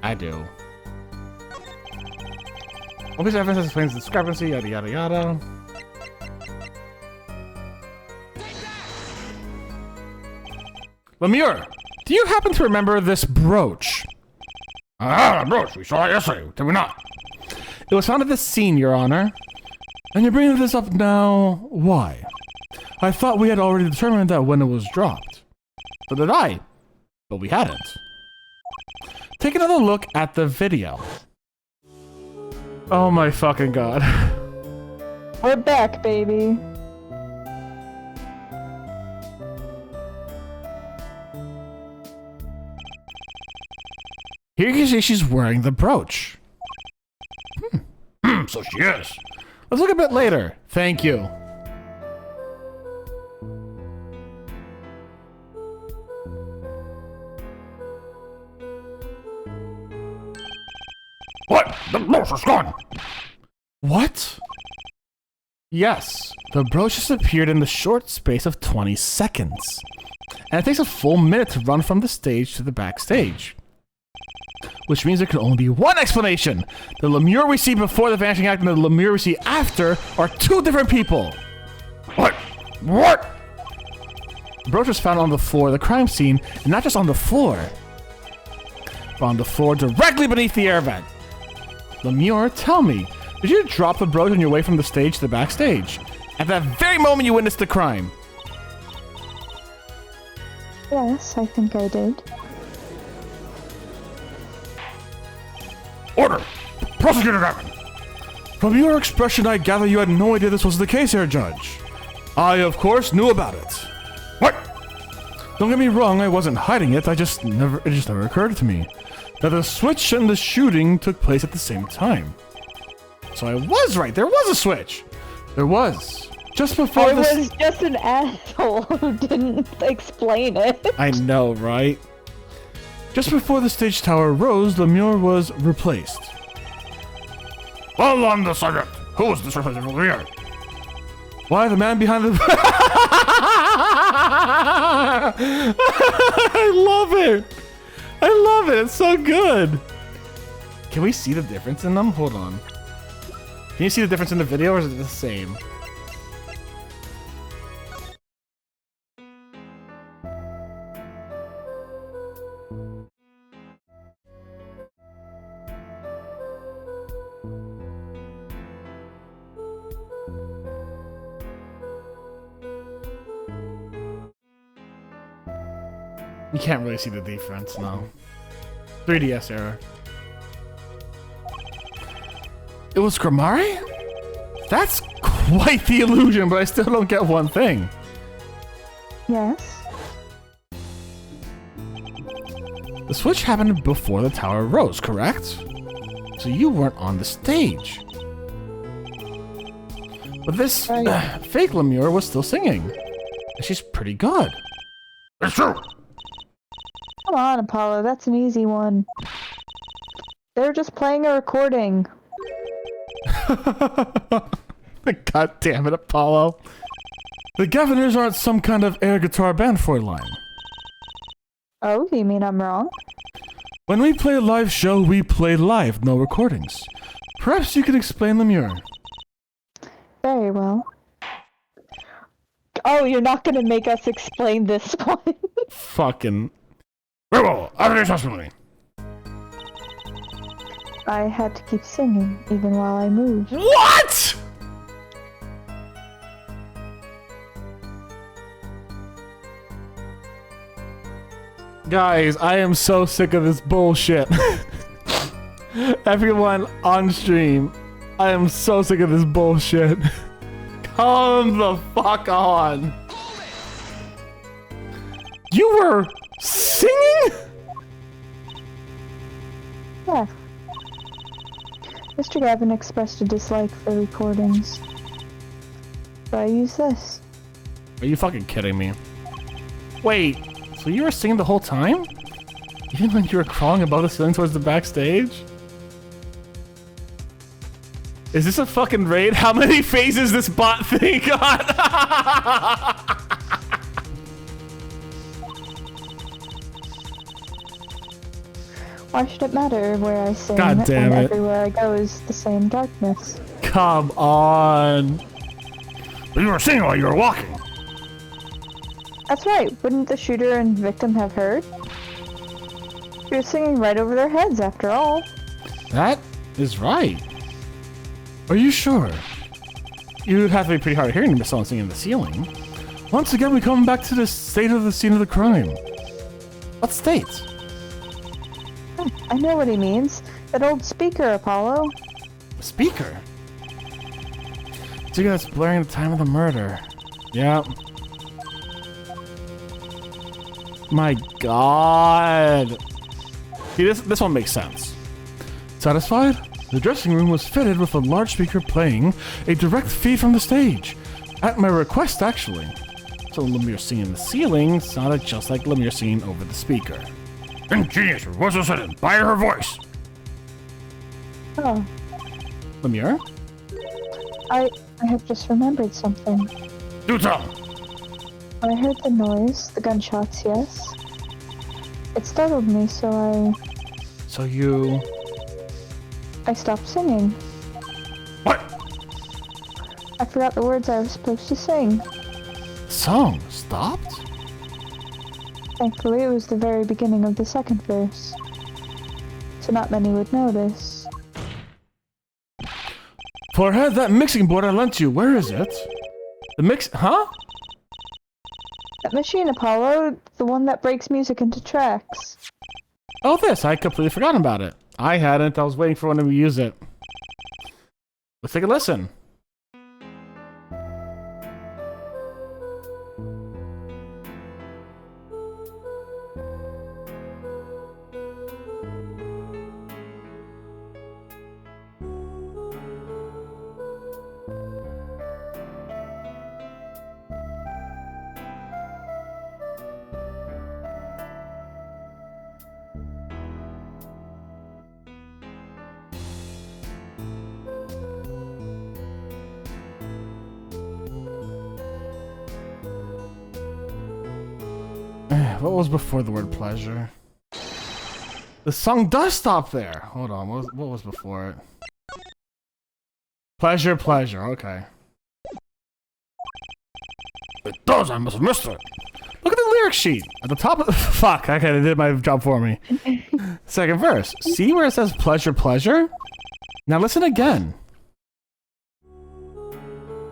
Speaker 1: I do. One piece of evidence explains the discrepancy, yada yada yada. Lemure, do you happen to remember this brooch?
Speaker 3: Ah, brooch, we saw it yesterday, did we not?
Speaker 1: It was found at this scene, Your Honor. And you're bringing this up now, why? I thought we had already determined that when it was dropped. So did I, but we hadn't. Take another look at the video. Oh my fucking god.
Speaker 2: We're back, baby.
Speaker 1: Here you can see she's wearing the brooch.
Speaker 3: So she is.
Speaker 1: Let's look a bit later. Thank you.
Speaker 3: What? The brooch is gone.
Speaker 1: What? Yes, the brooch disappeared in the short space of 20 seconds. And it takes a full minute to run from the stage to the backstage. Which means there can only be one explanation. The Lemure we see before the vanishing act and the Lemure we see after are two different people.
Speaker 3: What? What?
Speaker 1: The brooch was found on the floor of the crime scene, and not just on the floor, but on the floor directly beneath the air vent. Lemure, tell me, did you drop the brooch on your way from the stage to the backstage? At that very moment you witnessed the crime?
Speaker 2: Yes, I think I did.
Speaker 3: Order! Prosecutor Gavin!
Speaker 1: From your expression, I gather you had no idea this was the case here, Judge. I, of course, knew about it.
Speaker 3: What?
Speaker 1: Don't get me wrong, I wasn't hiding it. It just never occurred to me that the switch and the shooting took place at the same time. So I was right. There was a switch. There was. Just before
Speaker 2: I was just an asshole who didn't explain it.
Speaker 1: I know, right? Just before the stage tower rose, Lemure was replaced.
Speaker 3: Well on the subject. Who was this replacement for Lemure?
Speaker 1: Why, the man behind the... I love it! I love it! It's so good! Can we see the difference in them? Hold on. Can you see the difference in the video, or is it the same? You can't really see the difference, no. 3DS error. It was Gramari? That's quite the illusion, but I still don't get one thing.
Speaker 2: Yes.
Speaker 1: The switch happened before the tower rose, correct? So you weren't on the stage. But this fake Lemure was still singing. And she's pretty good.
Speaker 3: It's true.
Speaker 2: Come on, Apollo, that's an easy one. They're just playing a recording.
Speaker 1: God damn it, Apollo. The Governors aren't some kind of air guitar band for line.
Speaker 2: Oh, you mean I'm wrong?
Speaker 1: When we play a live show, we play live, no recordings. Perhaps you could explain Lemure.
Speaker 2: Very well. Oh, you're not gonna make us explain this one.
Speaker 1: Fucking...
Speaker 3: Very well, after your testimony.
Speaker 2: I had to keep singing, even while I moved.
Speaker 1: What?! Guys, I am so sick of this bullshit. Everyone on stream, I am so sick of this bullshit. Come the fuck on. You were singing?
Speaker 2: Yeah. Mr. Gavin expressed a dislike for recordings. So I use this.
Speaker 1: Are you fucking kidding me? Wait, so you were singing the whole time? Even when you were crawling above the ceiling towards the backstage? Is this a fucking raid? How many phases this bot thing got?
Speaker 2: Why should it matter where I sing
Speaker 1: God damn
Speaker 2: when
Speaker 1: it.
Speaker 2: everywhere I go is the same darkness?
Speaker 1: Come on.
Speaker 3: But you were singing while you were walking.
Speaker 2: That's right, wouldn't the shooter and victim have heard? You're singing right over their heads, after all.
Speaker 1: That is right. Are you sure? You'd have to be pretty hard of hearing to miss someone singing in the ceiling. Once again, we come back to the state of the scene of the crime. What state?
Speaker 2: I know what he means. That old speaker, Apollo.
Speaker 1: The speaker? Speaker that's blurring the time of the murder. Yeah. My god. See, this one makes sense. Satisfied? The dressing room was fitted with a large speaker playing a direct feed from the stage. At my request, actually. So Lemure singing in the ceiling sounded just like Lemure singing over the speaker.
Speaker 3: Ingenious was a sudden by her voice.
Speaker 2: Oh,
Speaker 1: Lemure?
Speaker 2: I have just remembered something.
Speaker 3: Do tell.
Speaker 2: I heard the noise, the gunshots, yes. It startled me, so
Speaker 1: So you...
Speaker 2: I stopped singing.
Speaker 3: What?
Speaker 2: I forgot the words I was supposed to sing.
Speaker 1: The song stopped?
Speaker 2: Thankfully, it was the very beginning of the second verse. So not many would notice.
Speaker 1: Forehead, that mixing board I lent you, where is it? The mix... Huh?
Speaker 2: That machine, Apollo, the one that breaks music into tracks.
Speaker 1: Oh, this. I completely forgot about it. I hadn't. I was waiting for one to use it. Let's take a listen. What was before the word pleasure? The song does stop there. Hold on, what was before it? Pleasure, pleasure, okay.
Speaker 3: It does, I must have missed it.
Speaker 1: Look at the lyric sheet. At the top of the... Fuck, okay, they did my job for me. Second verse. See where it says pleasure, pleasure? Now listen again.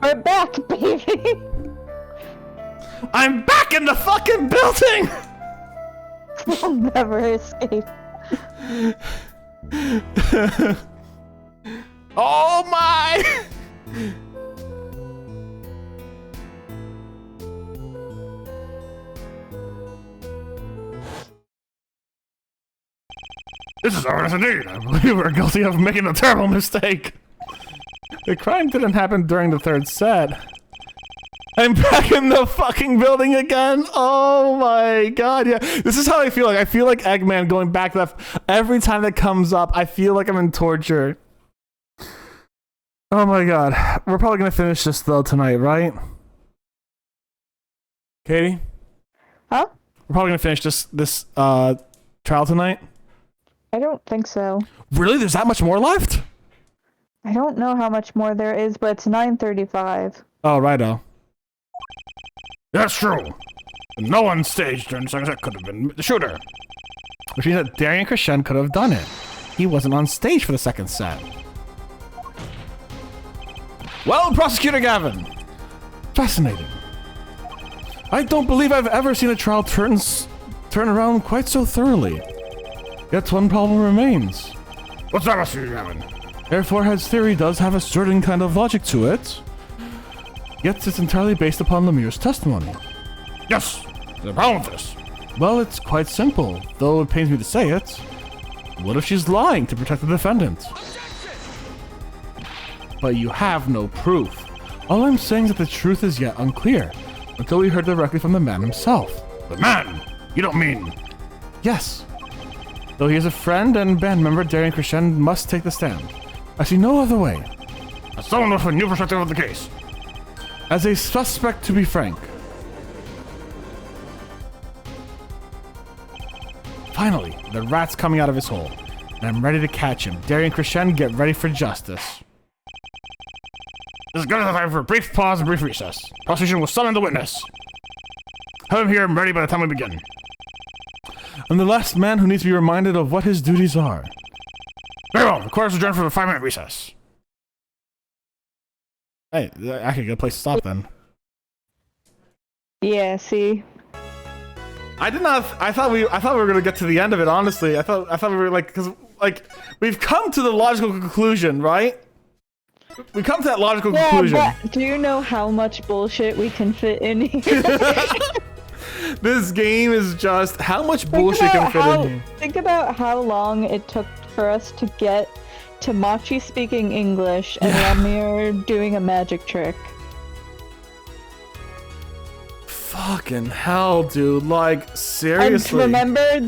Speaker 2: We're back, baby!
Speaker 1: I'm back in the fucking building!
Speaker 2: We'll never escape.
Speaker 1: Oh my!
Speaker 3: This is ours indeed. I believe we're guilty of making a terrible mistake.
Speaker 1: The crime didn't happen during the third set. I'm back in the fucking building again. Oh my god, yeah. This is how I feel like. I feel like Eggman going back to that. Every time that comes up, I feel like I'm in torture. Oh my god. We're probably gonna finish this though tonight, right? Katie?
Speaker 2: Huh?
Speaker 1: We're probably gonna finish this trial tonight?
Speaker 2: I don't think so.
Speaker 1: Really? There's that much more left?
Speaker 2: I don't know how much more there is, but it's 9:35.
Speaker 1: Oh, righto.
Speaker 3: That's true. No one staged during the second set could have been the shooter.
Speaker 1: Which means that Darian Crescent could have done it. He wasn't on stage for the second set. Well, Prosecutor Gavin. Fascinating. I don't believe I've ever seen a trial turn around quite so thoroughly. Yet one problem remains.
Speaker 3: What's that, Mr. Gavin?
Speaker 1: Air Forehead's theory does have a certain kind of logic to it. Yet it's entirely based upon Lemire's testimony.
Speaker 3: Yes, there's a problem with this.
Speaker 1: Well, it's quite simple, though it pains me to say it. What if she's lying to protect the defendant? But you have no proof. All I'm saying is that the truth is yet unclear, until we heard directly from the man himself.
Speaker 3: The man? You don't mean...
Speaker 1: Yes. Though he is a friend and band member, Darian Crescent must take the stand. I see no other way.
Speaker 3: As someone with a new perspective of the case.
Speaker 1: As a suspect, to be frank. Finally, the rat's coming out of his hole, and I'm ready to catch him. Darian Crescent, get ready for justice.
Speaker 3: This is good enough time for a brief pause and brief recess. Prosecution will summon the witness. Have him here and ready by the time we begin.
Speaker 1: I'm the last man who needs to be reminded of what his duties are.
Speaker 3: Very well, the court is adjourned for a 5-minute recess.
Speaker 1: Hey, actually a good place to stop then.
Speaker 2: Yeah, see?
Speaker 1: I did not. I thought we were gonna get to the end of it. Honestly, I thought we were like, because like we've come to the logical conclusion, right? We come to that logical conclusion.
Speaker 2: But do you know how much bullshit we can fit in here?
Speaker 1: This game is just how much bullshit can fit in here.
Speaker 2: Think about how long it took for us to get to Machi speaking English and Lemire doing a magic trick.
Speaker 1: Fucking hell, dude! Like seriously.
Speaker 2: And remember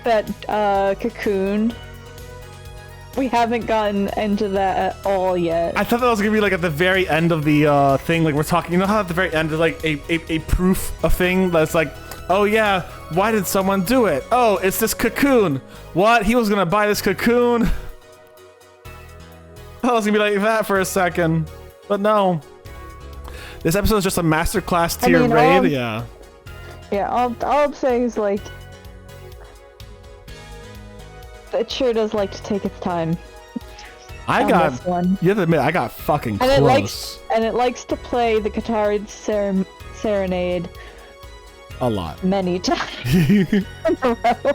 Speaker 2: that cocoon? We haven't gotten into that at all yet.
Speaker 1: I thought that was gonna be like at the very end of the thing, like we're talking. You know how at the very end is like a proof of thing that's like, oh yeah, why did someone do it? Oh, it's this cocoon. What? He was gonna buy this cocoon. I was gonna be like that for a second, but no. This episode is just a masterclass tier raid. Yeah.
Speaker 2: Yeah. All I'm saying is like, it sure does like to take its time.
Speaker 1: I got. You have to admit, I got fucking close.
Speaker 2: It likes to play the Qatari serenade
Speaker 1: a lot,
Speaker 2: many times in a row.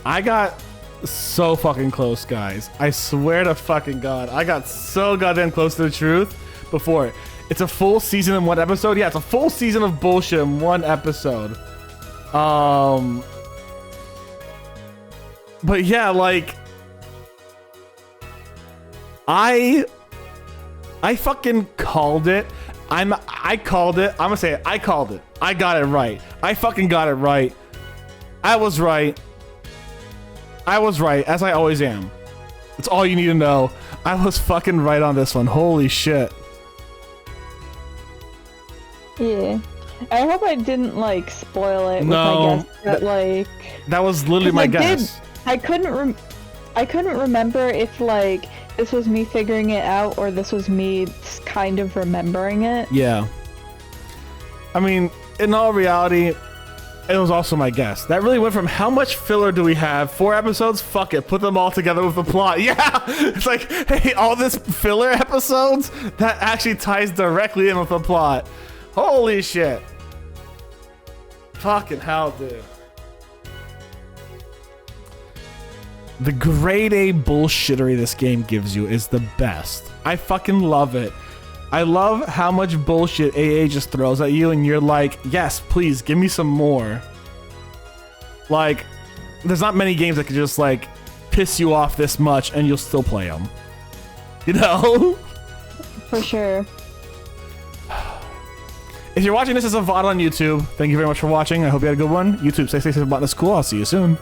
Speaker 1: I got so fucking close, guys. I swear to fucking God, I got so goddamn close to the truth before. It's a full season in one episode. Yeah, it's a full season of bullshit in one episode. But yeah, like I fucking called it. I called it. I'm gonna say it. I called it. I got it right. I fucking got it right. I was right. I was right, as I always am. That's all you need to know. I was fucking right on this one. Holy shit.
Speaker 2: Yeah. I hope I didn't like spoil it with
Speaker 1: No,
Speaker 2: my guess, but like
Speaker 1: that was literally my guess.
Speaker 2: I couldn't remember if like this was me figuring it out or this was me kind of remembering it.
Speaker 1: Yeah. I mean, in all reality, it was also my guess. That really went from how much filler do we have? 4 episodes? Fuck it. Put them all together with the plot. Yeah! It's like, hey, all this filler episodes? That actually ties directly in with the plot. Holy shit. Fucking hell, dude. The grade A bullshittery this game gives you is the best. I fucking love it. I love how much bullshit AA just throws at you and you're like, yes, please, give me some more. Like, there's not many games that can just like piss you off this much and you'll still play them. You know?
Speaker 2: For sure.
Speaker 1: If you're watching this as a VOD on YouTube, thank you very much for watching. I hope you had a good one. YouTube, stay safe, Botanist Cool. I'll see you soon.